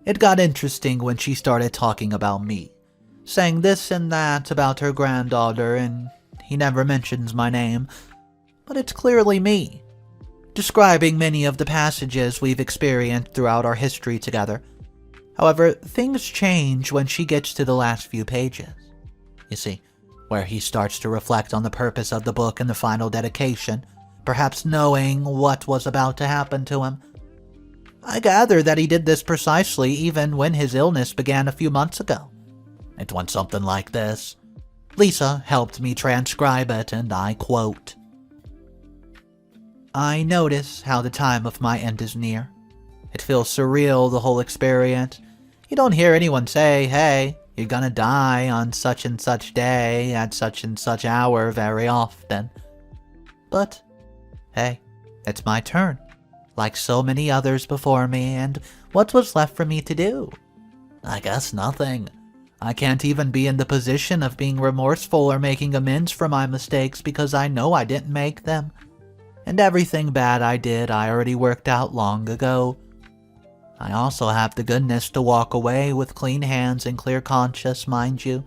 It got interesting when she started talking about me, saying this and that about her granddaughter, and he never mentions my name, but it's clearly me, describing many of the passages we've experienced throughout our history together. However, things change when she gets to the last few pages. You see, where he starts to reflect on the purpose of the book and the final dedication, perhaps knowing what was about to happen to him. I gather that he did this precisely even when his illness began a few months ago. It went something like this. Lisa helped me transcribe it, and I quote, "I notice how the time of my end is near. It feels surreal, the whole experience. You don't hear anyone say, hey, you're gonna die on such and such day at such and such hour very often. But, hey, it's my turn, like so many others before me, and what was left for me to do? I guess nothing. I can't even be in the position of being remorseful or making amends for my mistakes because I know I didn't make them. And everything bad I did I already worked out long ago. I also have the goodness to walk away with clean hands and clear conscience, mind you.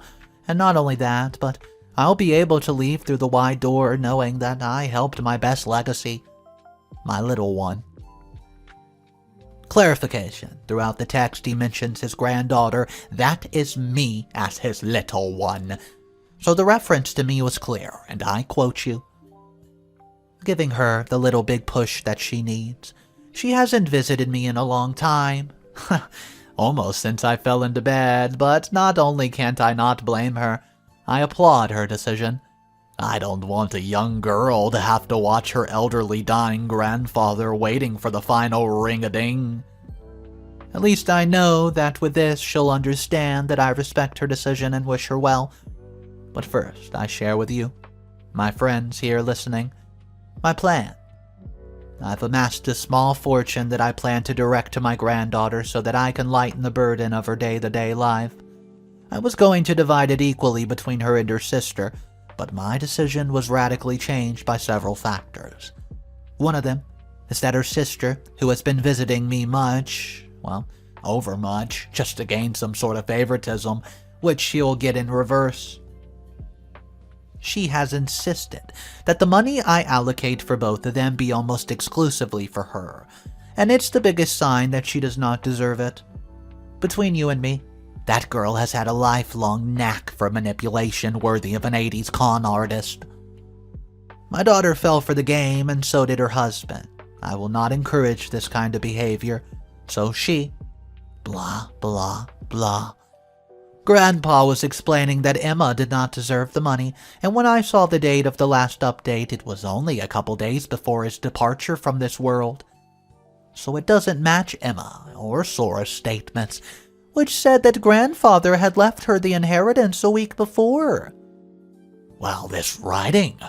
And not only that, but I'll be able to leave through the wide door knowing that I helped my best legacy, my little one." Clarification. Throughout the text he mentions his granddaughter. That is me as his little one. So the reference to me was clear, and I quote you, "Giving her the little big push that she needs. She hasn't visited me in a long time. Almost since I fell into bed, but not only can't I not blame her, I applaud her decision. I don't want a young girl to have to watch her elderly dying grandfather waiting for the final ring-a-ding. At least I know that with this she'll understand that I respect her decision and wish her well. But first, I share with you, my friends here listening, my plan. I've amassed a small fortune that I plan to direct to my granddaughter so that I can lighten the burden of her day-to-day life. I was going to divide it equally between her and her sister, but my decision was radically changed by several factors. One of them is that her sister, who has been visiting me much, well, overmuch, just to gain some sort of favoritism, which she'll get in reverse. She has insisted that the money I allocate for both of them be almost exclusively for her, and it's the biggest sign that she does not deserve it. Between you and me, that girl has had a lifelong knack for manipulation worthy of an 80s con artist. My daughter fell for the game, and so did her husband. I will not encourage this kind of behavior, so she... blah, blah, blah. Grandpa was explaining that Emma did not deserve the money, and when I saw the date of the last update, it was only a couple days before his departure from this world. So it doesn't match Emma or Sora's statements, which said that grandfather had left her the inheritance a week before. Well, this writing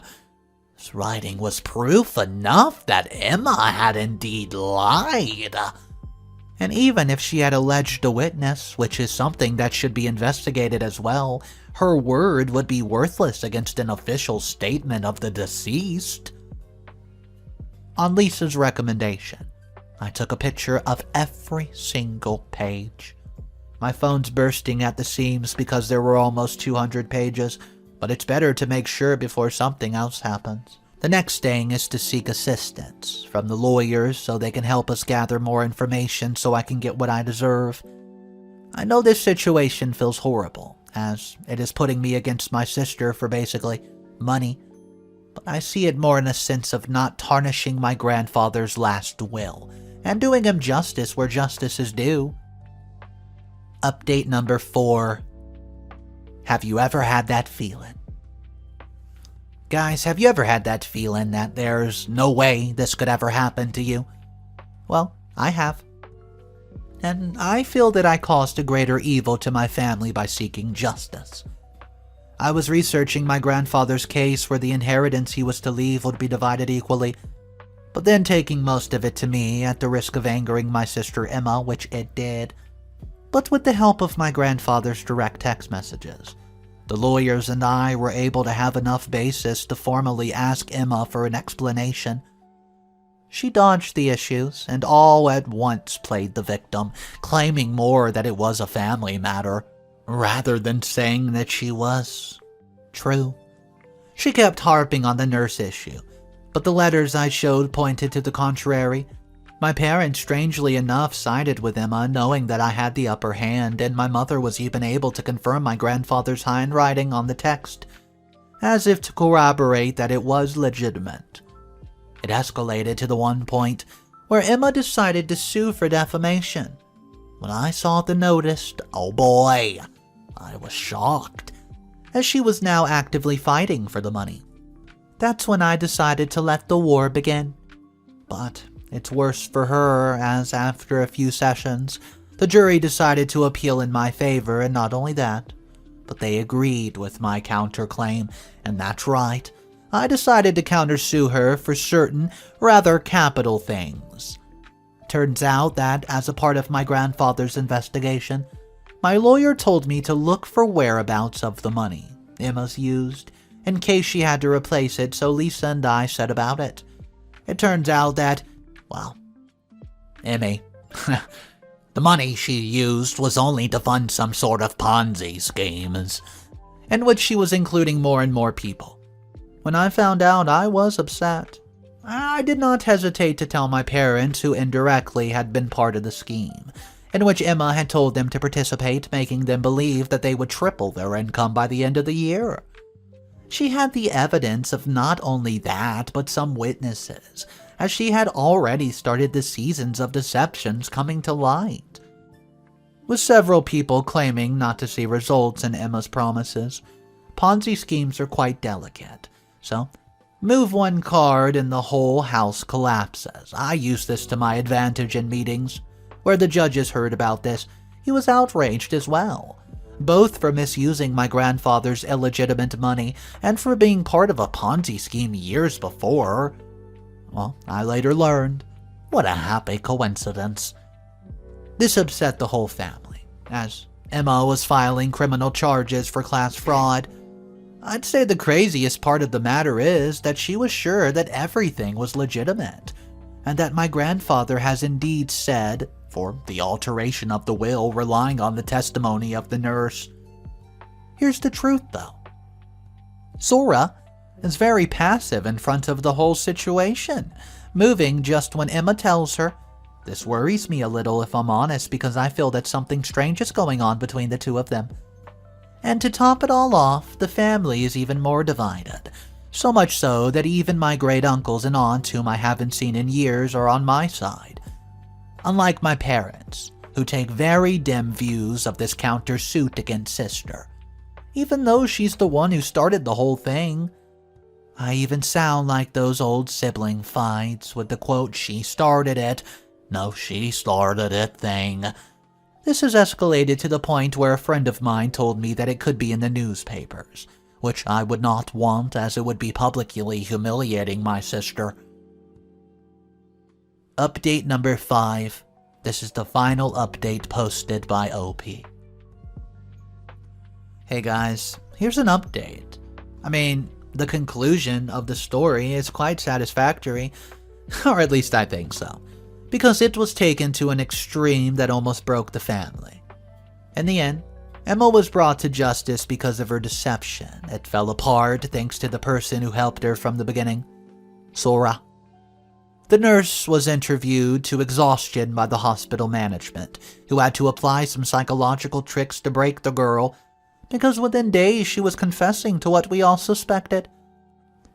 was proof enough that Emma had indeed lied. And even if she had alleged a witness, which is something that should be investigated as well, her word would be worthless against an official statement of the deceased. On Lisa's recommendation, I took a picture of every single page. My phone's bursting at the seams because there were almost 200 pages, but it's better to make sure before something else happens. The next thing is to seek assistance from the lawyers so they can help us gather more information so I can get what I deserve. I know this situation feels horrible, as it is putting me against my sister for basically money, but I see it more in a sense of not tarnishing my grandfather's last will and doing him justice where justice is due. Update number 4. Have you ever had that feeling? Guys, have you ever had that feeling that there's no way this could ever happen to you? Well, I have. And I feel that I caused a greater evil to my family by seeking justice. I was researching my grandfather's case where the inheritance he was to leave would be divided equally, but then taking most of it to me at the risk of angering my sister Emma, which it did. but with the help of my grandfather's direct text messages, the lawyers and I were able to have enough basis to formally ask Emma for an explanation. She dodged the issues and all at once played the victim, claiming more that it was a family matter, rather than saying that she was true. She kept harping on the nurse issue, but the letters I showed pointed to the contrary. My parents, strangely enough, sided with Emma, knowing that I had the upper hand, and my mother was even able to confirm my grandfather's handwriting on the text, as if to corroborate that it was legitimate. It escalated to the one point where Emma decided to sue for defamation. When I saw the notice, oh boy, I was shocked, as she was now actively fighting for the money. That's when I decided to let the war begin. But it's worse for her, as after a few sessions, the jury decided to appeal in my favor, and not only that, but they agreed with my counterclaim, and that's right, I decided to countersue her for certain, rather capital things. Turns out that, as a part of my grandfather's investigation, my lawyer told me to look for whereabouts of the money Emma's used, in case she had to replace it, so Lisa and I set about it. It turns out that, well, Emmy, the money she used was only to fund some sort of Ponzi schemes, in which she was including more and more people. When I found out, I was upset. I did not hesitate to tell my parents, who indirectly had been part of the scheme, in which Emma had told them to participate, making them believe that they would triple their income by the end of the year. She had the evidence of not only that, but some witnesses, as she had already started the seasons of deceptions coming to light, with several people claiming not to see results in Emma's promises. Ponzi schemes are quite delicate, so move one card and the whole house collapses. I used this to my advantage in meetings. Where the judges heard about this, he was outraged as well, both for misusing my grandfather's illegitimate money and for being part of a Ponzi scheme years before. Well, I later learned. What a happy coincidence. This upset the whole family, as Emma was filing criminal charges for class fraud. I'd say the craziest part of the matter is that she was sure that everything was legitimate, and that my grandfather has indeed said, for the alteration of the will relying on the testimony of the nurse. Here's the truth, though. Sora is very passive in front of the whole situation, moving just when Emma tells her. This worries me a little, if I'm honest, because I feel that something strange is going on between the two of them. And to top it all off, the family is even more divided. So much so that even my great-uncles and aunts, whom I haven't seen in years, are on my side. Unlike my parents, who take very dim views of this countersuit against sister, even though she's the one who started the whole thing. I even sound like those old sibling fights with the quote, "she started it," "no, she started it" thing. This has escalated to the point where a friend of mine told me that it could be in the newspapers, which I would not want, as it would be publicly humiliating my sister. Update number 5. This is the final update posted by OP. Hey guys, here's an update. I mean, the conclusion of the story is quite satisfactory, or at least I think so, because it was taken to an extreme that almost broke the family. In the end, Emma was brought to justice because of her deception. It fell apart thanks to the person who helped her from the beginning, Sora. The nurse was interviewed to exhaustion by the hospital management, who had to apply some psychological tricks to break the girl, because within days she was confessing to what we all suspected.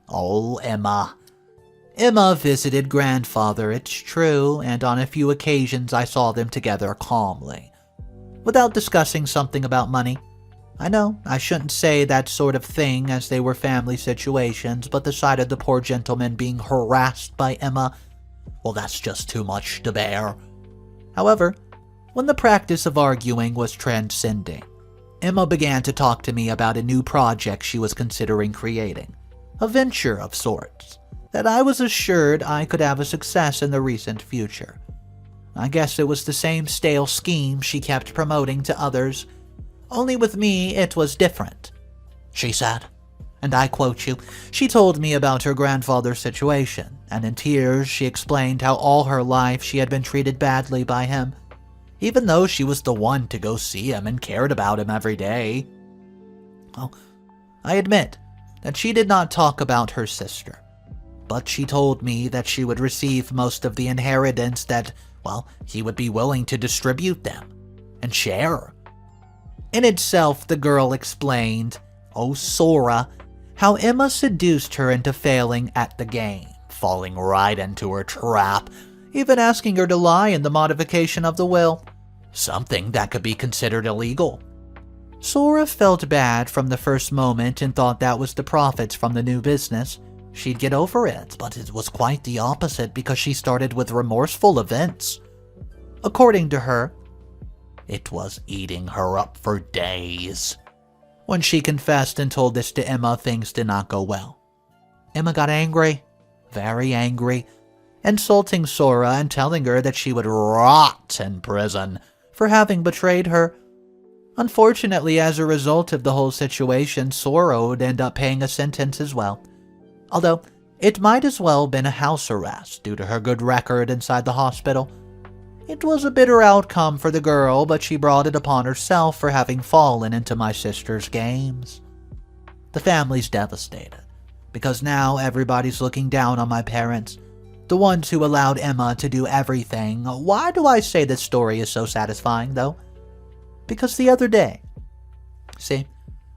Oh, Emma. Emma visited grandfather, it's true, and on a few occasions I saw them together calmly, without discussing something about money. I know, I shouldn't say that sort of thing as they were family situations, but the sight of the poor gentleman being harassed by Emma, well, that's just too much to bear. However, when the practice of arguing was transcending, Emma began to talk to me about a new project she was considering creating, a venture of sorts, that I was assured I could have a success in the recent future. I guess it was the same stale scheme she kept promoting to others. Only with me, it was different. She said, and I quote you, she told me about her grandfather's situation, and in tears she explained how all her life she had been treated badly by him, even though she was the one to go see him and cared about him every day. Well, I admit that she did not talk about her sister, but she told me that she would receive most of the inheritance that, well, he would be willing to distribute them and share. In itself, the girl explained, oh Sora, how Emma seduced her into failing at the game, falling right into her trap, even asking her to lie in the modification of the will, something that could be considered illegal. Sora felt bad from the first moment and thought that was the profits from the new business. She'd get over it, but it was quite the opposite because she started with remorseful events. According to her, it was eating her up for days. When she confessed and told this to Emma, things did not go well. Emma got angry, very angry, insulting Sora and telling her that she would rot in prison for having betrayed her. Unfortunately, as a result of the whole situation, Sora would end up paying a sentence as well. Although, it might as well been a house arrest due to her good record inside the hospital. It was a bitter outcome for the girl, but she brought it upon herself for having fallen into my sister's games. The family's devastated, because now everybody's looking down on my parents, the ones who allowed Emma to do everything. Why do I say this story is so satisfying, though? Because the other day, see,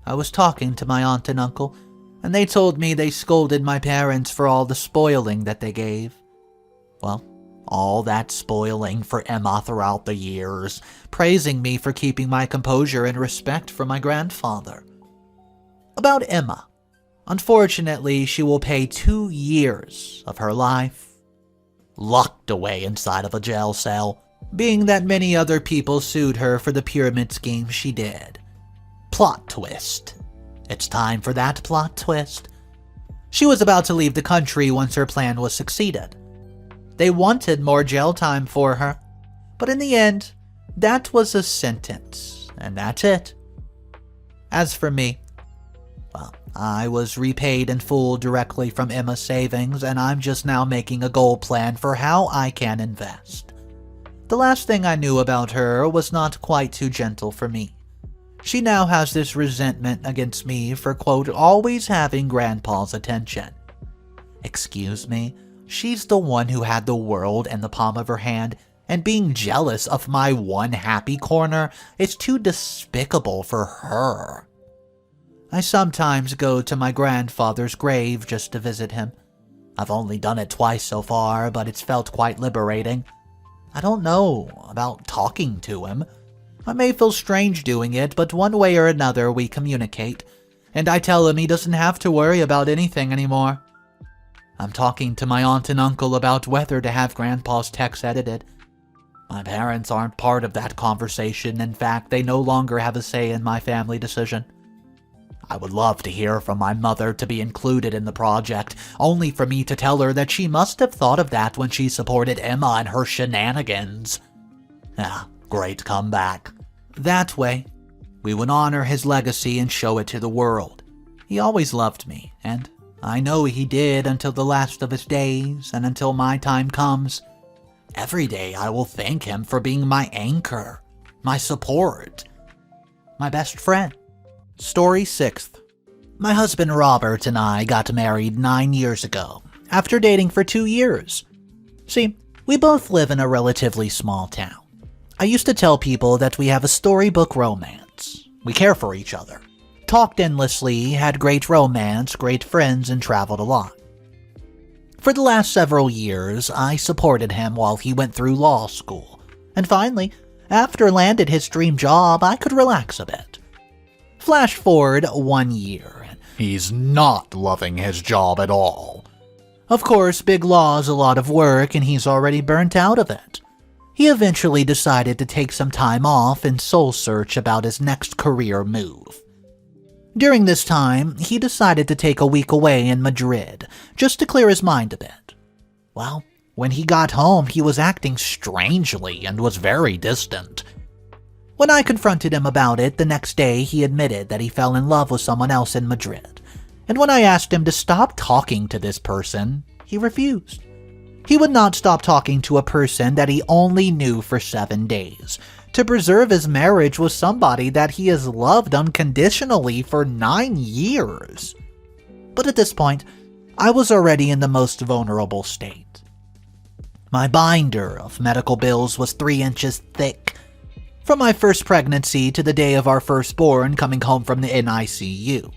I was talking to my aunt and uncle, and they told me they scolded my parents for all the spoiling that they gave. Well, all that spoiling for Emma throughout the years, praising me for keeping my composure and respect for my grandfather. About Emma, unfortunately, she will pay 2 years of her life locked away inside of a jail cell, being that many other people sued her for the pyramid scheme she did. Plot twist. It's time for that plot twist. She was about to leave the country once her plan was succeeded. They wanted more jail time for her, but in the end, that was a sentence, and that's it. As for me, well, I was repaid in full directly from Emma's savings, and I'm just now making a goal plan for how I can invest. The last thing I knew about her was not quite too gentle for me. She now has this resentment against me for, quote, always having Grandpa's attention. Excuse me? She's the one who had the world in the palm of her hand, and being jealous of my one happy corner is too despicable for her. I sometimes go to my grandfather's grave just to visit him. I've only done it twice so far, but it's felt quite liberating. I don't know about talking to him. I may feel strange doing it, but one way or another we communicate, and I tell him he doesn't have to worry about anything anymore. I'm talking to my aunt and uncle about whether to have Grandpa's texts edited. My parents aren't part of that conversation. In fact, they no longer have a say in my family decision. I would love to hear from my mother to be included in the project, only for me to tell her that she must have thought of that when she supported Emma and her shenanigans. Great comeback. That way, we would honor his legacy and show it to the world. He always loved me, and I know he did until the last of his days, and until my time comes. Every day I will thank him for being my anchor, my support, my best friend. Story 6th. My husband Robert and I got married 9 years ago, after dating for 2 years. See, we both live in a relatively small town. I used to tell people that we have a storybook romance. We care for each other, talked endlessly, had great romance, great friends, and traveled a lot. For the last several years, I supported him while he went through law school, and finally, after landed his dream job, I could relax a bit. Flash forward 1 year, and he's not loving his job at all. Of course, big law is a lot of work, and he's already burnt out of it. He eventually decided to take some time off and soul search about his next career move. During this time, he decided to take a week away in Madrid, just to clear his mind a bit. Well, When he got home, he was acting strangely and was very distant. When I confronted him about it the next day, he admitted that he fell in love with someone else in Madrid. And when I asked him to stop talking to this person, he refused. He would not stop talking to a person that he only knew for 7 days, to preserve his marriage with somebody that he has loved unconditionally for 9 years. But at this point, I was already in the most vulnerable state. My binder of medical bills was 3 inches thick. From my first pregnancy to the day of our firstborn coming home from the NICU.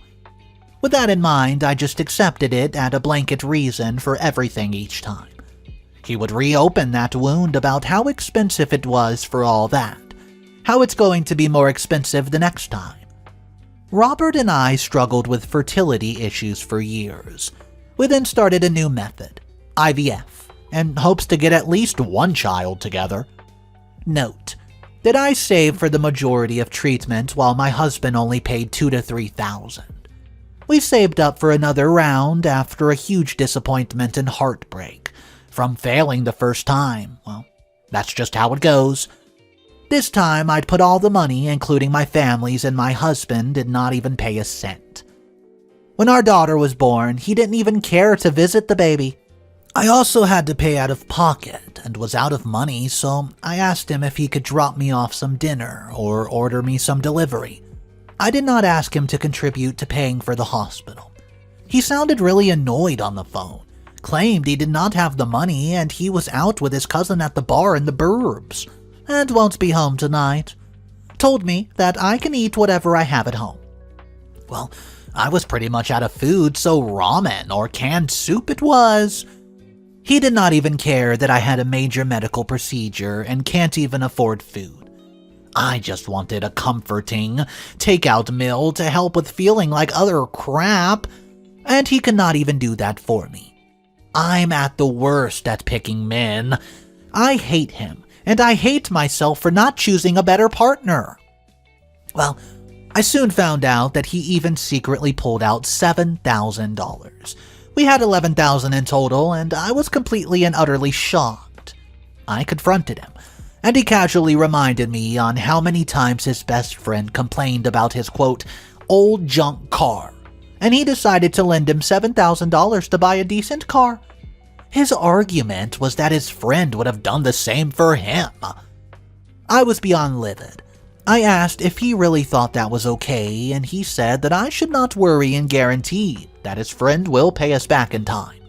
With that in mind, I just accepted it at a blanket reason for everything each time. He would reopen that wound about how expensive it was for all that, how it's going to be more expensive the next time. Robert and I struggled with fertility issues for years. We then started a new method, IVF, and hopes to get at least 1 child together. Note that I saved for the majority of treatment while my husband only paid $2,000 to $3,000. We saved up for another round after a huge disappointment and heartbreak from failing the first time. Well, that's just how it goes. This time I'd put all the money, including my family's, and my husband did not even pay a cent. When our daughter was born, he didn't even care to visit the baby. I also had to pay out of pocket and was out of money, so I asked him if he could drop me off some dinner or order me some delivery. I did not ask him to contribute to paying for the hospital. He sounded really annoyed on the phone, claimed he did not have the money and he was out with his cousin at the bar in the burbs and won't be home tonight. Told me that I can eat whatever I have at home. Well, I was pretty much out of food, so ramen or canned soup it was. He did not even care that I had a major medical procedure and can't even afford food. I just wanted a comforting takeout meal to help with feeling like utter crap, and he could not even do that for me. I'm at the worst at picking men. I hate him, and I hate myself for not choosing a better partner. Well, I soon found out that he even secretly pulled out $7,000. We had $11,000 in total, and I was completely and utterly shocked. I confronted him, and he casually reminded me on how many times his best friend complained about his, quote, old junk car, and he decided to lend him $7,000 to buy a decent car. His argument was that his friend would have done the same for him. I was beyond livid. I asked if he really thought that was okay, and he said that I should not worry and guarantee that his friend will pay us back in time.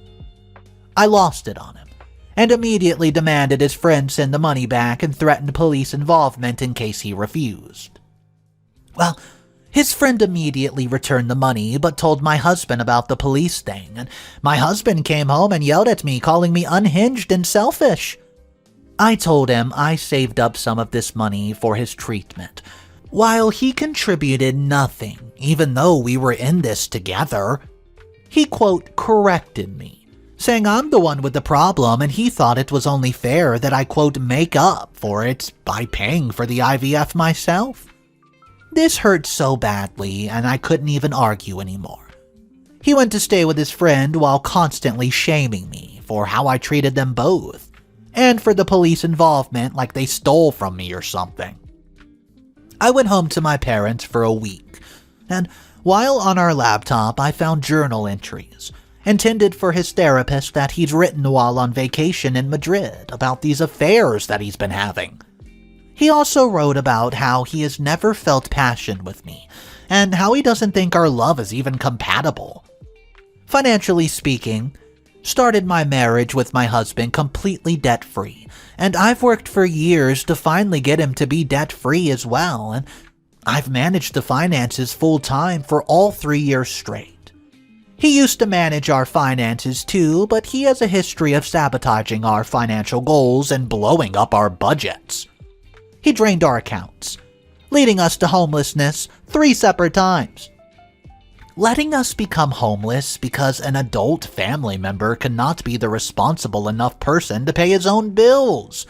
I lost it on him, and immediately demanded his friend send the money back and threatened police involvement in case he refused. Well, his friend immediately returned the money but told my husband about the police thing, and my husband came home and yelled at me, calling me unhinged and selfish. I told him I saved up some of this money for his treatment, while he contributed nothing, even though we were in this together. He, quote, corrected me, saying I'm the one with the problem and he thought it was only fair that I, quote, make up for it by paying for the IVF myself. This hurt so badly and I couldn't even argue anymore. He went to stay with his friend while constantly shaming me for how I treated them both, and for the police involvement like they stole from me or something. I went home to my parents for a week, and while on our laptop I found journal entries intended for his therapist that he'd written while on vacation in Madrid about these affairs that he's been having. He also wrote about how he has never felt passion with me, and how he doesn't think our love is even compatible. Financially speaking, started my marriage with my husband completely debt-free, and I've worked for years to finally get him to be debt-free as well, and I've managed the finances full-time for all 3 years straight. He used to manage our finances too, but he has a history of sabotaging our financial goals and blowing up our budgets. He drained our accounts, leading us to homelessness 3 separate times. Letting us become homeless because an adult family member cannot be the responsible enough person to pay his own bills,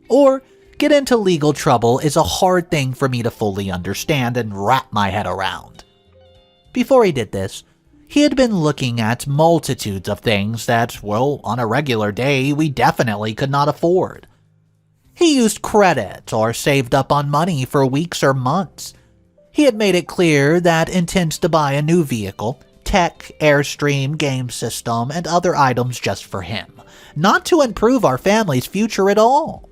or get into legal trouble is a hard thing for me to fully understand and wrap my head around. Before he did this, He had been looking at multitudes of things that, well, on a regular day, we definitely could not afford. He used credit or saved up on money for weeks or months. He had made it clear that intends to buy a new vehicle, tech, Airstream, game system, and other items just for him, not to improve our family's future at all.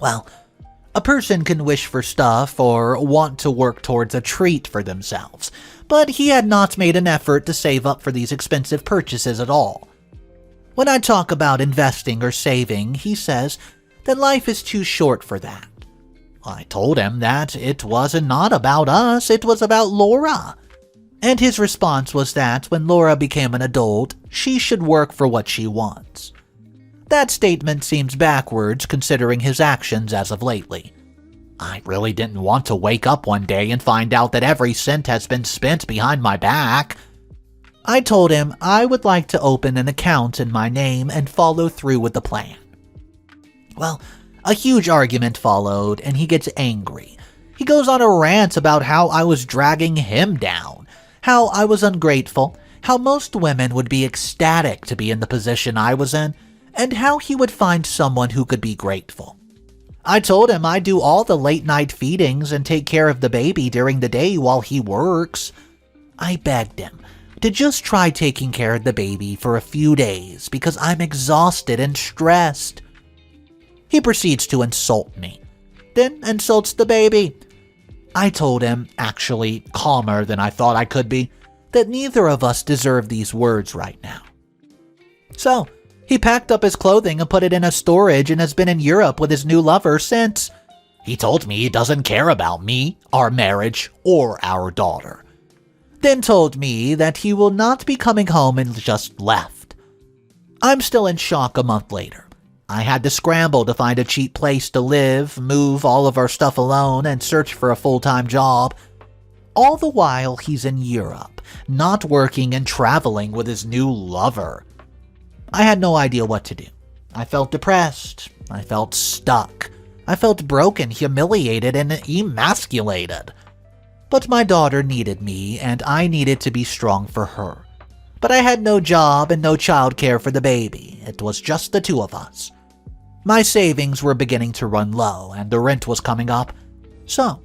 Well, a person can wish for stuff or want to work towards a treat for themselves, but he had not made an effort to save up for these expensive purchases at all. When I talk about investing or saving, he says that life is too short for that. I told him that it was not about us, it was about Laura. And his response was that when Laura became an adult, she should work for what she wants. That statement seems backwards considering his actions as of lately. I really didn't want to wake up one day and find out that every cent has been spent behind my back. I told him I would like to open an account in my name and follow through with the plan. Well, a huge argument followed and he gets angry. He goes on a rant about how I was dragging him down, how I was ungrateful, how most women would be ecstatic to be in the position I was in, and how he would find someone who could be grateful. I told him I do all the late-night feedings and take care of the baby during the day while he works. I begged him to just try taking care of the baby for a few days because I'm exhausted and stressed. He proceeds to insult me, then insults the baby. I told him, actually calmer than I thought I could be, that neither of us deserve these words right now. So, he packed up his clothing and put it in a storage and has been in Europe with his new lover since. He told me he doesn't care about me, our marriage, or our daughter. Then told me that he will not be coming home and just left. I'm still in shock a month later. I had to scramble to find a cheap place to live, move all of our stuff alone, and search for a full-time job. All the while he's in Europe, not working and traveling with his new lover. I had no idea what to do. I felt depressed. I felt stuck. I felt broken, humiliated, and emasculated. But my daughter needed me, and I needed to be strong for her. But I had no job and no childcare for the baby. It was just the two of us. My savings were beginning to run low, and the rent was coming up. So,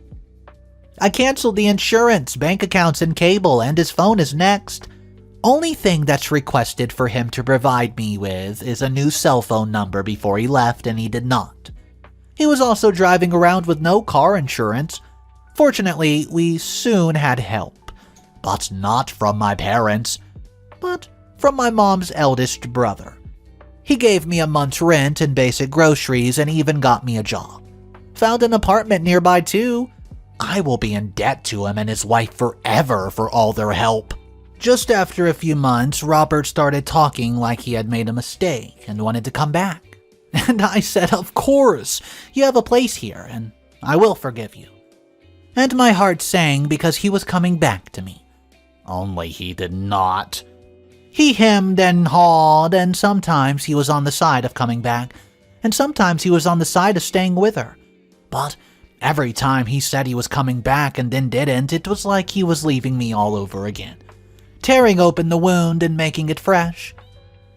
I canceled the insurance, bank accounts, and cable, and his phone is next. Only thing that's requested for him to provide me with is a new cell phone number before he left, and he did not. He was also driving around with no car insurance. Fortunately, we soon had help, but not from my parents, but from my mom's eldest brother. He gave me a month's rent and basic groceries and even got me a job. Found an apartment nearby too. I will be in debt to him and his wife forever for all their help. Just after a few months, Robert started talking like he had made a mistake and wanted to come back. And I said, of course, you have a place here and I will forgive you. And my heart sang because he was coming back to me. Only he did not. He hemmed and hawed, and sometimes he was on the side of coming back, and sometimes he was on the side of staying with her. But every time he said he was coming back and then didn't, it was like he was leaving me all over again, tearing open the wound and making it fresh.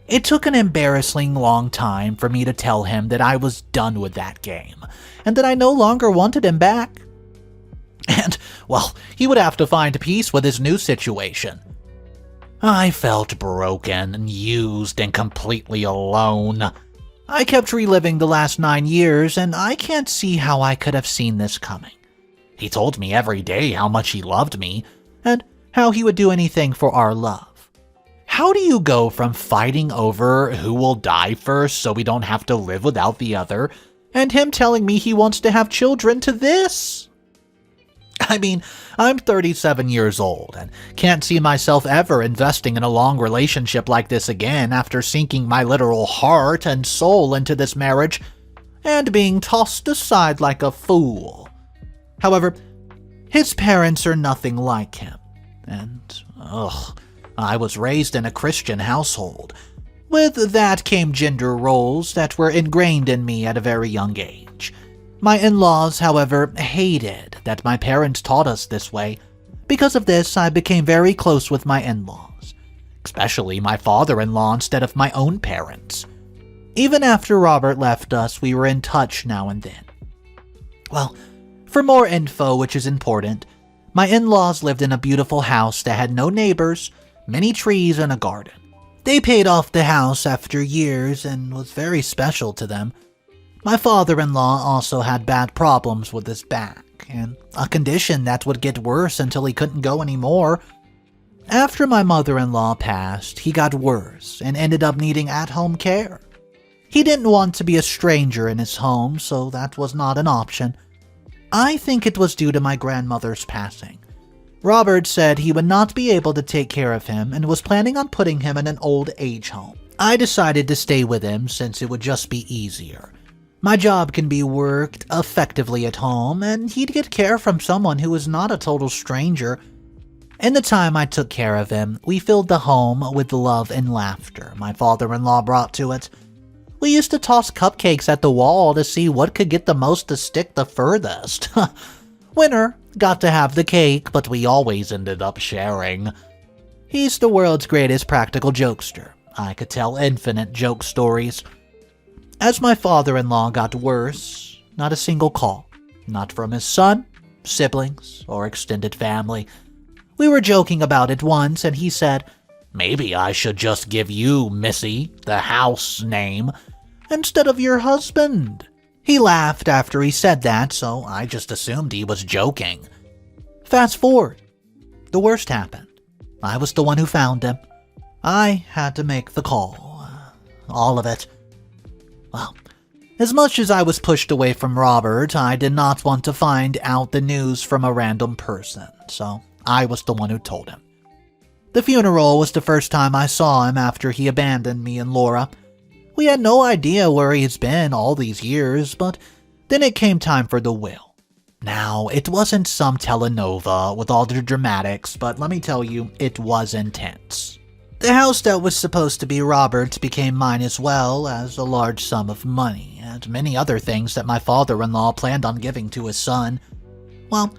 It took an embarrassing long time for me to tell him that I was done with that game, and that I no longer wanted him back. And, well, he would have to find peace with his new situation. I felt broken and used and completely alone. I kept reliving the last 9 years, and I can't see how I could have seen this coming. He told me every day how much he loved me, and how he would do anything for our love. How do you go from fighting over who will die first so we don't have to live without the other, and him telling me he wants to have children, to this? I mean, I'm 37 years old and can't see myself ever investing in a long relationship like this again after sinking my literal heart and soul into this marriage and being tossed aside like a fool. However, his parents are nothing like him, and, I was raised in a Christian household. With that came gender roles that were ingrained in me at a very young age. My in-laws, however, hated that my parents taught us this way. Because of this, I became very close with my in-laws. especially my father-in-law instead of my own parents. Even after Robert left us, we were in touch now and then. Well, for more info, which is important, my in-laws lived in a beautiful house that had no neighbors, many trees, and a garden. They paid off the house after years and was very special to them. My father-in-law also had bad problems with his back, and a condition that would get worse until he couldn't go anymore. After my mother-in-law passed, he got worse and ended up needing at-home care. He didn't want to be a stranger in his home, so that was not an option. I think it was due to my grandmother's passing. Robert said he would not be able to take care of him and was planning on putting him in an old age home. I decided to stay with him since it would just be easier. My job can be worked effectively at home, and he'd get care from someone who was not a total stranger. In the time I took care of him, we filled the home with love and laughter my father-in-law brought to it. We used to toss cupcakes at the wall to see what could get the most to stick the furthest. Winner got to have the cake, but we always ended up sharing. He's the world's greatest practical jokester. I could tell infinite joke stories. As my father-in-law got worse, not a single call. Not from his son, siblings, or extended family. We were joking about it once, and he said, "Maybe I should just give you, Missy, the house name, instead of your husband." He laughed after he said that, so I just assumed he was joking. Fast forward. The worst happened. I was the one who found him. I had to make the call. All of it. Well, as much as I was pushed away from Robert, I did not want to find out the news from a random person, so I was the one who told him. The funeral was the first time I saw him after he abandoned me and Laura. We had no idea where he's been all these years, but then it came time for the will. Now, it wasn't some telenova with all the dramatics, but let me tell you, it was intense. The house that was supposed to be Robert's became mine as well as a large sum of money, and many other things that my father-in-law planned on giving to his son. Well,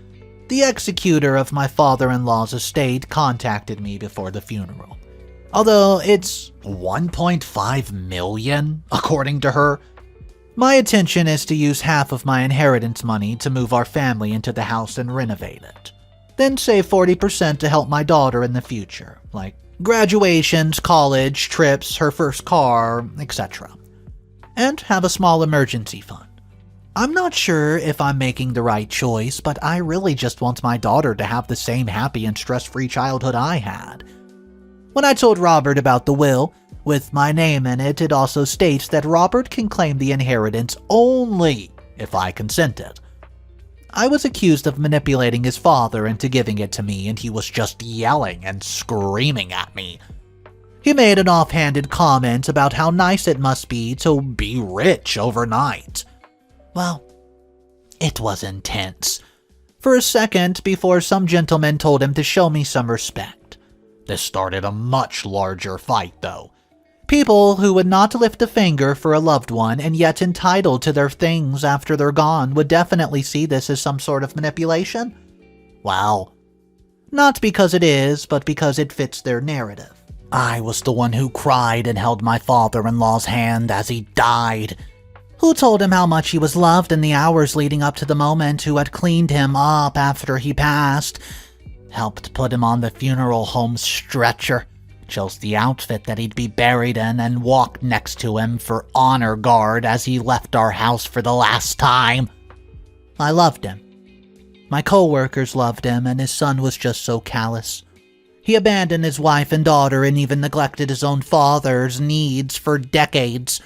the executor of my father-in-law's estate contacted me before the funeral. Although it's $1.5 million, according to her. My intention is to use half of my inheritance money to move our family into the house and renovate it. Then save 40% to help my daughter in the future, like graduations, college, trips, her first car, etc. And have a small emergency fund. I'm not sure if I'm making the right choice, but I really just want my daughter to have the same happy and stress-free childhood I had. When I told Robert about the will, with my name in it, it also states that Robert can claim the inheritance only if I consented. I was accused of manipulating his father into giving it to me, and he was just yelling and screaming at me. He made an offhanded comment about how nice it must be to be rich overnight. Well, it was intense. For a second before some gentleman told him to show me some respect. This started a much larger fight, though. People who would not lift a finger for a loved one and yet entitled to their things after they're gone would definitely see this as some sort of manipulation. Well, not because it is, but because it fits their narrative. I was the one who cried and held my father-in-law's hand as he died, who told him how much he was loved in the hours leading up to the moment, who had cleaned him up after he passed, helped put him on the funeral home stretcher, chose the outfit that he'd be buried in, and walked next to him for honor guard as he left our house for the last time. I loved him. My co-workers loved him, and his son was just so callous. He abandoned his wife and daughter and even neglected his own father's needs for decades.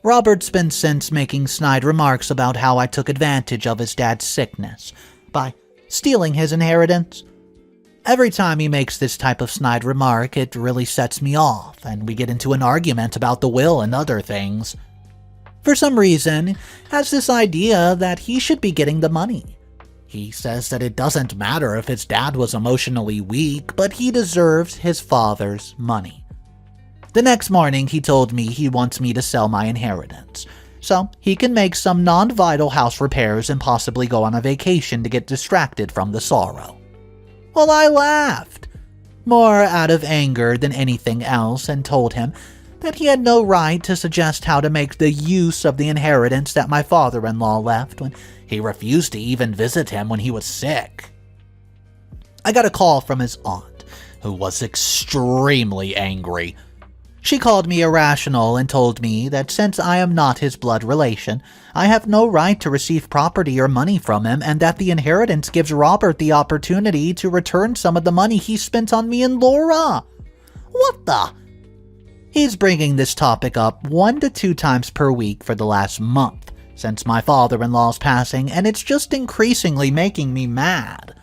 Robert's been since making snide remarks about how I took advantage of his dad's sickness by stealing his inheritance. Every time he makes this type of snide remark, it really sets me off, and we get into an argument about the will and other things. For some reason, he has this idea that he should be getting the money. He says that it doesn't matter if his dad was emotionally weak, but he deserves his father's money. The next morning, he told me he wants me to sell my inheritance, so he can make some non-vital house repairs and possibly go on a vacation to get distracted from the sorrow. Well, I laughed. more out of anger than anything else, and told him that he had no right to suggest how to make the use of the inheritance that my father-in-law left when he refused to even visit him when he was sick. I got a call from his aunt, who was extremely angry. She called me irrational and told me that since I am not his blood relation, I have no right to receive property or money from him, and that the inheritance gives Robert the opportunity to return some of the money he spent on me and Laura. What the? He's bringing this topic up 1 to 2 times per week for the last month since my father-in-law's passing, and it's just increasingly making me mad.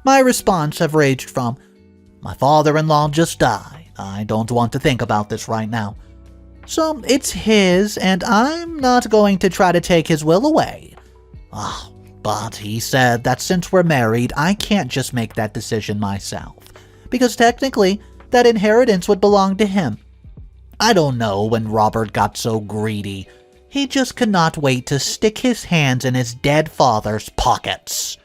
My response have ranged from, "My father-in-law just died. I don't want to think about this right now. So it's his, and I'm not going to try to take his will away. But he said that since we're married, I can't just make that decision myself, because technically, that inheritance would belong to him. I don't know when Robert got so greedy. He just could not wait to stick his hands in his dead father's pockets.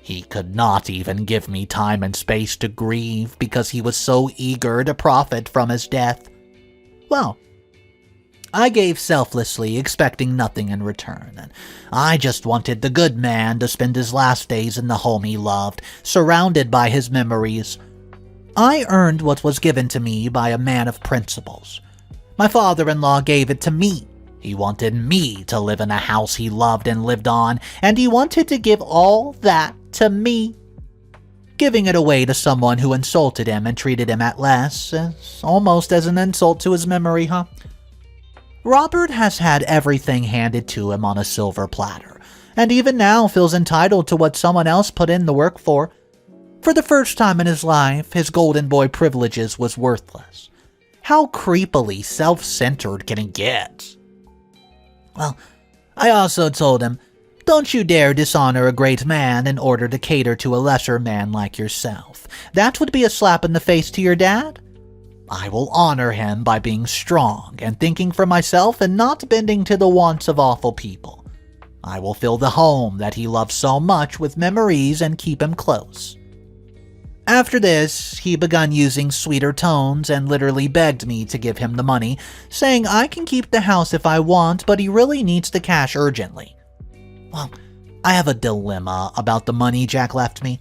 He could not even give me time and space to grieve because he was so eager to profit from his death. Well, I gave selflessly, expecting nothing in return, and I just wanted the good man to spend his last days in the home he loved, surrounded by his memories. I earned what was given to me by a man of principles. My father-in-law gave it to me. He wanted me to live in a house he loved and lived on, and he wanted to give all that to me. Giving it away to someone who insulted him and treated him at less is almost as an insult to his memory, huh? Robert has had everything handed to him on a silver platter, and even now feels entitled to what someone else put in the work for. For the first time in his life, his golden boy privileges was worthless. How creepily self-centered can it get? Well, I also told him, "Don't you dare dishonor a great man in order to cater to a lesser man like yourself. That would be a slap in the face to your dad. I will honor him by being strong and thinking for myself and not bending to the wants of awful people. I will fill the home that he loves so much with memories and keep him close." After this, he began using sweeter tones and literally begged me to give him the money, saying I can keep the house if I want, but he really needs the cash urgently. Well, I have a dilemma about the money Jack left me.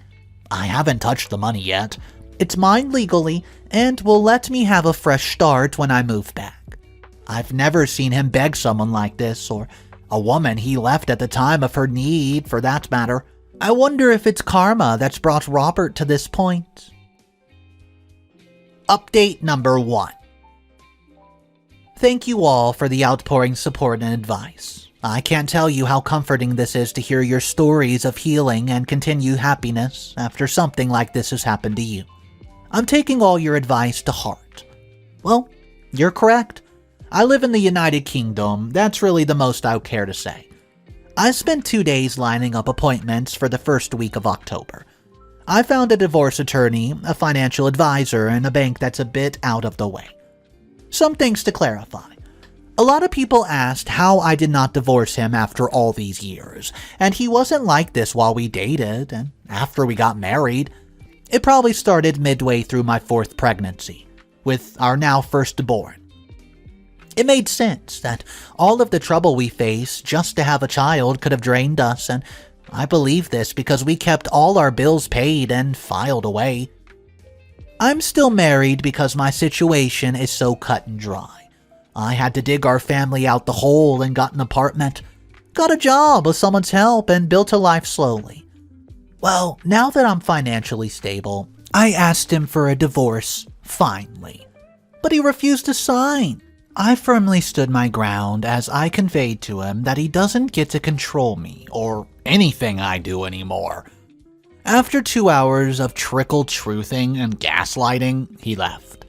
I haven't touched the money yet. It's mine legally, and will let me have a fresh start when I move back. I've never seen him beg someone like this, or a woman he left at the time of her need, for that matter. I wonder if it's karma that's brought Robert to this point. Update number 1. Thank you all for the outpouring support and advice. I can't tell you how comforting this is to hear your stories of healing and continued happiness after something like this has happened to you. I'm taking all your advice to heart. Well, you're correct. I live in the United Kingdom. That's really the most I care to say. I spent 2 days lining up appointments for the first week of October. I found a divorce attorney, a financial advisor, and a bank that's a bit out of the way. Some things to clarify. A lot of people asked how I did not divorce him after all these years, and he wasn't like this while we dated and after we got married. It probably started midway through my 4th pregnancy, with our now firstborn. It made sense that all of the trouble we faced just to have a child could have drained us, and I believe this because we kept all our bills paid and filed away. I'm still married because my situation is so cut and dry. I had to dig our family out the hole and got an apartment, got a job with someone's help, and built a life slowly. Well, now that I'm financially stable, I asked him for a divorce, finally. But he refused to sign. I firmly stood my ground as I conveyed to him that he doesn't get to control me or anything I do anymore. After 2 hours of trickle-truthing and gaslighting, he left.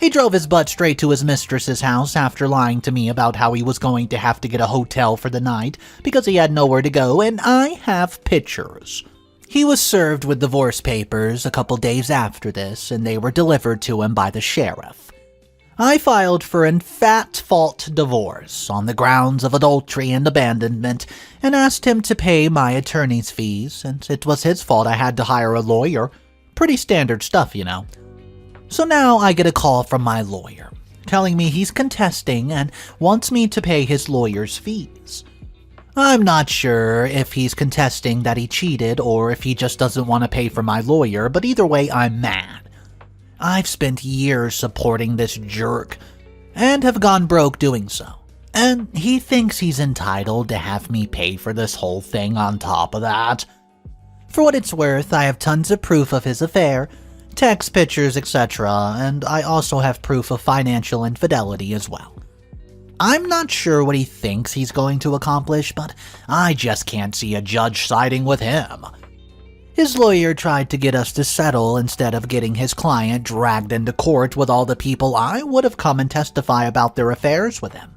He drove his butt straight to his mistress's house after lying to me about how he was going to have to get a hotel for the night because he had nowhere to go, and I have pictures. He was served with divorce papers a couple days after this, and they were delivered to him by the sheriff. I filed for an at-fault divorce on the grounds of adultery and abandonment and asked him to pay my attorney's fees, since it was his fault I had to hire a lawyer. Pretty standard stuff, you know. So now I get a call from my lawyer, telling me he's contesting and wants me to pay his lawyer's fees. I'm not sure if he's contesting that he cheated or if he just doesn't want to pay for my lawyer, but either way, I'm mad. I've spent years supporting this jerk and have gone broke doing so. And he thinks he's entitled to have me pay for this whole thing on top of that. For what it's worth, I have tons of proof of his affair, text pictures, etc., and I also have proof of financial infidelity as well. I'm not sure what he thinks he's going to accomplish, but I just can't see a judge siding with him. His lawyer tried to get us to settle instead of getting his client dragged into court with all the people I would have come and testify about their affairs with him.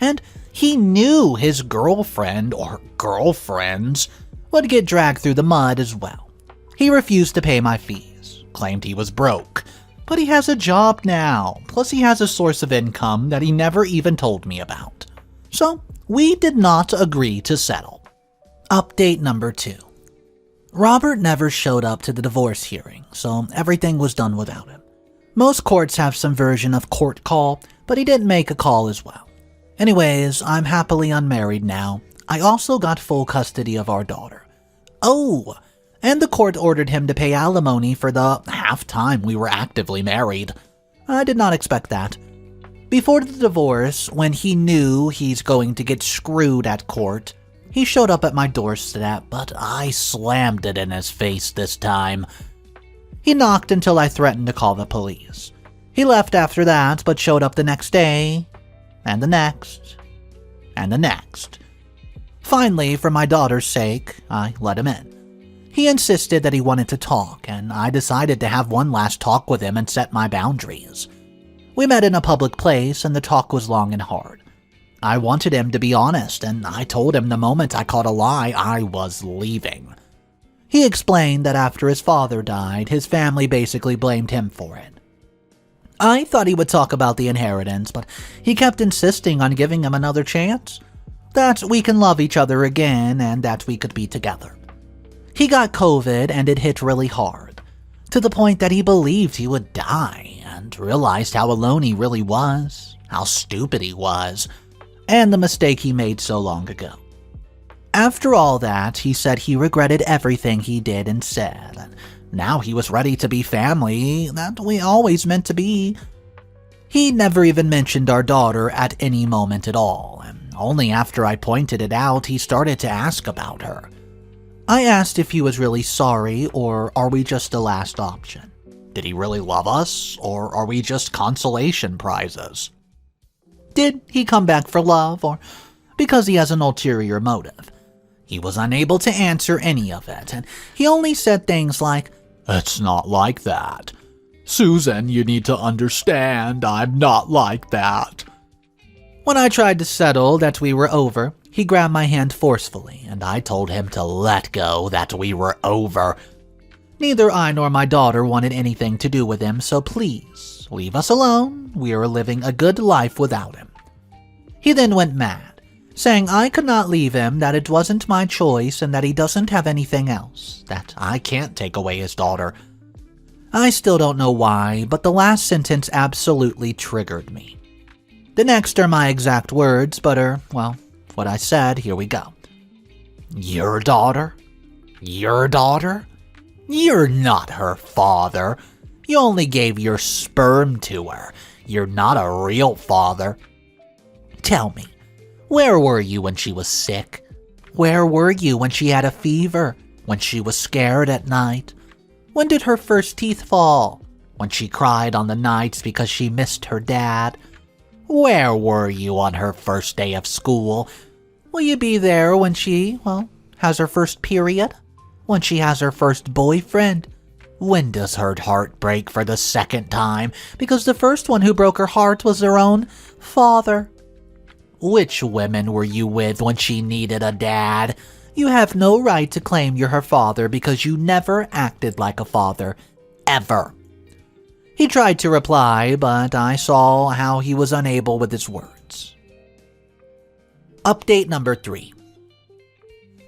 And he knew his girlfriend or girlfriends would get dragged through the mud as well. He refused to pay my fees, claimed he was broke, but he has a job now, plus he has a source of income that he never even told me about. So we did not agree to settle. Update number 2. Robert never showed up to the divorce hearing, so everything was done without him. Most courts have some version of court call, but he didn't make a call as well. Anyways, I'm happily unmarried now. I also got full custody of our daughter. Oh, and the court ordered him to pay alimony for the half time we were actively married. I did not expect that. Before the divorce, when he knew he's going to get screwed at court, he showed up at my doorstep, but I slammed it in his face this time. He knocked until I threatened to call the police. He left after that, but showed up the next day, and the next, and the next. Finally, for my daughter's sake, I let him in. He insisted that he wanted to talk, and I decided to have one last talk with him and set my boundaries. We met in a public place, and the talk was long and hard. I wanted him to be honest, and I told him the moment I caught a lie, I was leaving. He explained that after his father died, his family basically blamed him for it. I thought he would talk about the inheritance, but he kept insisting on giving him another chance. That we can love each other again and that we could be together. He got COVID and it hit really hard, to the point that he believed he would die and realized how alone he really was, how stupid he was, and the mistake he made so long ago. After all that, he said he regretted everything he did and said, and now he was ready to be family that we always meant to be. He never even mentioned our daughter at any moment at all, and only after I pointed it out he started to ask about her. I asked if he was really sorry, or are we just a last option? Did he really love us, or are we just consolation prizes? Did he come back for love, or because he has an ulterior motive? He was unable to answer any of it, and he only said things like, "It's not like that. Susan, you need to understand, I'm not like that." When I tried to settle that we were over, he grabbed my hand forcefully, and I told him to let go, that we were over. Neither I nor my daughter wanted anything to do with him, so please, leave us alone. We are living a good life without him. He then went mad, saying I could not leave him, that it wasn't my choice, and that he doesn't have anything else, that I can't take away his daughter. I still don't know why, but the last sentence absolutely triggered me. The next are my exact words, but well, what I said, here we go. Your daughter? Your daughter? You're not her father. You only gave your sperm to her. You're not a real father. Tell me, where were you when she was sick? Where were you when she had a fever? When she was scared at night? When did her first teeth fall? When she cried on the nights because she missed her dad? Where were you on her first day of school? Will you be there when she, has her first period? When she has her first boyfriend? When does her heart break for the second time because the first one who broke her heart was her own father? Which women were you with when she needed a dad? You have no right to claim you're her father because you never acted like a father. Ever. He tried to reply, but I saw how he was unable with his words. Update number 3.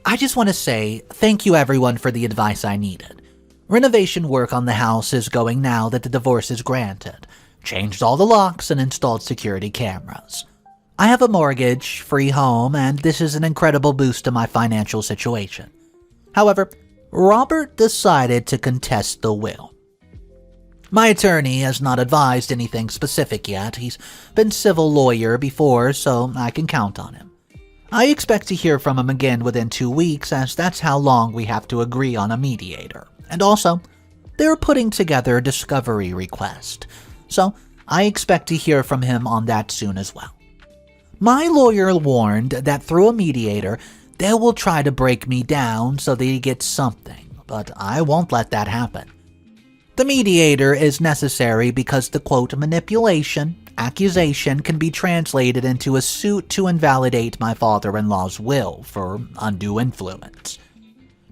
I just want to say thank you everyone for the advice I needed. Renovation work on the house is going now that the divorce is granted. Changed all the locks and installed security cameras. I have a mortgage, free home, and this is an incredible boost to my financial situation. However, Robert decided to contest the will. My attorney has not advised anything specific yet. He's been civil lawyer before, so I can count on him. I expect to hear from him again within 2 weeks, as that's how long we have to agree on a mediator. And also, they're putting together a discovery request, so I expect to hear from him on that soon as well. My lawyer warned that through a mediator, they will try to break me down so that he gets something, but I won't let that happen. The mediator is necessary because the quote manipulation accusation can be translated into a suit to invalidate my father-in-law's will for undue influence.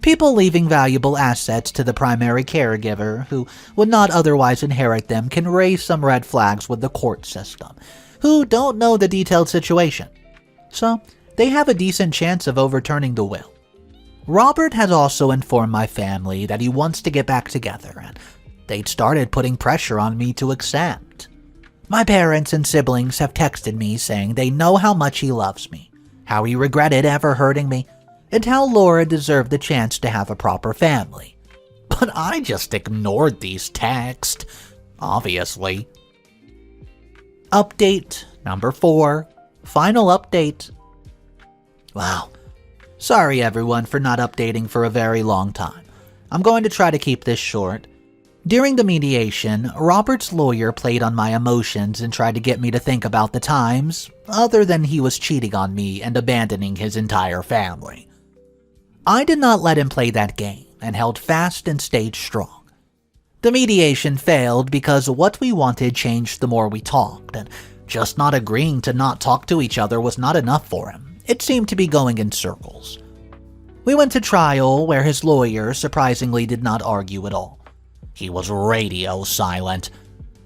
People leaving valuable assets to the primary caregiver who would not otherwise inherit them can raise some red flags with the court system, who don't know the detailed situation. So, they have a decent chance of overturning the will. Robert has also informed my family that he wants to get back together, and they'd started putting pressure on me to accept. My parents and siblings have texted me saying they know how much he loves me, how he regretted ever hurting me, and how Laura deserved the chance to have a proper family. But I just ignored these texts, obviously. Update number 4. Final update. Wow. Sorry everyone for not updating for a very long time. I'm going to try to keep this short. During the mediation, Robert's lawyer played on my emotions and tried to get me to think about the times, other than he was cheating on me and abandoning his entire family. I did not let him play that game and held fast and stayed strong. The mediation failed because what we wanted changed the more we talked, and just not agreeing to not talk to each other was not enough for him. It seemed to be going in circles. We went to trial where his lawyer surprisingly did not argue at all. He was radio silent.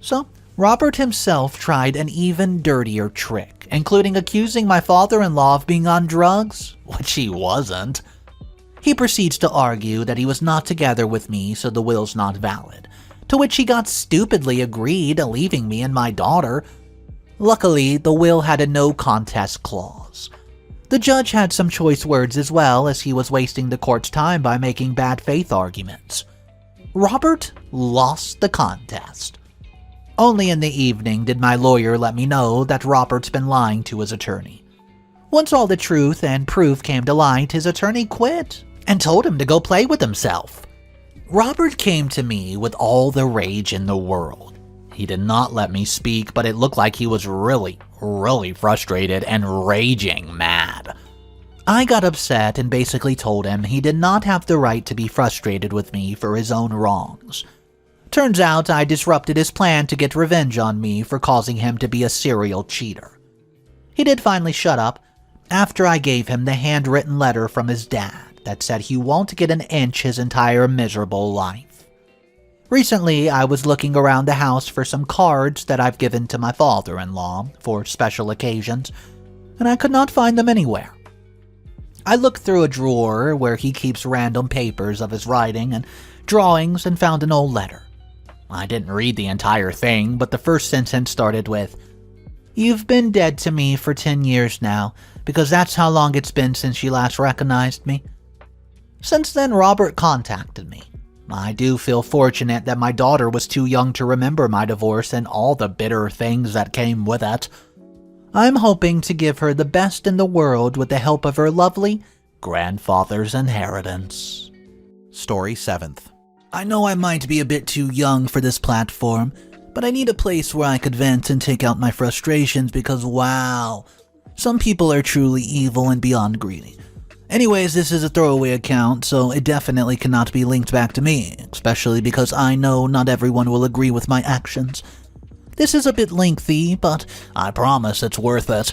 So, Robert himself tried an even dirtier trick, including accusing my father-in-law of being on drugs, which he wasn't. He proceeds to argue that he was not together with me, so the will's not valid, to which he got stupidly agreed, leaving me and my daughter. Luckily, the will had a no contest clause. The judge had some choice words as well, as he was wasting the court's time by making bad faith arguments. Robert lost the contest. Only in the evening did my lawyer let me know that Robert's been lying to his attorney. Once all the truth and proof came to light, his attorney quit and told him to go play with himself. Robert came to me with all the rage in the world. He did not let me speak, but it looked like he was really frustrated and raging mad. I got upset and basically told him he did not have the right to be frustrated with me for his own wrongs. Turns out I disrupted his plan to get revenge on me for causing him to be a serial cheater. He did finally shut up after I gave him the handwritten letter from his dad that said he won't get an inch his entire miserable life. Recently, I was looking around the house for some cards that I've given to my father-in-law for special occasions, and I could not find them anywhere. I looked through a drawer where he keeps random papers of his writing and drawings and found an old letter. I didn't read the entire thing, but the first sentence started with, "You've been dead to me for 10 years now, because that's how long it's been since you last recognized me." Since then, Robert contacted me. I do feel fortunate that my daughter was too young to remember my divorce and all the bitter things that came with it. I'm hoping to give her the best in the world with the help of her lovely grandfather's inheritance. Story 7th. I know I might be a bit too young for this platform, but I need a place where I could vent and take out my frustrations because wow, some people are truly evil and beyond greedy. Anyways, this is a throwaway account, so it definitely cannot be linked back to me, especially because I know not everyone will agree with my actions. This is a bit lengthy, but I promise it's worth it.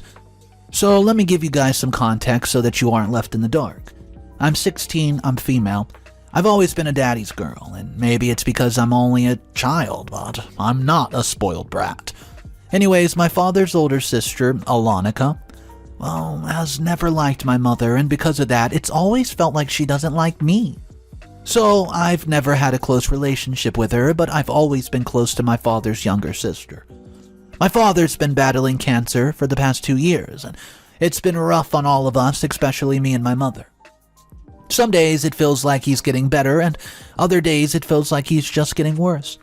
So let me give you guys some context so that you aren't left in the dark. I'm 16, I'm female. I've always been a daddy's girl, and maybe it's because I'm only a child, but I'm not a spoiled brat. Anyways, my father's older sister, Alonica, has never liked my mother, and because of that, it's always felt like she doesn't like me. So I've never had a close relationship with her, but I've always been close to my father's younger sister. My father's been battling cancer for the past 2 years, and it's been rough on all of us, especially me and my mother. Some days it feels like he's getting better, and other days it feels like he's just getting worse.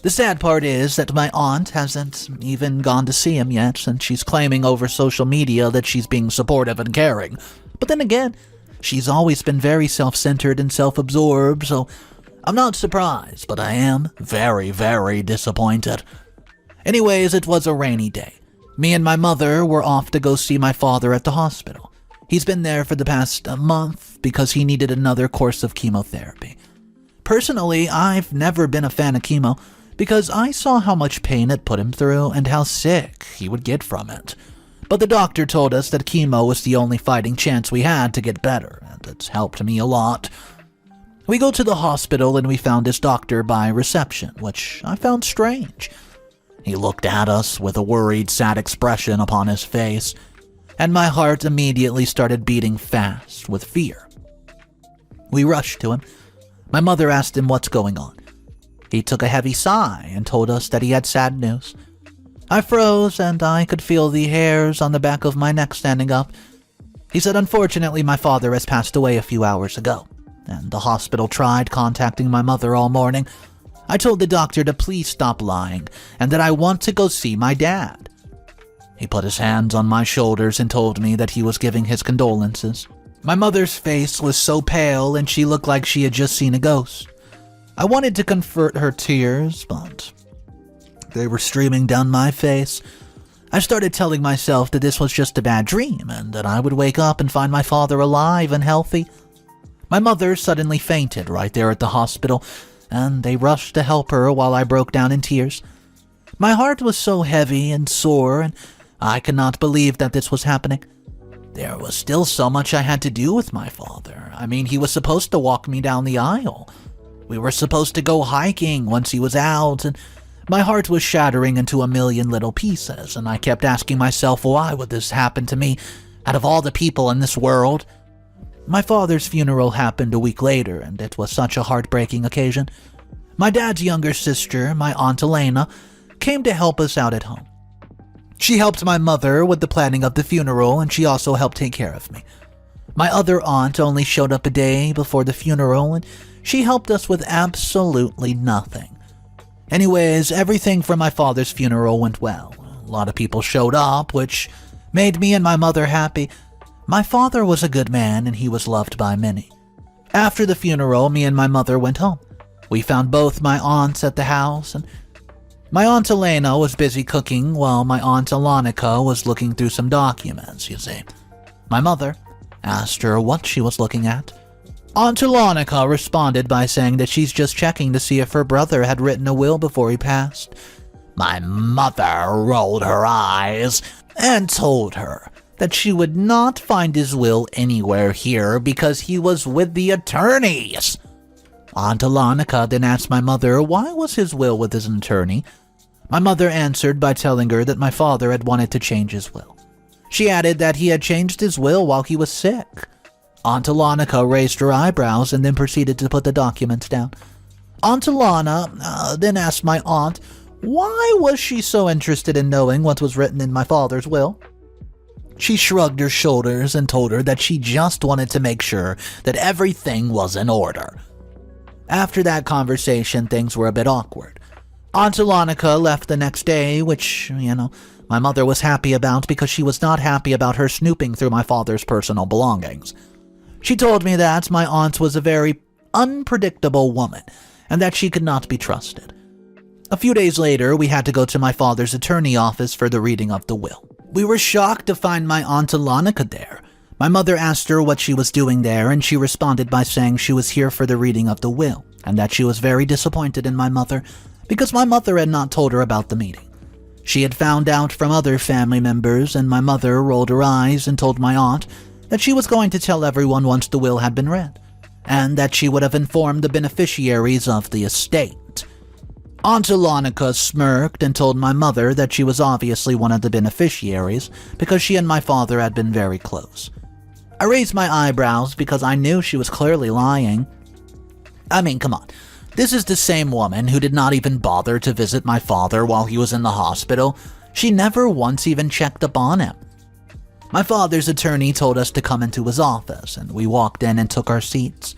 The sad part is that my aunt hasn't even gone to see him yet, and she's claiming over social media that she's being supportive and caring. But then again, she's always been very self-centered and self-absorbed, so I'm not surprised, but I am very, very disappointed. Anyways, it was a rainy day. Me and my mother were off to go see my father at the hospital. He's been there for the past month because he needed another course of chemotherapy. Personally, I've never been a fan of chemo because I saw how much pain it put him through and how sick he would get from it. But the doctor told us that chemo was the only fighting chance we had to get better, and it's helped me a lot. We go to the hospital and we found his doctor by reception, which I found strange. He looked at us with a worried, sad expression upon his face, and my heart immediately started beating fast with fear. We rushed to him. My mother asked him what's going on. He took a heavy sigh and told us that he had sad news. I froze and I could feel the hairs on the back of my neck standing up. He said unfortunately my father has passed away a few hours ago, and the hospital tried contacting my mother all morning. I told the doctor to please stop lying and that I want to go see my dad. He put his hands on my shoulders and told me that he was giving his condolences. My mother's face was so pale and she looked like she had just seen a ghost. I wanted to comfort her tears, but they were streaming down my face. I started telling myself that this was just a bad dream and that I would wake up and find my father alive and healthy. My mother suddenly fainted right there at the hospital, and they rushed to help her while I broke down in tears. My heart was so heavy and sore, and I could not believe that this was happening. There was still so much I had to do with my father. I mean, he was supposed to walk me down the aisle. We were supposed to go hiking once he was out, and my heart was shattering into a million little pieces, and I kept asking myself, why would this happen to me, out of all the people in this world? My father's funeral happened a week later, and it was such a heartbreaking occasion. My dad's younger sister, my Aunt Elena, came to help us out at home. She helped my mother with the planning of the funeral, and she also helped take care of me. My other aunt only showed up a day before the funeral, and she helped us with absolutely nothing. Anyways, everything for my father's funeral went well. A lot of people showed up, which made me and my mother happy. My father was a good man, and he was loved by many. After the funeral, me and my mother went home. We found both my aunts at the house, and my Aunt Elena was busy cooking while my Aunt Alonica was looking through some documents, you see. My mother asked her what she was looking at. Aunt Alonica responded by saying that she's just checking to see if her brother had written a will before he passed. My mother rolled her eyes and told her that she would not find his will anywhere here because he was with the attorneys. Aunt Alonica then asked my mother why was his will with his attorney. My mother answered by telling her that my father had wanted to change his will. She added that he had changed his will while he was sick. Aunt Alonica raised her eyebrows and then proceeded to put the documents down. Aunt Alana then asked my aunt why was she so interested in knowing what was written in my father's will. She shrugged her shoulders and told her that she just wanted to make sure that everything was in order. After that conversation, things were a bit awkward. Aunt Alonica left the next day, which, my mother was happy about because she was not happy about her snooping through my father's personal belongings. She told me that my aunt was a very unpredictable woman and that she could not be trusted. A few days later, we had to go to my father's attorney office for the reading of the will. We were shocked to find my Aunt Alonica there. My mother asked her what she was doing there, and she responded by saying she was here for the reading of the will, and that she was very disappointed in my mother because my mother had not told her about the meeting. She had found out from other family members, and my mother rolled her eyes and told my aunt that she was going to tell everyone once the will had been read, and that she would have informed the beneficiaries of the estate. Aunt Alonica smirked and told my mother that she was obviously one of the beneficiaries because she and my father had been very close. I raised my eyebrows because I knew she was clearly lying. I mean, come on. This is the same woman who did not even bother to visit my father while he was in the hospital. She never once even checked up on him. My father's attorney told us to come into his office, and we walked in and took our seats.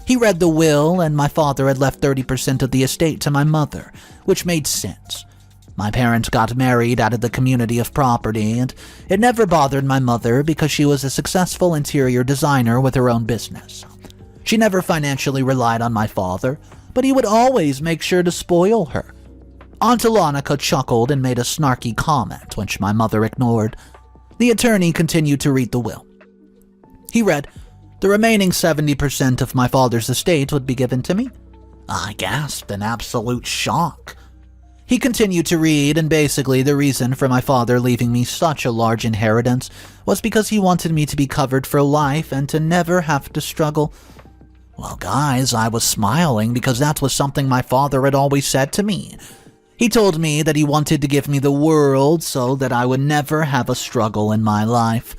He read the will, and my father had left 30% of the estate to my mother, which made sense. My parents got married out of the community of property, and it never bothered my mother because she was a successful interior designer with her own business. She never financially relied on my father, but he would always make sure to spoil her. Aunt Alonica chuckled and made a snarky comment, which my mother ignored. The attorney continued to read the will. He read, "The remaining 70% of my father's estate would be given to me." I gasped in absolute shock. He continued to read, and basically the reason for my father leaving me such a large inheritance was because he wanted me to be covered for life and to never have to struggle. Well, guys, I was smiling because that was something my father had always said to me. He told me that he wanted to give me the world so that I would never have a struggle in my life.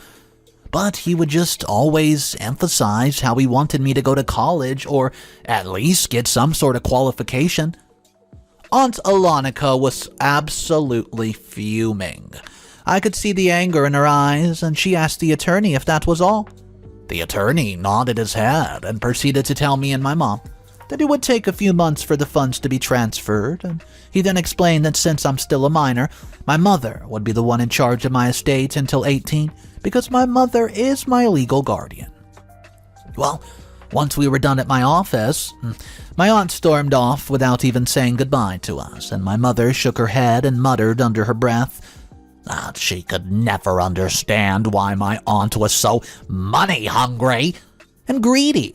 But he would just always emphasize how he wanted me to go to college or at least get some sort of qualification. Aunt Alonica was absolutely fuming. I could see the anger in her eyes, and she asked the attorney if that was all. The attorney nodded his head and proceeded to tell me and my mom that it would take a few months for the funds to be transferred, and he then explained that since I'm still a minor, my mother would be the one in charge of my estate until 18 because my mother is my legal guardian. Well, once we were done at my office, my aunt stormed off without even saying goodbye to us, and my mother shook her head and muttered under her breath that she could never understand why my aunt was so money-hungry and greedy.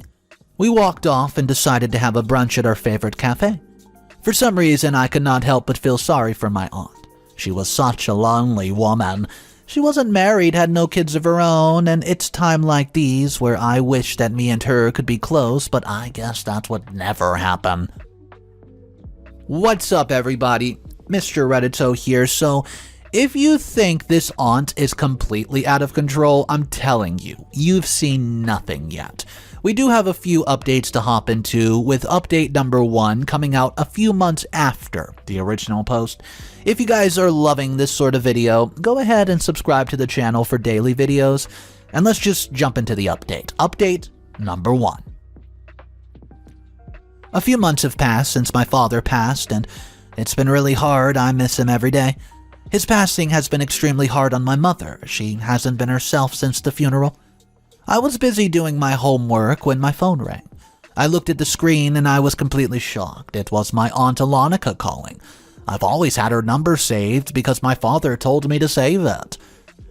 We walked off and decided to have a brunch at our favorite cafe. For some reason, I could not help but feel sorry for my aunt. She was such a lonely woman. She wasn't married, had no kids of her own, and it's times like these where I wish that me and her could be close, but I guess that would never happen. What's up, everybody? Mr. Reddito here. So, if you think this aunt is completely out of control, I'm telling you, you've seen nothing yet. We do have a few updates to hop into, with update number 1 coming out a few months after the original post. If you guys are loving this sort of video, go ahead and subscribe to the channel for daily videos, and let's just jump into the update. Update number 1. A few months have passed since my father passed, and it's been really hard. I miss him every day. His passing has been extremely hard on my mother. She hasn't been herself since the funeral. I was busy doing my homework when my phone rang. I looked at the screen and I was completely shocked. It was my Aunt Alonica calling. I've always had her number saved because my father told me to save it,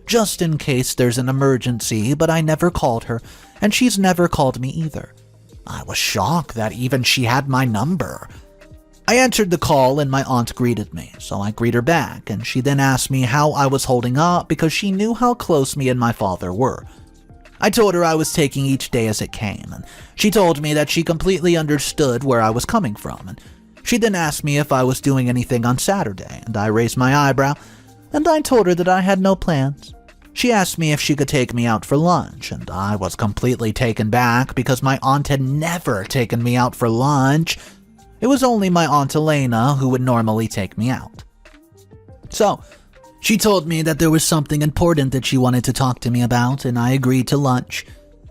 just in case there's an emergency, but I never called her, and she's never called me either. I was shocked that even she had my number. I answered the call and my aunt greeted me, so I greet her back, and she then asked me how I was holding up because she knew how close me and my father were. I told her I was taking each day as it came, and she told me that she completely understood where I was coming from, and she then asked me if I was doing anything on Saturday, and I raised my eyebrow, and I told her that I had no plans. She asked me if she could take me out for lunch, and I was completely taken back because my aunt had never taken me out for lunch. It was only my Aunt Elena who would normally take me out. So, she told me that there was something important that she wanted to talk to me about, and I agreed to lunch.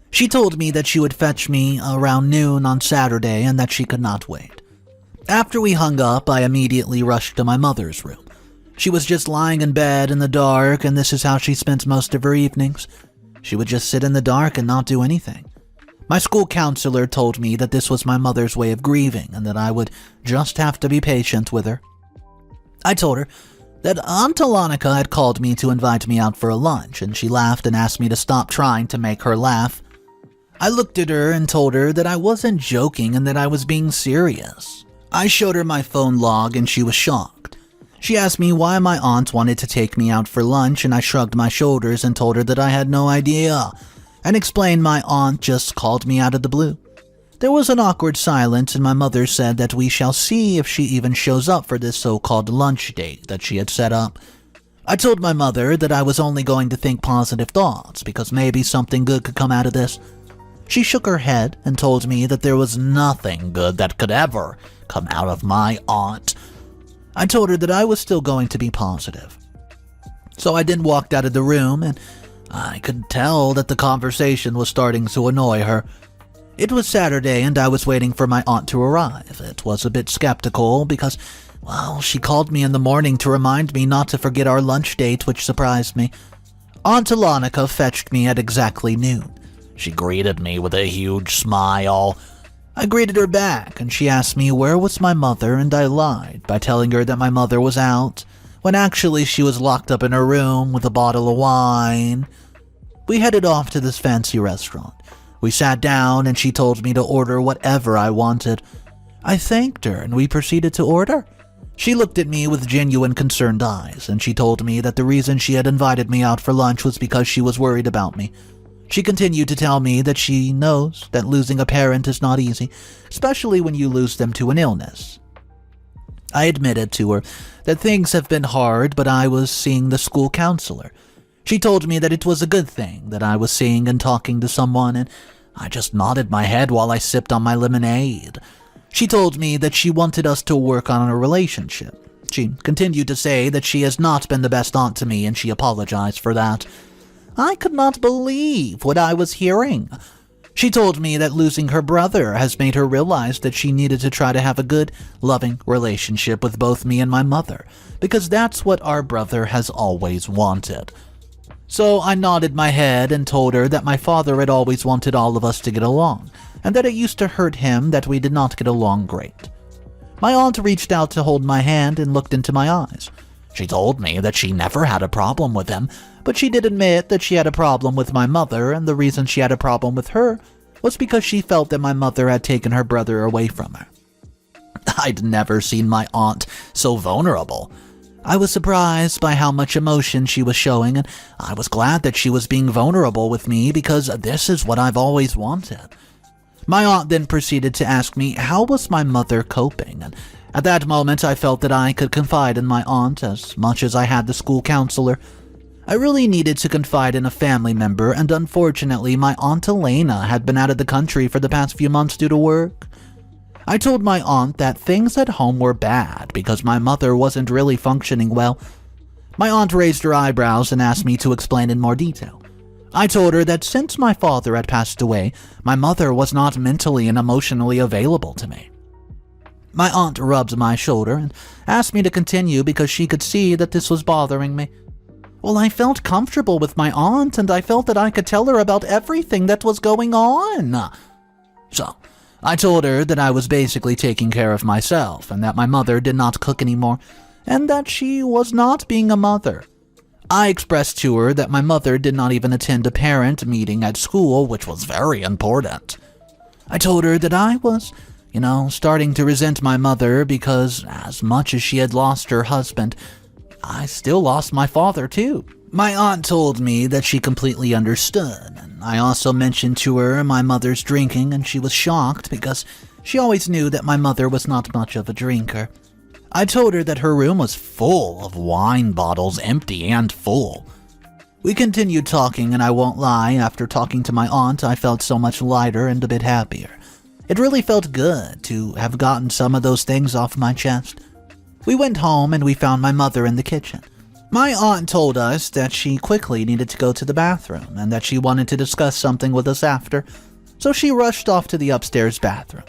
She told me that she would fetch me around noon on Saturday and that she could not wait. After we hung up, I immediately rushed to my mother's room. She was just lying in bed in the dark, and this is how she spent most of her evenings. She would just sit in the dark and not do anything. My school counselor told me that this was my mother's way of grieving and that I would just have to be patient with her. I told her that Aunt Alonica had called me to invite me out for a lunch, and she laughed and asked me to stop trying to make her laugh. I looked at her and told her that I wasn't joking and that I was being serious. I showed her my phone log and she was shocked. She asked me why my aunt wanted to take me out for lunch, and I shrugged my shoulders and told her that I had no idea, and explained my aunt just called me out of the blue. There was an awkward silence, and my mother said that we shall see if she even shows up for this so-called lunch date that she had set up. I told my mother that I was only going to think positive thoughts because maybe something good could come out of this. She shook her head and told me that there was nothing good that could ever come out of my aunt. I told her that I was still going to be positive. So I then walked out of the room, and I could tell that the conversation was starting to annoy her. It was Saturday, and I was waiting for my aunt to arrive. It was a bit skeptical because, well, she called me in the morning to remind me not to forget our lunch date, which surprised me. Aunt Alonica fetched me at exactly noon. She greeted me with a huge smile. I greeted her back, and she asked me where was my mother, and I lied by telling her that my mother was out, when actually she was locked up in her room with a bottle of wine. We headed off to this fancy restaurant. We sat down, and she told me to order whatever I wanted. I thanked her, and we proceeded to order. She looked at me with genuine concerned eyes, and she told me that the reason she had invited me out for lunch was because she was worried about me. She continued to tell me that she knows that losing a parent is not easy, especially when you lose them to an illness. I admitted to her that things have been hard, but I was seeing the school counselor. She told me that it was a good thing that I was seeing and talking to someone, and I just nodded my head while I sipped on my lemonade. She told me that she wanted us to work on a relationship. She continued to say that she has not been the best aunt to me, and she apologized for that. I could not believe what I was hearing. She told me that losing her brother has made her realize that she needed to try to have a good, loving relationship with both me and my mother, because that's what our brother has always wanted. So I nodded my head and told her that my father had always wanted all of us to get along, and that it used to hurt him that we did not get along great. My aunt reached out to hold my hand and looked into my eyes. She told me that she never had a problem with him, but she did admit that she had a problem with my mother, and the reason she had a problem with her was because she felt that my mother had taken her brother away from her. I'd never seen my aunt so vulnerable. I was surprised by how much emotion she was showing, and I was glad that she was being vulnerable with me because this is what I've always wanted. My aunt then proceeded to ask me how was my mother coping, and at that moment I felt that I could confide in my aunt as much as I had the school counselor. I really needed to confide in a family member, and unfortunately my Aunt Elena had been out of the country for the past few months due to work. I told my aunt that things at home were bad because my mother wasn't really functioning well. My aunt raised her eyebrows and asked me to explain in more detail. I told her that since my father had passed away, my mother was not mentally and emotionally available to me. My aunt rubbed my shoulder and asked me to continue because she could see that this was bothering me. Well, I felt comfortable with my aunt, and I felt that I could tell her about everything that was going on. So, I told her that I was basically taking care of myself, and that my mother did not cook anymore, and that she was not being a mother. I expressed to her that my mother did not even attend a parent meeting at school, which was very important. I told her that I was, starting to resent my mother because as much as she had lost her husband, I still lost my father too. My aunt told me that she completely understood, and I also mentioned to her my mother's drinking, and she was shocked because she always knew that my mother was not much of a drinker. I told her that her room was full of wine bottles, empty and full. We continued talking, and I won't lie, after talking to my aunt, I felt so much lighter and a bit happier. It really felt good to have gotten some of those things off my chest. We went home and we found my mother in the kitchen. My aunt told us that she quickly needed to go to the bathroom and that she wanted to discuss something with us after, so she rushed off to the upstairs bathroom.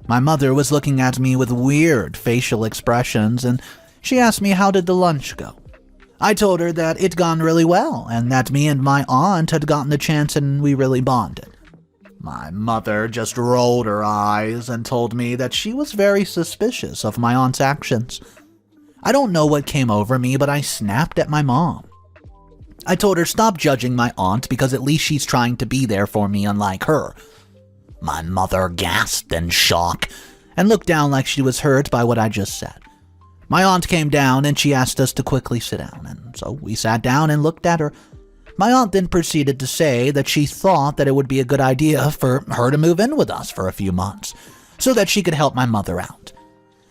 My mother was looking at me with weird facial expressions, and she asked me how did the lunch go. I told her that it'd gone really well and that me and my aunt had gotten the chance and we really bonded. My mother just rolled her eyes and told me that she was very suspicious of my aunt's actions. I don't know what came over me, but I snapped at my mom. I told her stop judging my aunt because at least she's trying to be there for me unlike her. My mother gasped in shock and looked down like she was hurt by what I just said. My aunt came down and she asked us to quickly sit down, and so we sat down and looked at her. My aunt then proceeded to say that she thought that it would be a good idea for her to move in with us for a few months, so that she could help my mother out.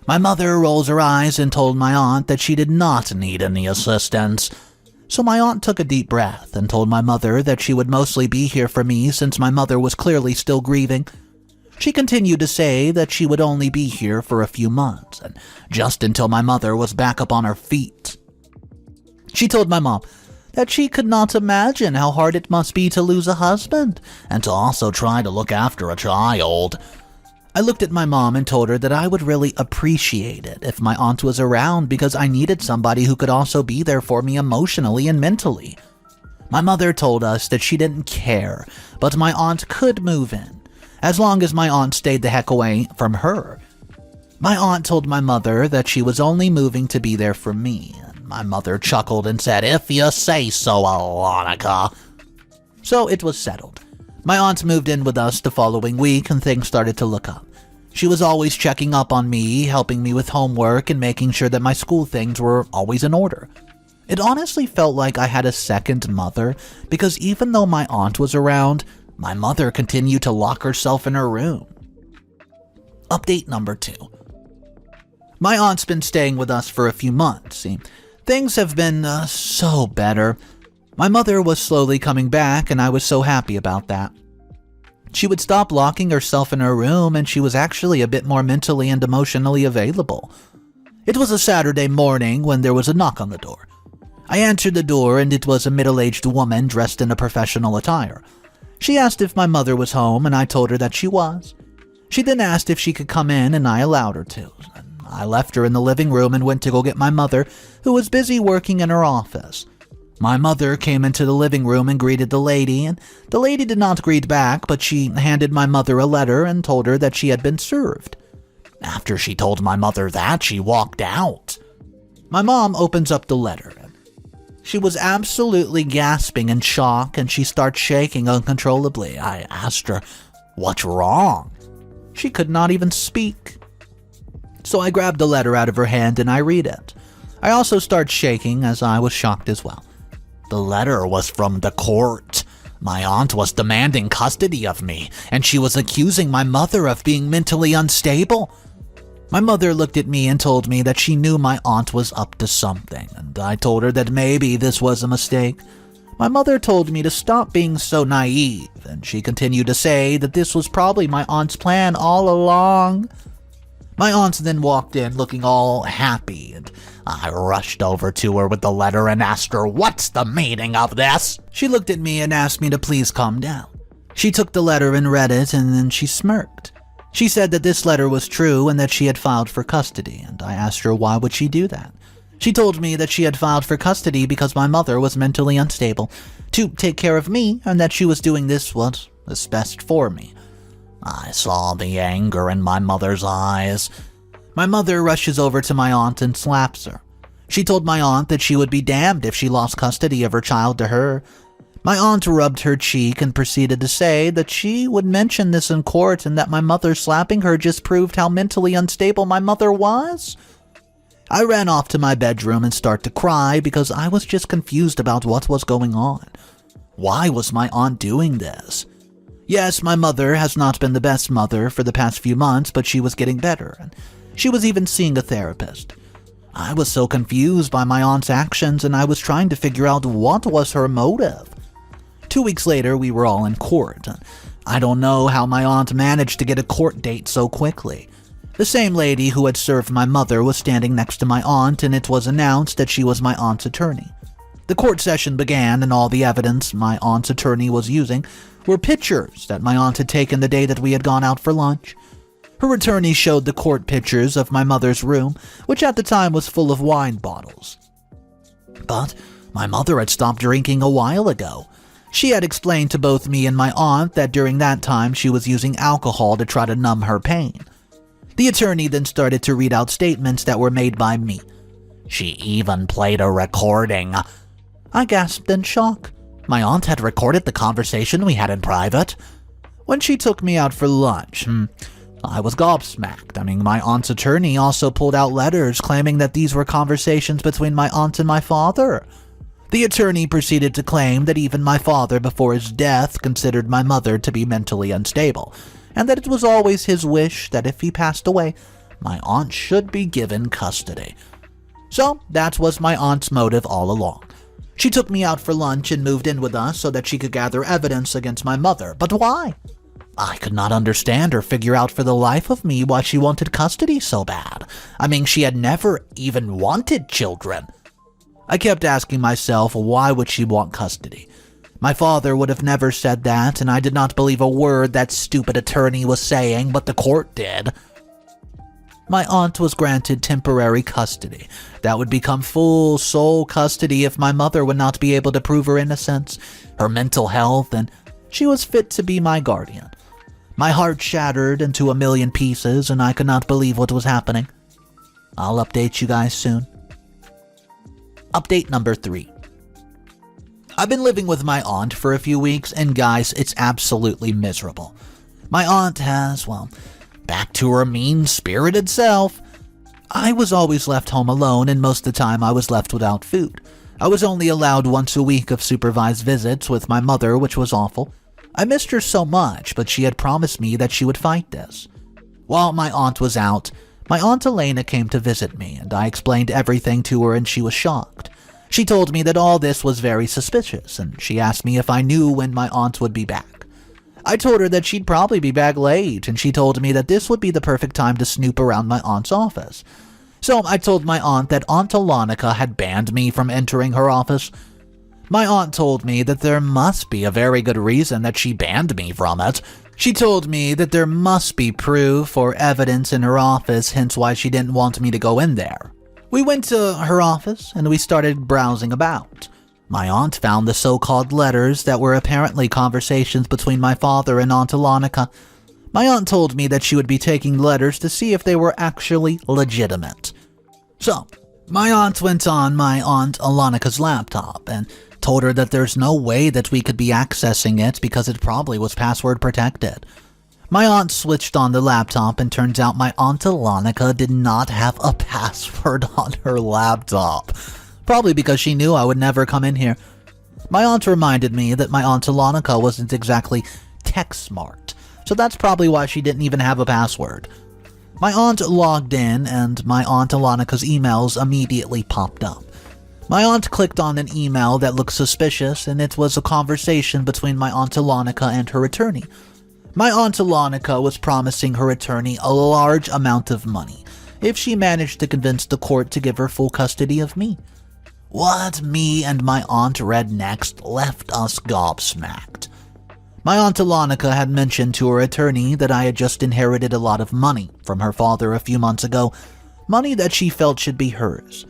My mother rolls her eyes and told my aunt that she did not need any assistance. So my aunt took a deep breath and told my mother that she would mostly be here for me since my mother was clearly still grieving. She continued to say that she would only be here for a few months, and just until my mother was back up on her feet. She told my mom that she could not imagine how hard it must be to lose a husband, and to also try to look after a child. I looked at my mom and told her that I would really appreciate it if my aunt was around because I needed somebody who could also be there for me emotionally and mentally. My mother told us that she didn't care, but my aunt could move in, as long as my aunt stayed the heck away from her. My aunt told my mother that she was only moving to be there for me, and my mother chuckled and said, "If you say so, Alonica." So it was settled. My aunt moved in with us the following week and things started to look up. She was always checking up on me, helping me with homework, and making sure that my school things were always in order. It honestly felt like I had a second mother because even though my aunt was around, my mother continued to lock herself in her room. Update number 2. My aunt's been staying with us for a few months. See, things have been so better. My mother was slowly coming back, and I was so happy about that. She would stop locking herself in her room, and she was actually a bit more mentally and emotionally available. It was a Saturday morning when there was a knock on the door. I answered the door, and it was a middle-aged woman dressed in a professional attire. She asked if my mother was home, and I told her that she was. She then asked if she could come in, and I allowed her to. I left her in the living room and went to go get my mother, who was busy working in her office. My mother came into the living room and greeted the lady, and the lady did not greet back, but she handed my mother a letter and told her that she had been served. After she told my mother that, she walked out. My mom opens up the letter. She was absolutely gasping in shock, and she starts shaking uncontrollably. I asked her, "What's wrong?" She could not even speak. So I grabbed the letter out of her hand and I read it. I also start shaking as I was shocked as well. The letter was from the court. My aunt was demanding custody of me, and she was accusing my mother of being mentally unstable. My mother looked at me and told me that she knew my aunt was up to something, and I told her that maybe this was a mistake. My mother told me to stop being so naive, and she continued to say that this was probably my aunt's plan all along. My aunt then walked in looking all happy, and I rushed over to her with the letter and asked her, "What's the meaning of this?" She looked at me and asked me to please calm down. She took the letter and read it, and then she smirked. She said that this letter was true and that she had filed for custody, and I asked her why would she do that. She told me that she had filed for custody because my mother was mentally unstable, to take care of me, and that she was doing this what was best for me. I saw the anger in my mother's eyes. My mother rushes over to my aunt and slaps her. She told my aunt that she would be damned if she lost custody of her child to her. My aunt rubbed her cheek and proceeded to say that she would mention this in court and that my mother slapping her just proved how mentally unstable my mother was. I ran off to my bedroom and started to cry because I was just confused about what was going on. Why was my aunt doing this? Yes, my mother has not been the best mother for the past few months, but she was getting better, and she was even seeing a therapist. I was so confused by my aunt's actions, and I was trying to figure out what was her motive. 2 weeks later, we were all in court. I don't know how my aunt managed to get a court date so quickly. The same lady who had served my mother was standing next to my aunt, and it was announced that she was my aunt's attorney. The court session began, and all the evidence my aunt's attorney was using were pictures that my aunt had taken the day that we had gone out for lunch. Her attorney showed the court pictures of my mother's room, which at the time was full of wine bottles. But my mother had stopped drinking a while ago. She had explained to both me and my aunt that during that time she was using alcohol to try to numb her pain. The attorney then started to read out statements that were made by me. She even played a recording. I gasped in shock. My aunt had recorded the conversation we had in private. When she took me out for lunch, I was gobsmacked. My aunt's attorney also pulled out letters claiming that these were conversations between my aunt and my father. The attorney proceeded to claim that even my father before his death considered my mother to be mentally unstable, and that it was always his wish that if he passed away, my aunt should be given custody. So that was my aunt's motive all along. She took me out for lunch and moved in with us so that she could gather evidence against my mother. But why? I could not understand or figure out for the life of me why she wanted custody so bad. I mean, she had never even wanted children. I kept asking myself, why would she want custody? My father would have never said that, and I did not believe a word that stupid attorney was saying, but the court did. My aunt was granted temporary custody. That would become full sole custody if my mother would not be able to prove her innocence, her mental health, and she was fit to be my guardian. My heart shattered into a million pieces, and I could not believe what was happening. I'll update you guys soon. Update number 3. I've been living with my aunt for a few weeks, and guys, it's absolutely miserable. My aunt has, back to her mean-spirited self. I was always left home alone, and most of the time I was left without food. I was only allowed once a week of supervised visits with my mother, which was awful. I missed her so much, but she had promised me that she would fight this. While my aunt was out, my Aunt Elena came to visit me, and I explained everything to her, and she was shocked. She told me that all this was very suspicious, and she asked me if I knew when my aunt would be back. I told her that she'd probably be back late, and she told me that this would be the perfect time to snoop around my aunt's office. So I told my aunt that Aunt Alonica had banned me from entering her office. My aunt told me that there must be a very good reason that she banned me from it. She told me that there must be proof or evidence in her office, hence why she didn't want me to go in there. We went to her office and we started browsing about. My aunt found the so-called letters that were apparently conversations between my father and Aunt Alonica. My aunt told me that she would be taking letters to see if they were actually legitimate. So, my aunt went on my Aunt Alonica's laptop and told her that there's no way that we could be accessing it because it probably was password protected. My aunt switched on the laptop and turns out my Aunt Alonica did not have a password on her laptop. Probably because she knew I would never come in here. My aunt reminded me that my Aunt Alonica wasn't exactly tech smart, so that's probably why she didn't even have a password. My aunt logged in and my Aunt Alonica's emails immediately popped up. My aunt clicked on an email that looked suspicious, and it was a conversation between my Aunt Alonica and her attorney. My Aunt Alonica was promising her attorney a large amount of money if she managed to convince the court to give her full custody of me. What me and my aunt read next left us gobsmacked. My Aunt Alonica had mentioned to her attorney that I had just inherited a lot of money from her father a few months ago, money that she felt should be hers.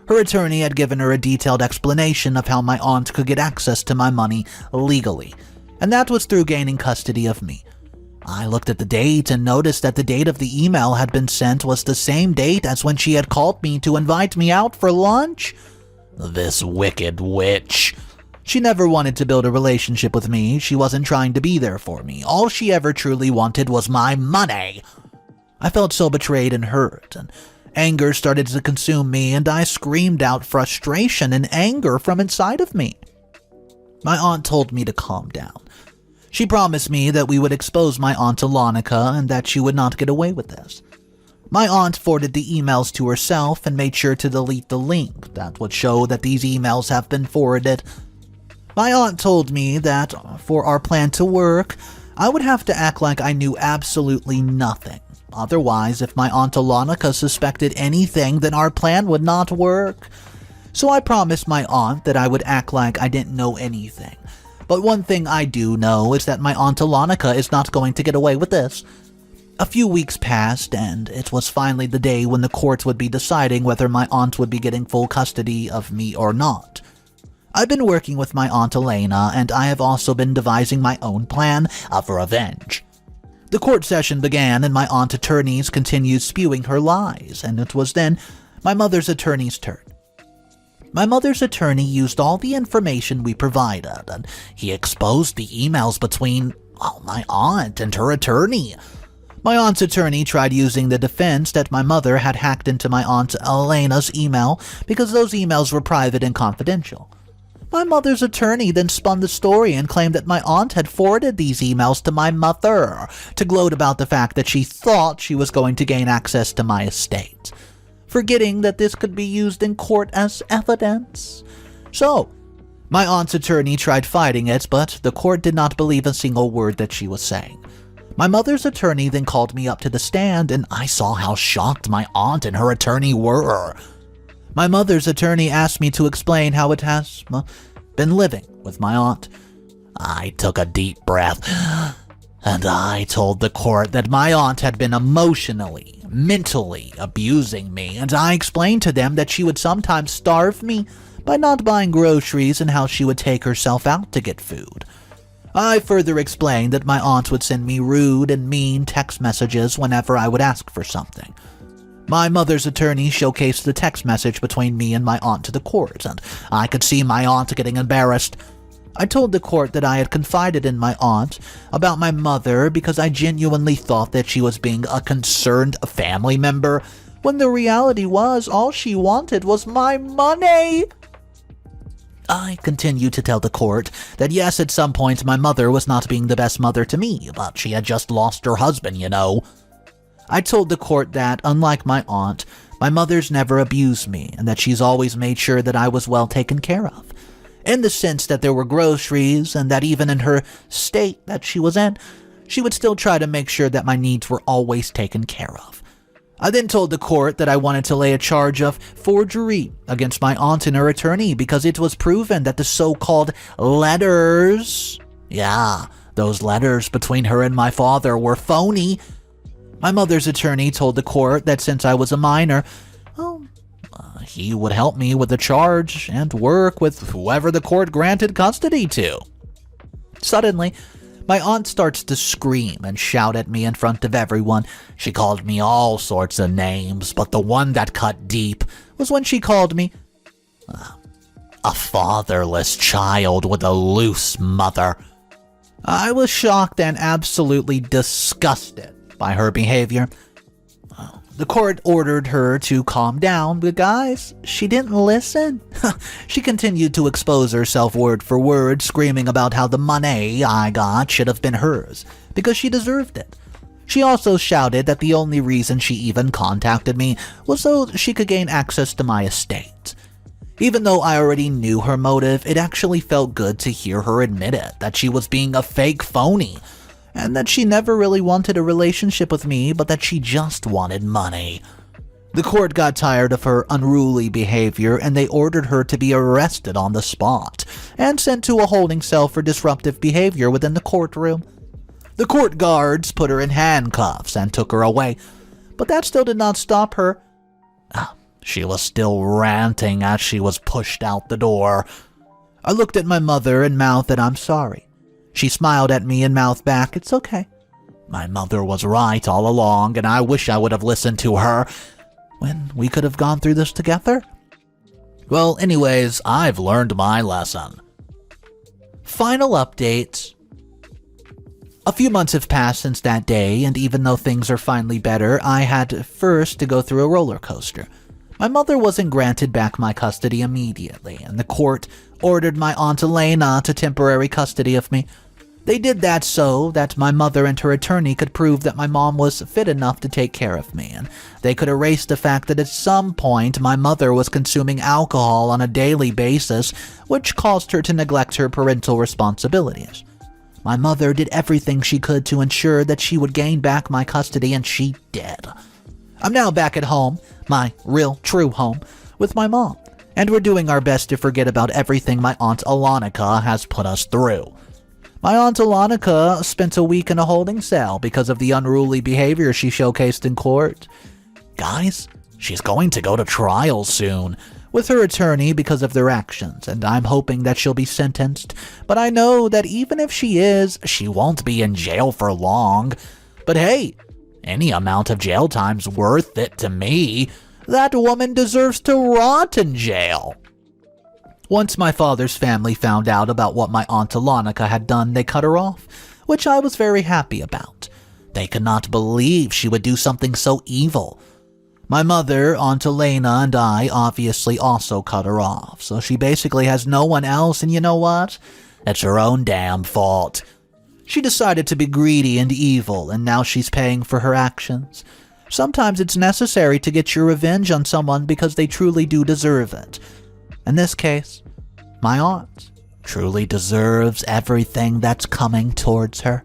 Her attorney had given her a detailed explanation of how my aunt could get access to my money legally, and that was through gaining custody of me. I looked at the date and noticed that the date of the email had been sent was the same date as when she had called me to invite me out for lunch. This wicked witch. She never wanted to build a relationship with me. She wasn't trying to be there for me. All she ever truly wanted was my money. I felt so betrayed and hurt, and anger started to consume me, and I screamed out frustration and anger from inside of me. My aunt told me to calm down. She promised me that we would expose my Aunt Alonica and that she would not get away with this. My aunt forwarded the emails to herself and made sure to delete the link that would show that these emails have been forwarded. My aunt told me that for our plan to work, I would have to act like I knew absolutely nothing. Otherwise, if my Aunt Alonica suspected anything, then our plan would not work. So I promised my aunt that I would act like I didn't know anything. But one thing I do know is that my Aunt Alonica is not going to get away with this. A few weeks passed, and it was finally the day when the court would be deciding whether my aunt would be getting full custody of me or not. I've been working with my Aunt Elena, and I have also been devising my own plan of revenge. The court session began, and my aunt attorneys continued spewing her lies, and it was then my mother's attorney's turn. My mother's attorney used all the information we provided, and he exposed the emails between my aunt and her attorney. My aunt's attorney tried using the defense that my mother had hacked into my Aunt Elena's email because those emails were private and confidential. My mother's attorney then spun the story and claimed that my aunt had forwarded these emails to my mother to gloat about the fact that she thought she was going to gain access to my estate, forgetting that this could be used in court as evidence. So, My aunt's attorney tried fighting it, but the court did not believe a single word that she was saying. My mother's attorney then called me up to the stand, and I saw how shocked my aunt and her attorney were. My mother's attorney asked me to explain how it has been living with my aunt. I took a deep breath, and I told the court that my aunt had been emotionally, mentally abusing me, and I explained to them that she would sometimes starve me by not buying groceries and how she would take herself out to get food. I further explained that my aunt would send me rude and mean text messages whenever I would ask for something. My mother's attorney showcased the text message between me and my aunt to the court, and I could see my aunt getting embarrassed. I told the court that I had confided in my aunt about my mother because I genuinely thought that she was being a concerned family member, when the reality was all she wanted was my money. I continued to tell the court that yes, at some point my mother was not being the best mother to me, but she had just lost her husband, you know. I told the court that, unlike my aunt, my mother's never abused me and that she's always made sure that I was well taken care of, in the sense that there were groceries and that even in her state that she was in, she would still try to make sure that my needs were always taken care of. I then told the court that I wanted to lay a charge of forgery against my aunt and her attorney because it was proven that the so-called letters, those letters between her and my father were phony. My mother's attorney told the court that since I was a minor, he would help me with the charge and work with whoever the court granted custody to. Suddenly, my aunt starts to scream and shout at me in front of everyone. She called me all sorts of names, but the one that cut deep was when she called me a fatherless child with a loose mother. I was shocked and absolutely disgusted by her behavior. The court ordered her to calm down, but guys, she didn't listen. She continued to expose herself word for word, screaming about how the money I got should have been hers, because she deserved it. She also shouted that the only reason she even contacted me was so she could gain access to my estate. Even though I already knew her motive, it actually felt good to hear her admit it, that she was being a fake phony, and that she never really wanted a relationship with me, but that she just wanted money. The court got tired of her unruly behavior, and they ordered her to be arrested on the spot and sent to a holding cell for disruptive behavior within the courtroom. The court guards put her in handcuffs and took her away, but that still did not stop her. She was still ranting as she was pushed out the door. I looked at my mother and mouthed that I'm sorry. She smiled at me and mouthed back, "It's okay. My mother was right all along, and I wish I would have listened to her when we could have gone through this together." Well, anyways, I've learned my lesson. Final update. A few months have passed since that day, and even though things are finally better, I had first to go through a roller coaster. My mother wasn't granted back my custody immediately, and the court ordered my Aunt Elena to temporary custody of me. They did that so that my mother and her attorney could prove that my mom was fit enough to take care of me, and they could erase the fact that at some point my mother was consuming alcohol on a daily basis, which caused her to neglect her parental responsibilities. My mother did everything she could to ensure that she would gain back my custody, and she did. I'm now back at home, my real, true home, with my mom, and we're doing our best to forget about everything my Aunt Alanika has put us through. My Aunt Alanika spent a week in a holding cell because of the unruly behavior she showcased in court. Guys, she's going to go to trial soon with her attorney because of their actions, and I'm hoping that she'll be sentenced, but I know that even if she is, she won't be in jail for long. But hey, any amount of jail time's worth it to me. That woman deserves to rot in jail. Once my father's family found out about what my Aunt Alanika had done, they cut her off, which I was very happy about. They could not believe she would do something so evil. My mother, Aunt Elena, and I obviously also cut her off, so she basically has no one else, and you know what? It's her own damn fault. She decided to be greedy and evil, and now she's paying for her actions. Sometimes it's necessary to get your revenge on someone because they truly do deserve it. In this case, my aunt. truly deserves everything that's coming towards her.